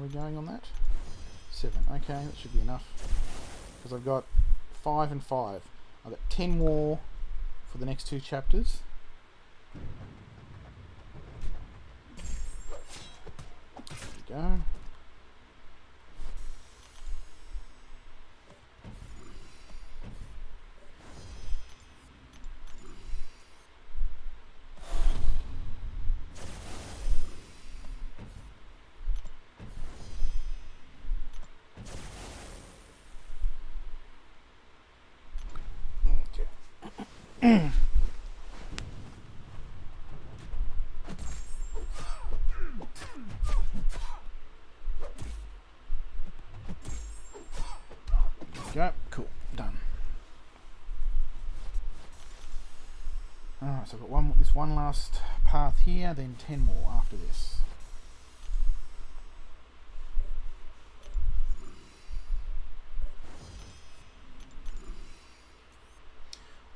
are we going on that? 7. Okay, that should be enough. Because I've got 5 and 5. I've got 10 more for the next 2 chapters. There we go. Go. Cool. Done. Alright, so I've got this one last path here, then 10 more after this.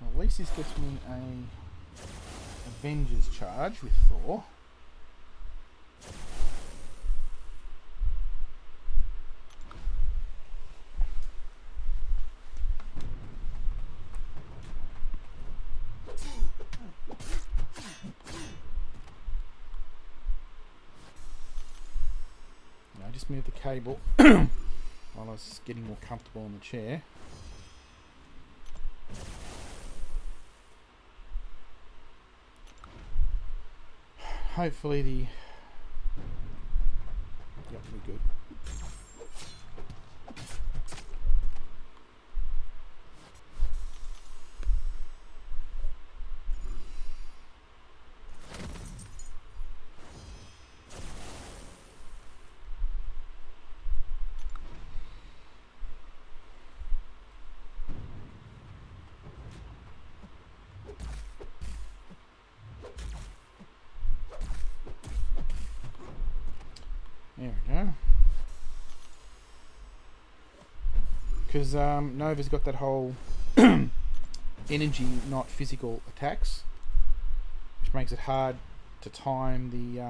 Well, at least this gets me a Avengers charge with Thor. I just moved the cable while I was getting more comfortable in the chair. Hopefully yep, we're good. There we go. Because Nova's got that whole energy, not physical attacks, which makes it hard to time the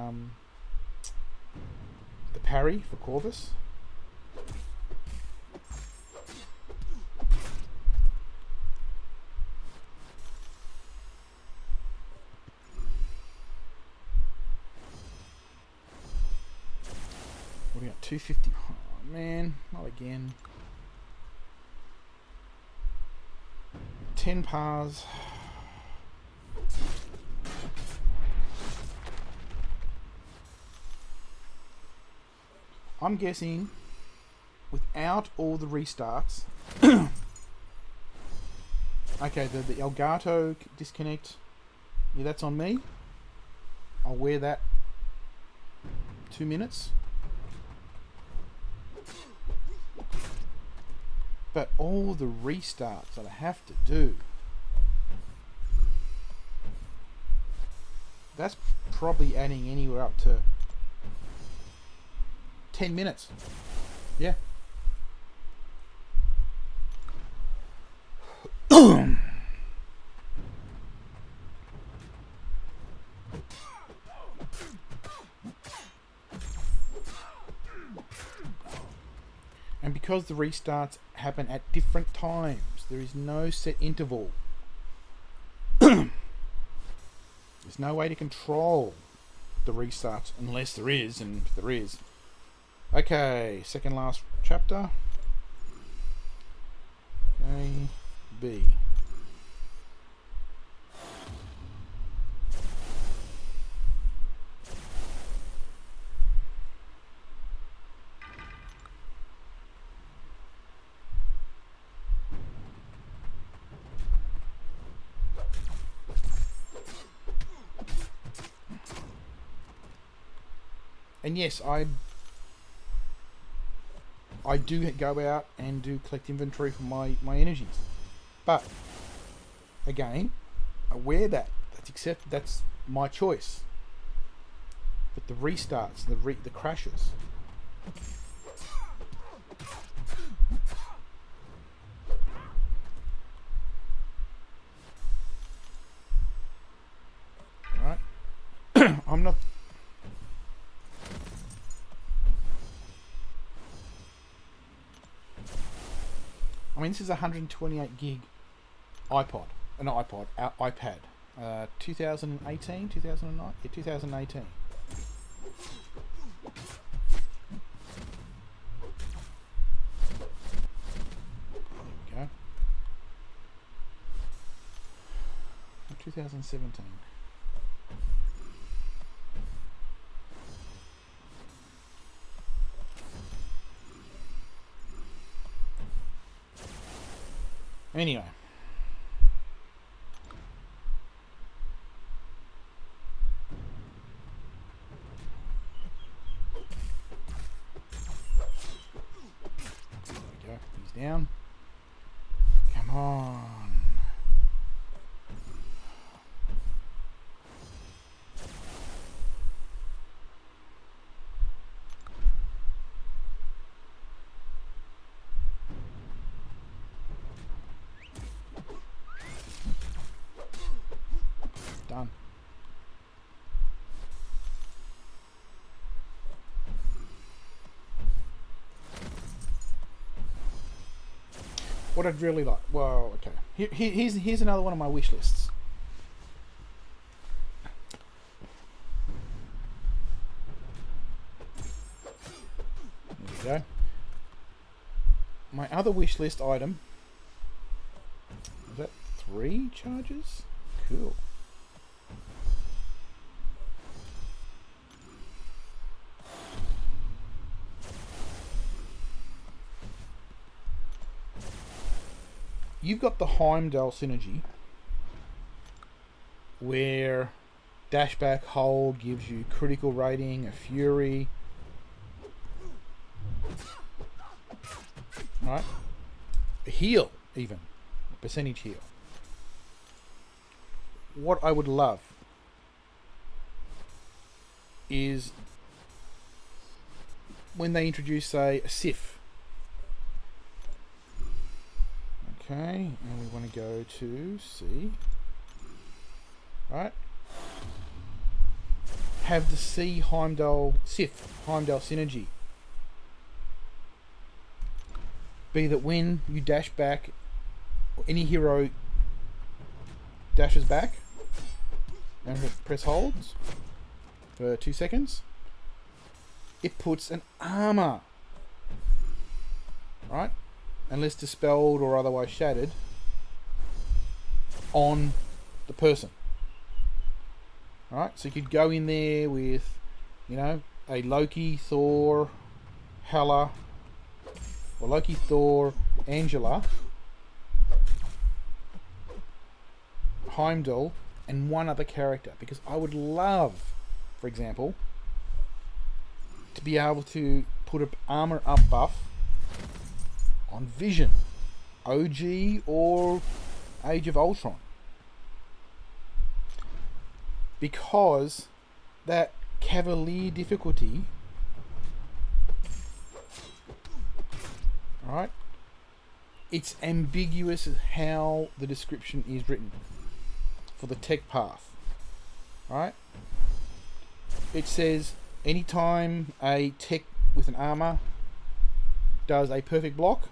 parry for Corvus. We got 250. Oh man, not again. 10 pars. I'm guessing without all the restarts. Okay, the Elgato disconnect. Yeah, that's on me. I'll wear that 2 minutes. But all the restarts that I have to do, that's probably adding anywhere up to 10 minutes. Yeah. And because the restarts happen at different times, there is no set interval. There's no way to control the restarts unless there is, and if there is. Okay, second last chapter. A, B. And yes, I do go out and do collect inventory for my energies, but again, aware that that's my choice. But the restarts, the crashes. Right? I'm not. I mean, this is a 128 gig iPad. 2018, 2009? Yeah, 2018. There we go. 2017. Anyway. There we go. He's down. Come on. Done. What I'd really like. Well, okay. Here's another one of my wish lists. There we go. My other wish list item. Is that 3 charges? Cool. You've got the Heimdall synergy, where dashback hold gives you critical rating, a fury, right? A heal, even a percentage heal. What I would love is when they introduce, say, a Sif. Okay, and we want to go to C. Right? Have the C Sif Heimdall synergy be that when you dash back, or any hero dashes back and press holds for 2 seconds, it puts an armor, right? Unless dispelled or otherwise shattered, on the person. Right? So you could go in there with, a Loki, Thor, Hela, or Loki, Thor, Angela, Heimdall, and one other character. Because I would love, for example, to be able to put an armor up buff on Vision, OG or Age of Ultron, because that Cavalier difficulty, right? It's ambiguous as how the description is written for the tech path, right? It says anytime a tech with an armor does a perfect block,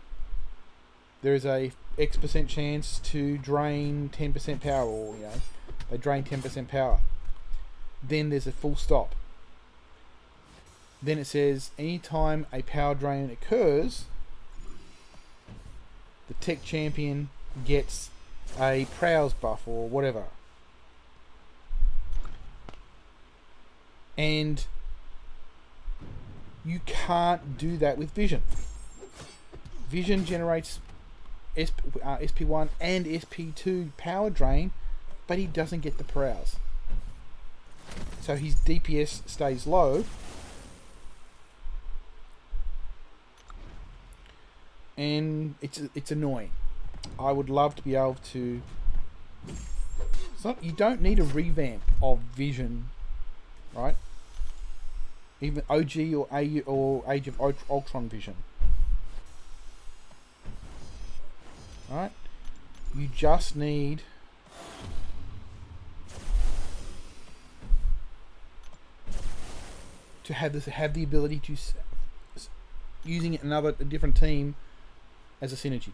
there is a X% chance to drain 10% power, or they drain 10% power. Then there's a full stop. Then it says anytime a power drain occurs, the tech champion gets a prowess buff or whatever. And you can't do that with Vision. Vision generates SP1 and SP2 power drain, but he doesn't get the prowess. So his DPS stays low, and it's annoying. I would love to be able to. You don't need a revamp of Vision, right? Even OG or Age of Ultron Vision. Right? You just need to have the ability to using a different team as a synergy.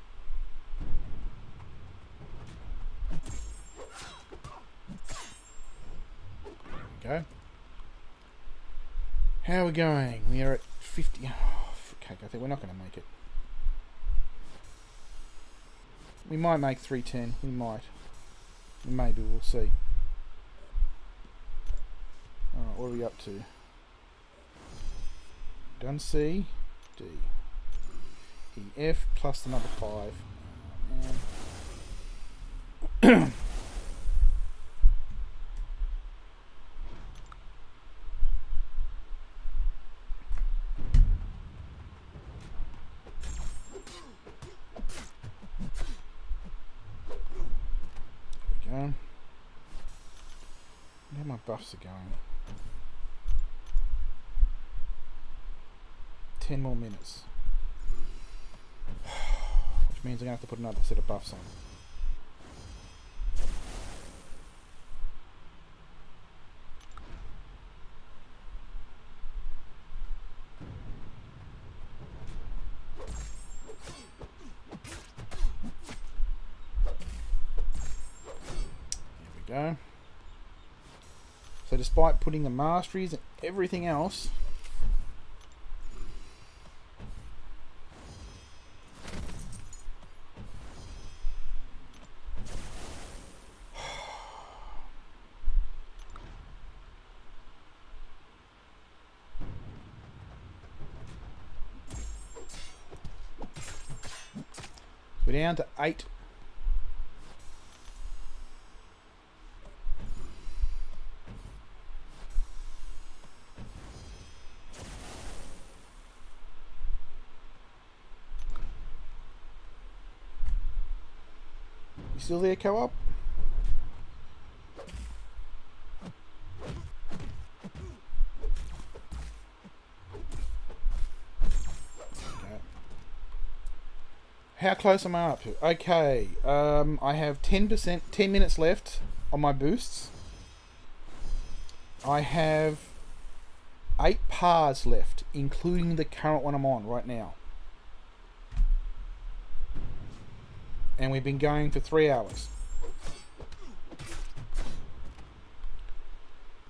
There we go. How are we going? We are at 50. Oh, okay, I think we're not going to make it. We might make 310. We might. Maybe, we'll see. Alright, what are we up to? Done C, D, E, F plus the number 5. There we go. Now my buffs are going. 10 more minutes. Which means I'm going to have to put another set of buffs on. There we go. So despite putting the Masteries and everything else, we're down to 8. You still there, co-op? How close am I up to? Okay, I have 10%, 10 minutes left on my boosts. I have 8 pars left, including the current one I'm on right now. And we've been going for 3 hours.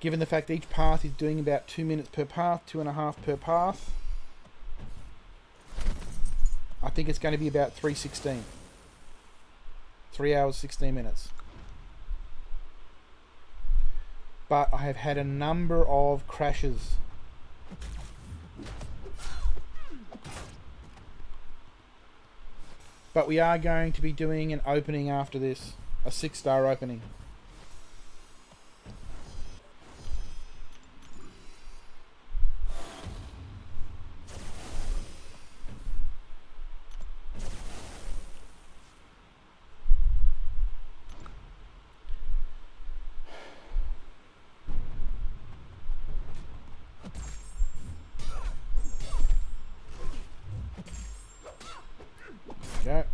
Given the fact each path is doing about 2 minutes per path, 2.5 per path, I think it's going to be about 3:16. 3 hours, 16 minutes. But I have had a number of crashes. But we are going to be doing an opening after this. A 6-star opening. Go.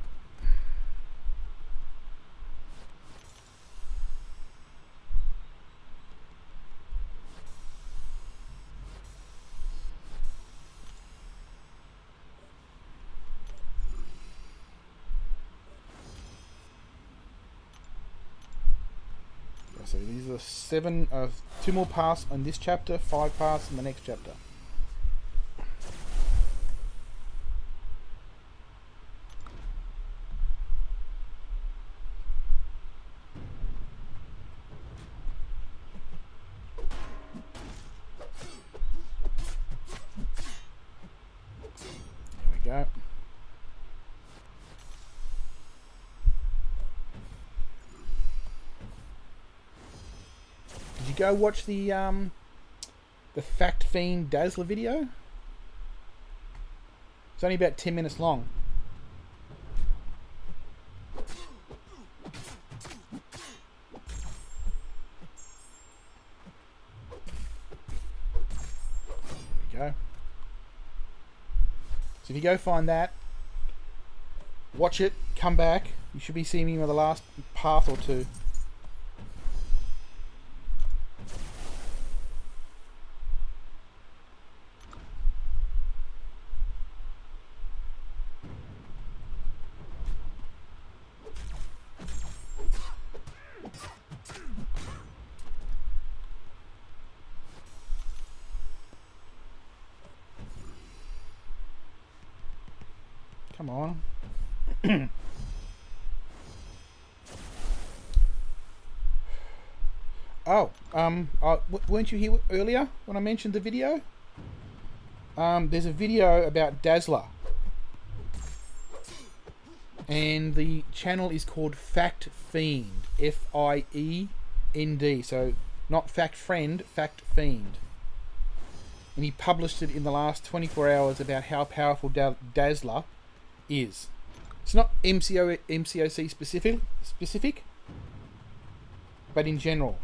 So these are 7 of 2 more paths on this chapter, 5 paths in the next chapter. Go. Did you go watch the Fact Fiend Dazzler video? It's only about 10 minutes long. go. So if you go find that, watch it, come back. You should be seeing me with the last path or two. Come on. Weren't you here earlier when I mentioned the video? There's a video about Dazzler. And the channel is called Fact Fiend. F-I-E-N-D. So, not Fact Friend, Fact Fiend. And he published it in the last 24 hours about how powerful Dazzler is. It's not MCOC specific, but in general.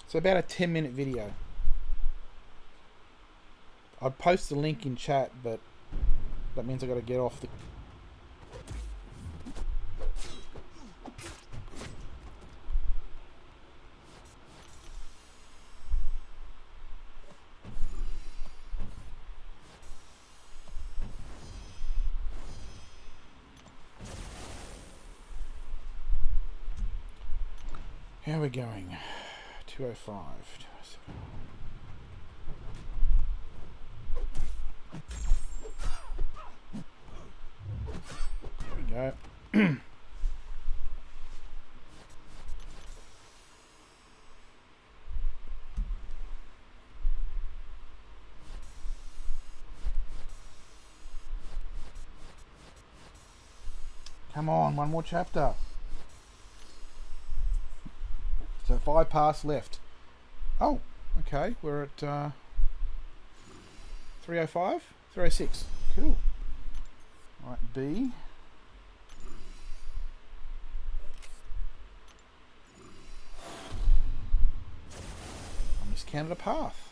So about a 10-minute video. I'd post the link in chat, but that means I got to get off the... How are we going? 205. 207. There we go. Come on, one more chapter. So 5 paths left. Oh, okay. We're at 305? 306. Cool. Right, B. I miscounted a path.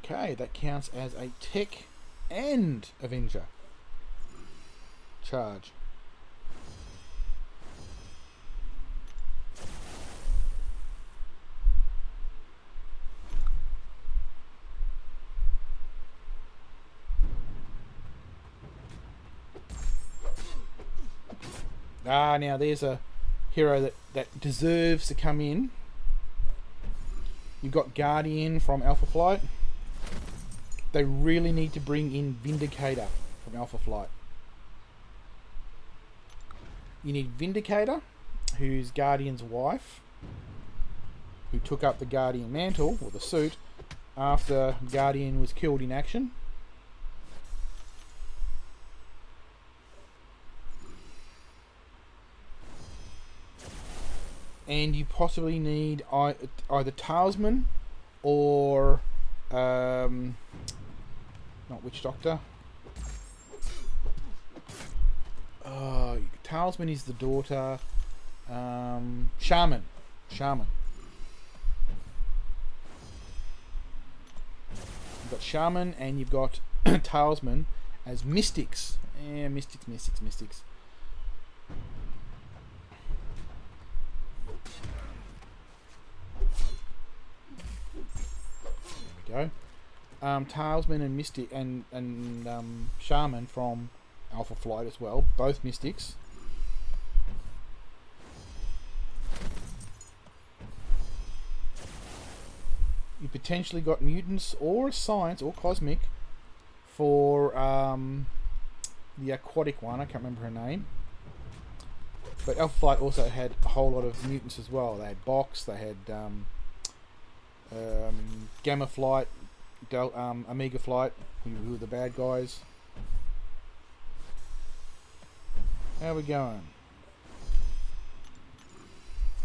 Okay, that counts as a tech and Avenger charge. Now there's a hero that deserves to come in. You've got Guardian from Alpha Flight. They really need to bring in Vindicator from Alpha Flight. You need Vindicator, who's Guardian's wife, who took up the Guardian mantle, or the suit, after Guardian was killed in action. And you possibly need either Talisman or... not Witch Doctor. Talisman is the daughter. Shaman. You've got Shaman and you've got Talisman as Mystics. Yeah, Mystics. There we go. Talisman and Mystic and Shaman from Alpha Flight as well, both Mystics. You potentially got mutants or science or cosmic for the aquatic one. I can't remember her name. But Alpha Flight also had a whole lot of mutants as well. They had Box, they had Gamma Flight, Omega Flight, who are the bad guys. How are we going?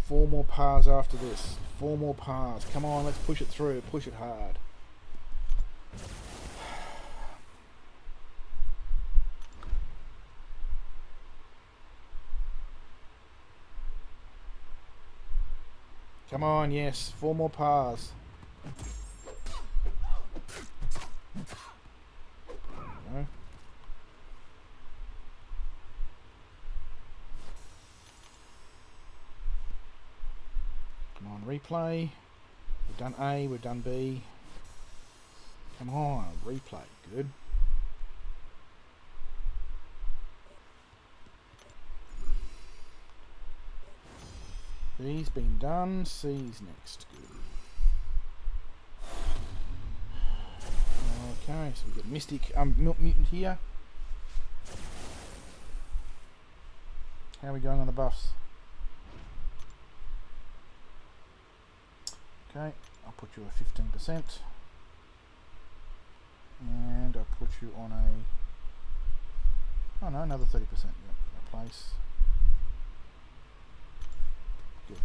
4 more pars after this. 4 more pars. Come on, let's push it through. Push it hard. Come on, yes. 4 more pars. No. Come on, replay. We've done A, we've done B. Come on, replay. Good. B's been done. C's next. Good. Okay, so we've got Mystic Mutant here. How are we going on the buffs? Okay, I'll put you at 15%. And I'll put you on a... Oh no, another 30%. Yep, replace. Good.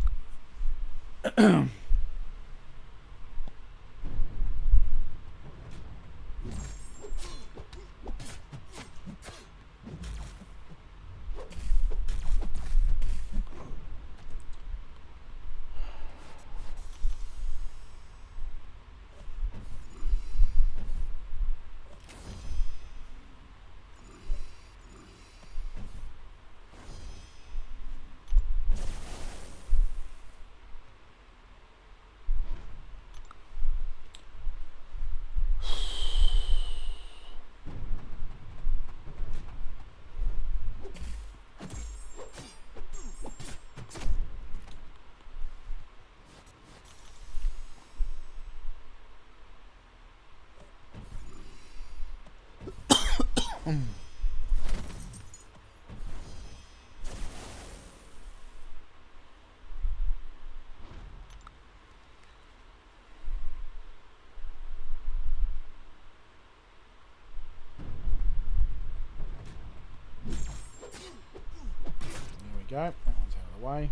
Go. That one's out of the way.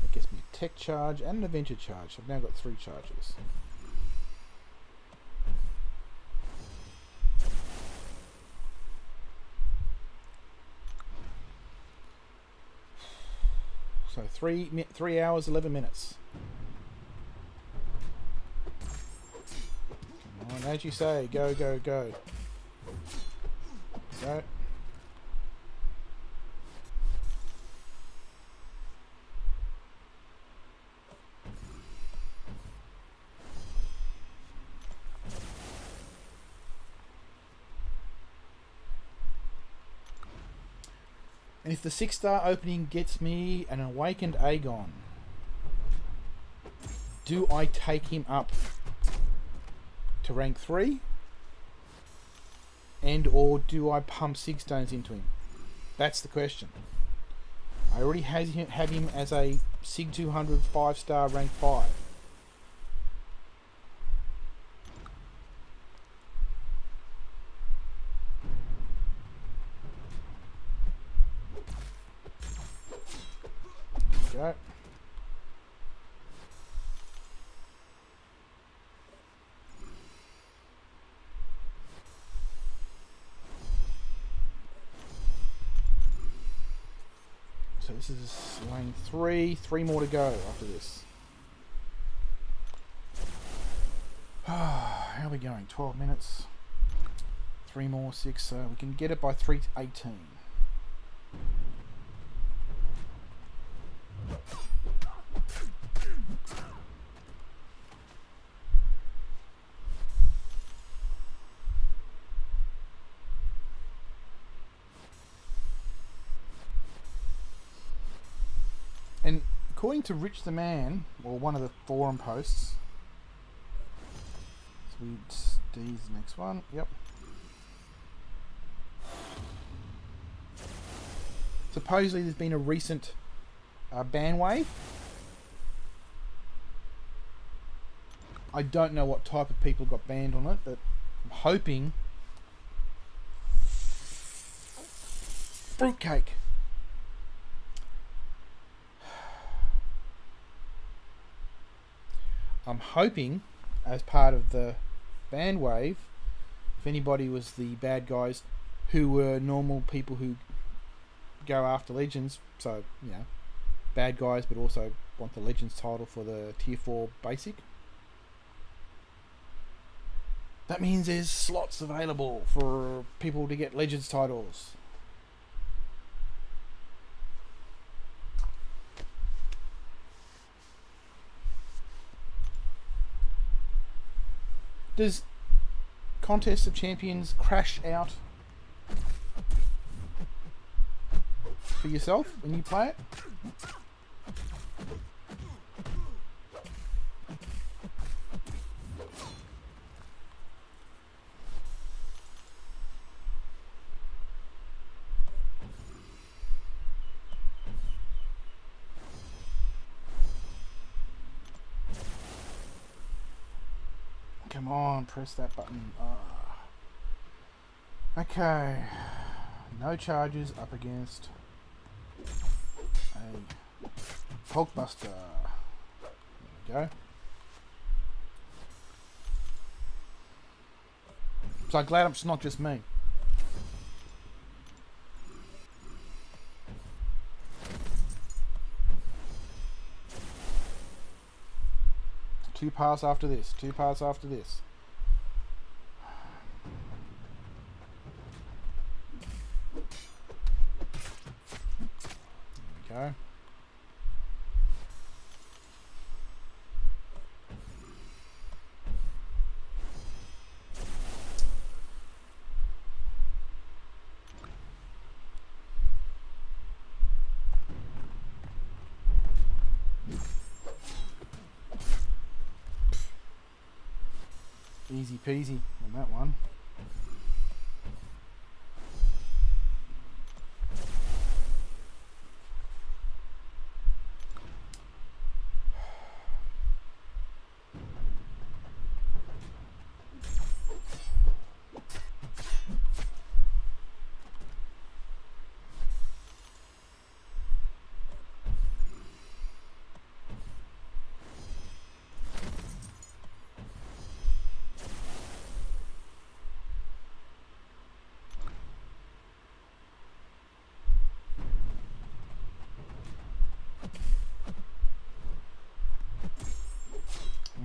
That gets me a tech charge and an adventure charge. So I've now got 3 charges. So 3 hours 11 minutes. Come on, as you say, go, go, go. Go. And if the 6-star opening gets me an Awakened Aegon, do I take him up to rank 3? And or do I pump 6 stones into him? That's the question. I already had him as a Sig 200 5-star rank 5. Go. So this is lane 3. 3 more to go after this. How are we going? 12 minutes. 3 more, 6. So we can get it by 3:18. And according to Rich the Man, or one of the forum posts, D's the next one, yep. Supposedly there's been a recent ban wave. I don't know what type of people got banned on it, but I'm hoping... Fruitcake. I'm hoping, as part of the ban wave, if anybody was the bad guys who were normal people who go after Legends, so, you know, bad guys, but also want the Legends title for the Tier 4 basic. That means there's slots available for people to get Legends titles. Does Contest of Champions crash out for yourself when you play it? Come on, press that button. Okay. No charges up against a Hulkbuster. There we go. So I'm glad it's not just me. Two parts after this. Two parts after this. There we go. Easy peasy on that one.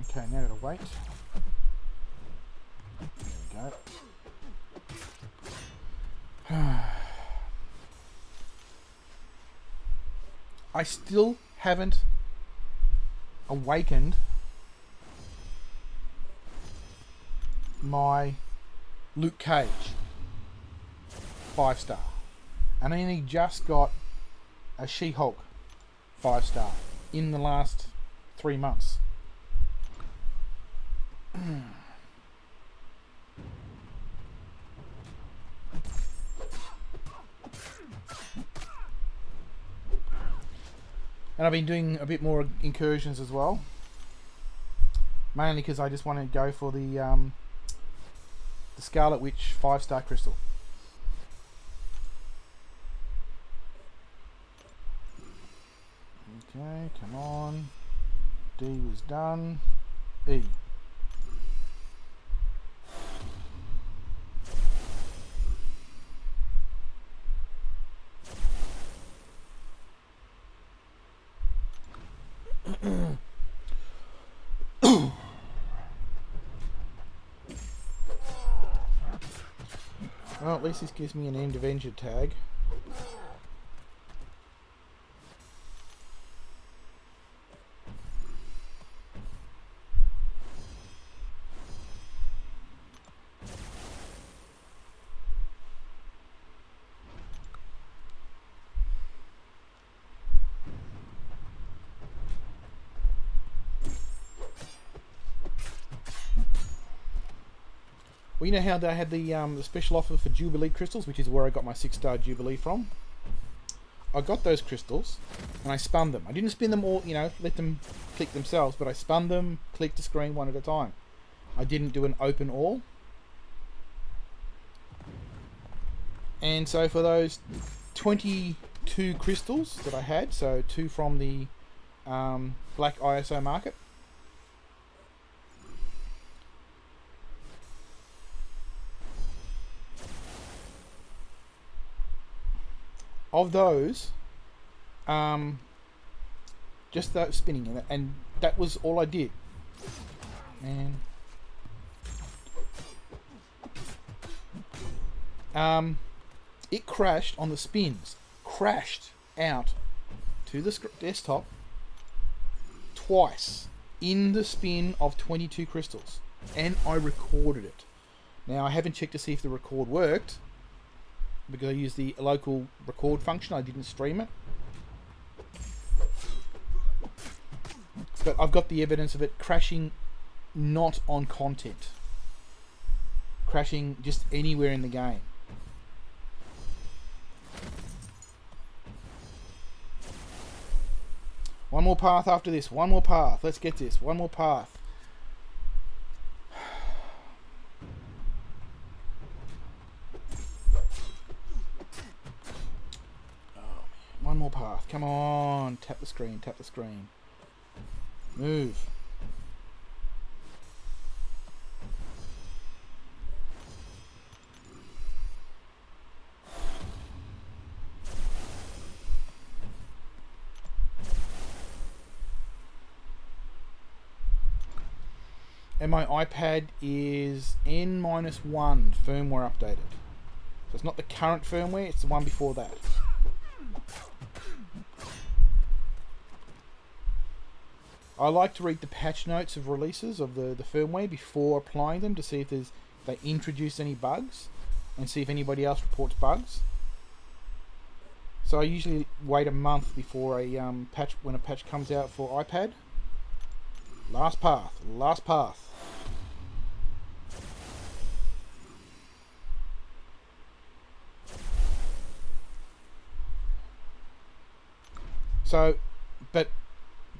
Okay, now gotta wait. There we go. I still haven't awakened my Luke Cage 5-star. And I only just got a She-Hulk 5-star in the last 3 months. And I've been doing a bit more incursions as well, mainly because I just want to go for the Scarlet Witch 5-star crystal. Okay, come on. D was done. E. Well, at least this gives me an End Avenger tag. Well, you know how they had the special offer for Jubilee crystals, which is where I got my 6-star Jubilee from? I got those crystals and I spun them. I didn't spin them all, you know, let them click themselves, but I spun them, clicked the screen one at a time. I didn't do an open all. And so for those 22 crystals that I had, so 2 from the black ISO market, of those, just that spinning, and that was all I did. Man. It crashed on the spins, crashed out to the desktop twice in the spin of 22 crystals, and I recorded it. Now I haven't checked to see if the record worked because I used the local record function. I didn't stream it, but I've got the evidence of it crashing, not on content, crashing just anywhere in the game. One more path after this. One more path. Let's get this. One more path. Oh, man. One more path. Come on. Tap the screen. Tap the screen. Move. And my iPad is N-1 firmware updated. So it's not the current firmware, it's the one before that. I like to read the patch notes of releases of the firmware before applying them to see if they introduce any bugs and see if anybody else reports bugs. So I usually wait a month before a patch, when a patch comes out for iPad. Last path, last path. So, but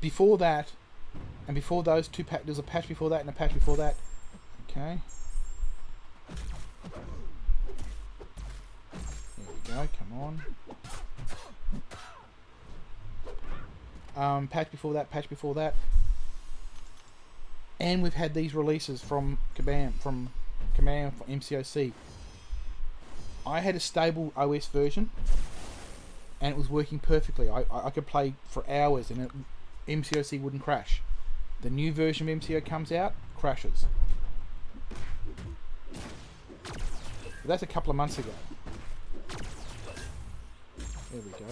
before that, and before those two patches, there's a patch before that and a patch before that. Okay. There we go, come on. Patch before that. And we've had these releases from Command, from MCOC. I had a stable OS version, and it was working perfectly. I could play for hours, and MCOC wouldn't crash. The new version of MCO comes out, crashes. But that's a couple of months ago. There we go.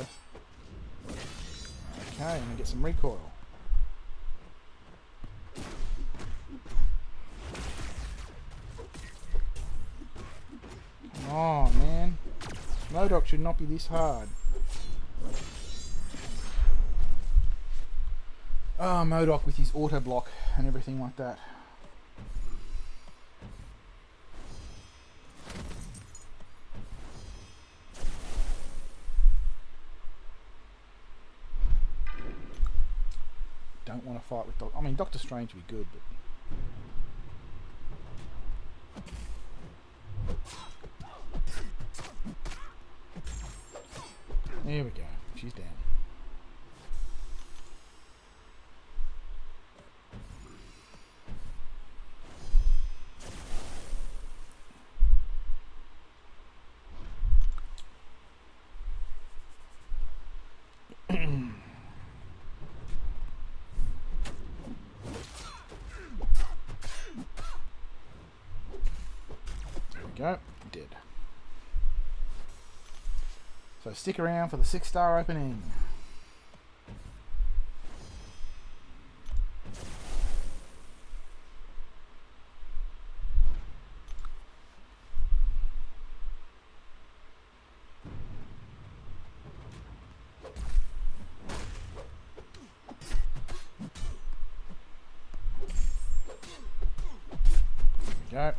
Okay, I'm gonna get some recoil. Oh man, MODOK should not be this hard. Oh, MODOK with his auto block and everything like that. Don't want to fight with Doctor. I mean, Doctor Strange would be good, but. There we go. She's down. There we go. Dead. So stick around for the 6-star opening. There we go.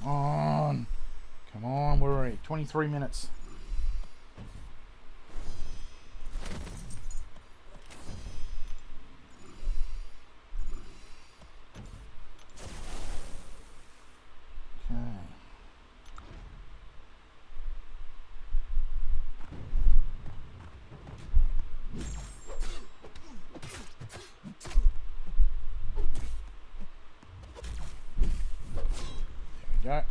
Come on. Come on, we're ready. 23 minutes. go.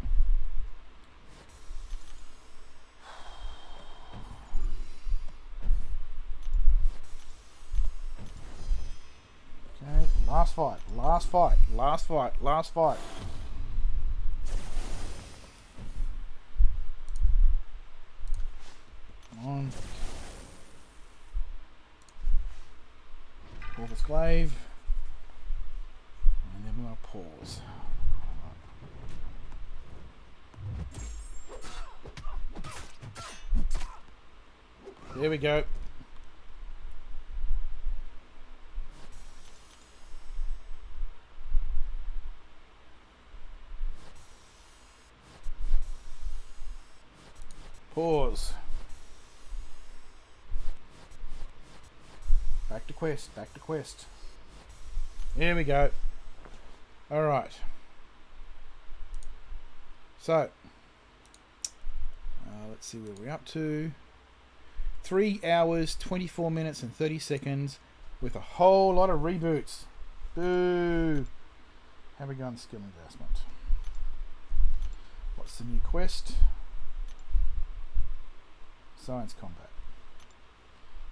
Okay, last fight, last fight, last fight, last fight. Come on. Corvus glaive. And then we'll pause. There we go. Pause. Back to quest, back to quest. Here we go. Alright. So, let's see where we're up to. 3 hours, 24 minutes and 30 seconds with a whole lot of reboots. Boo! Have we gone skill investment? What's the new quest? Science combat.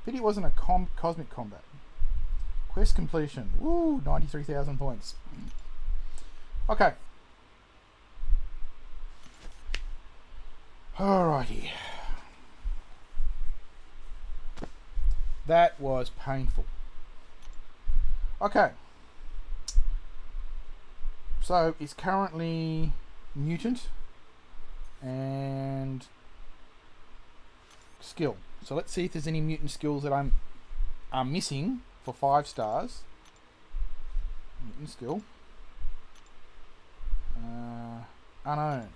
Pity it wasn't a cosmic combat. Quest completion. Woo! 93,000 points. Okay. Alrighty. That was painful. Okay. So it's currently mutant and skill. So let's see if there's any mutant skills that I'm missing for 5 stars. Mutant skill. Unowned.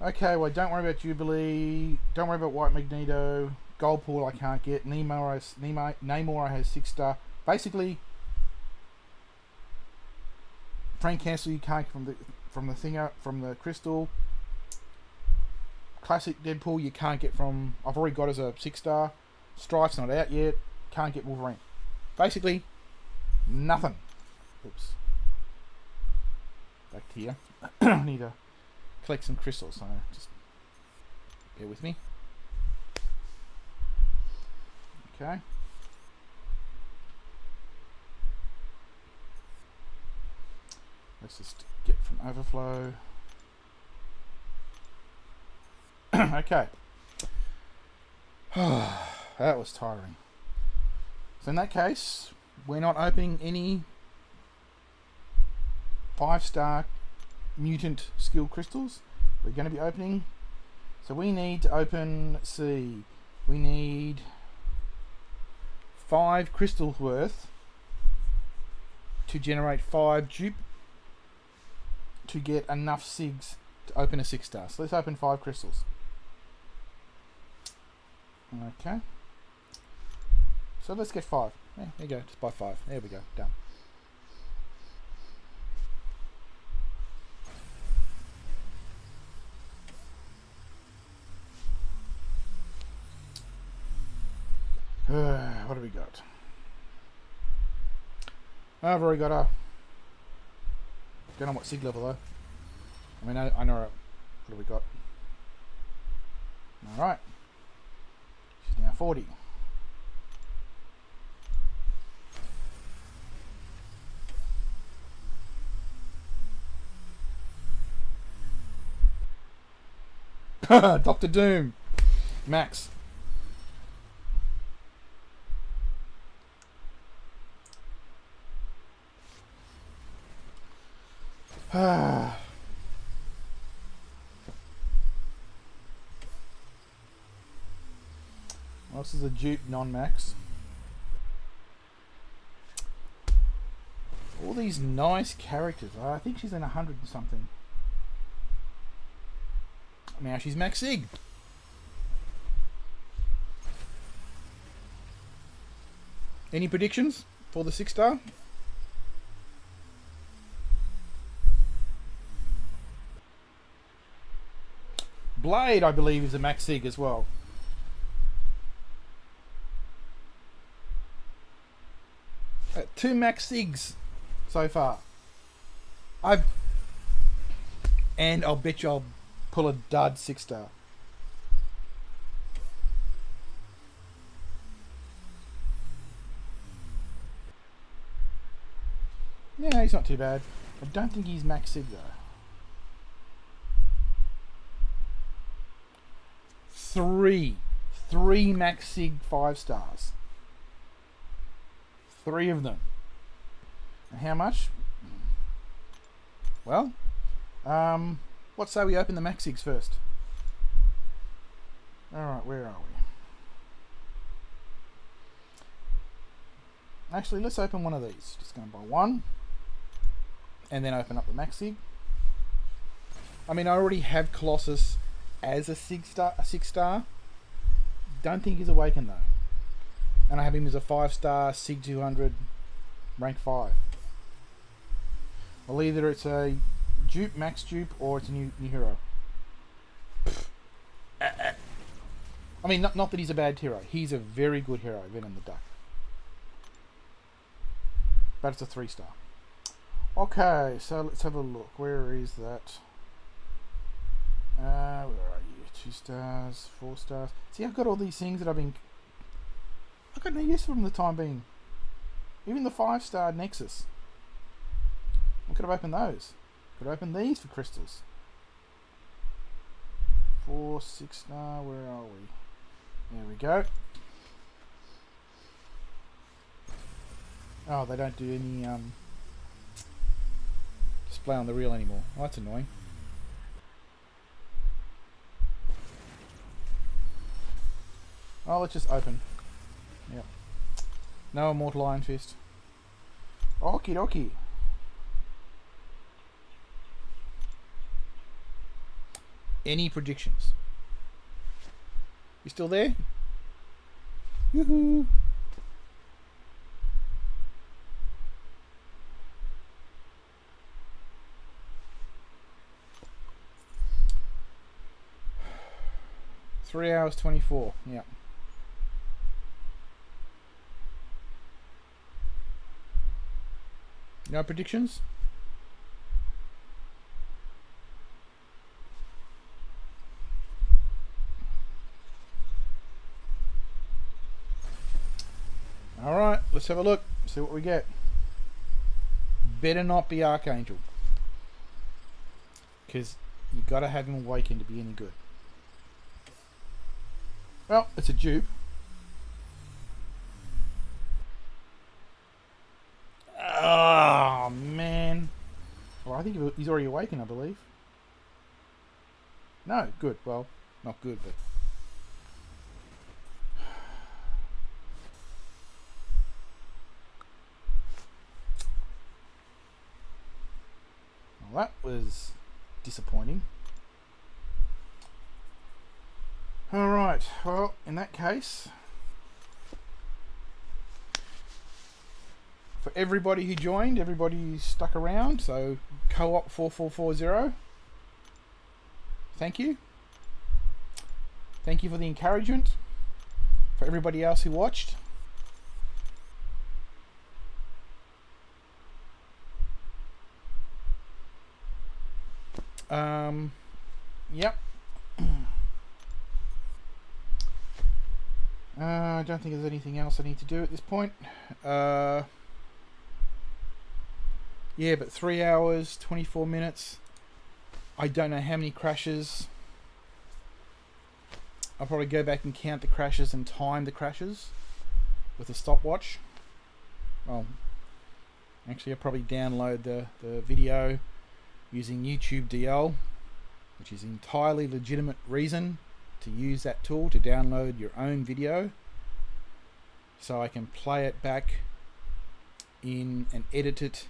Okay, well, don't worry about Jubilee. Don't worry about White Magneto. Gold Pool I can't get. Namor has 6 star. Basically, Frank Castle you can't get from the crystal. Classic Deadpool you can't get from. I've already got as a 6 star. Strife's not out yet. Can't get Wolverine. Basically, nothing. Oops. Back to here. I need to collect some crystals, so just bear with me. Okay. Let's just get from overflow. Okay. That was tiring. So in that case, we're not opening any 5-star mutant skill crystals. We're going to be opening. So we need to open, let's see, we need 5 crystals worth to generate 5 dupe to get enough SIGs to open a 6-star. So let's open 5 crystals. Okay. So let's get 5. Yeah, there you go. Just buy 5. There we go. Done. What have we got? I've already got a... Don't know what SIG level though. I mean, I know... What have we got? Alright. She's now 40. Dr. Doom. Max. Well, this is a dupe non-max. All these nice characters. I think she's in 100 and something. Now she's max SIG. Any predictions for the 6-star? Blade, I believe, is a max SIG as well. Two max SIGs so far. And I'll bet you I'll pull a dud 6-star. Yeah, he's not too bad. I don't think he's max sig though. 3 max sig 5-stars. 3 of them. And how much? Well, let's say we open the max sigs first. Alright, where are we? Actually, let's open one of these. Just going to buy one. And then open up the max sig. I mean, I already have Colossus as a 6-star. Don't think he's awakened though. And I have him as a 5-star Sig 200 rank 5. Well, either it's a dupe, max dupe, or it's a new hero. I mean, not that he's a bad hero. He's a very good hero, Venom the Duck. But it's a 3-star. Okay, so let's have a look. Where is that? Where are you? 2 stars, 4 stars. See, I've got all these things that I've got no use for them for the time being. Even the 5-star Nexus. I could have opened those. Could have opened these for crystals. 4, 6-star. Where are we? There we go. Oh, they don't do any display on the reel anymore. Oh, that's annoying. Oh, let's just open. Yep. No Immortal Iron Fist. Okie dokie. Any predictions? You still there? Yoo-hoo! Three hours 24. Yeah. No predictions? Alright, let's have a look. See what we get. Better not be Archangel. Because you gotta have him awakened to be any good. Well, it's a dupe. Oh, man. Well, I think he's already awakened, I believe. No, good. Well, not good, but... Well, that was disappointing. Alright, well, in that case... For everybody who joined, everybody who stuck around, so Co-op 4440, thank you. Thank you for the encouragement. For everybody else who watched. Yep. I don't think there's anything else I need to do at this point. Yeah, but 3 hours, 24 minutes. I don't know how many crashes. I'll probably go back and count the crashes and time the crashes with a stopwatch. Well, actually I'll probably download the video using YouTube DL, which is an entirely legitimate reason to use that tool to download your own video. So I can play it back in and edit it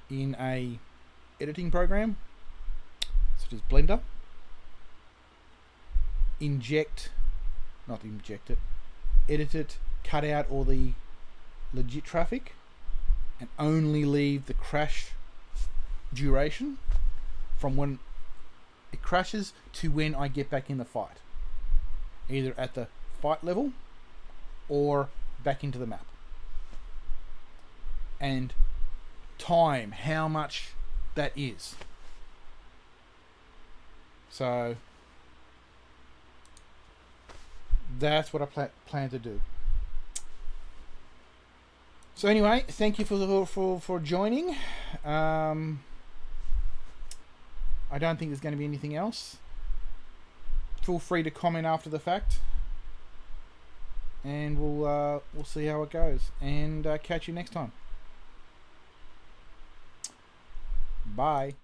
in a editing program such as Blender. Edit it, cut out all the legit traffic and only leave the crash duration from when it crashes to when I get back in the fight, either at the fight level or back into the map, and time how much that is. So that's what I plan to do. So anyway, thank you for joining. I don't think there's going to be anything else. Feel free to comment after the fact, and we'll see how it goes. And catch you next time. Bye.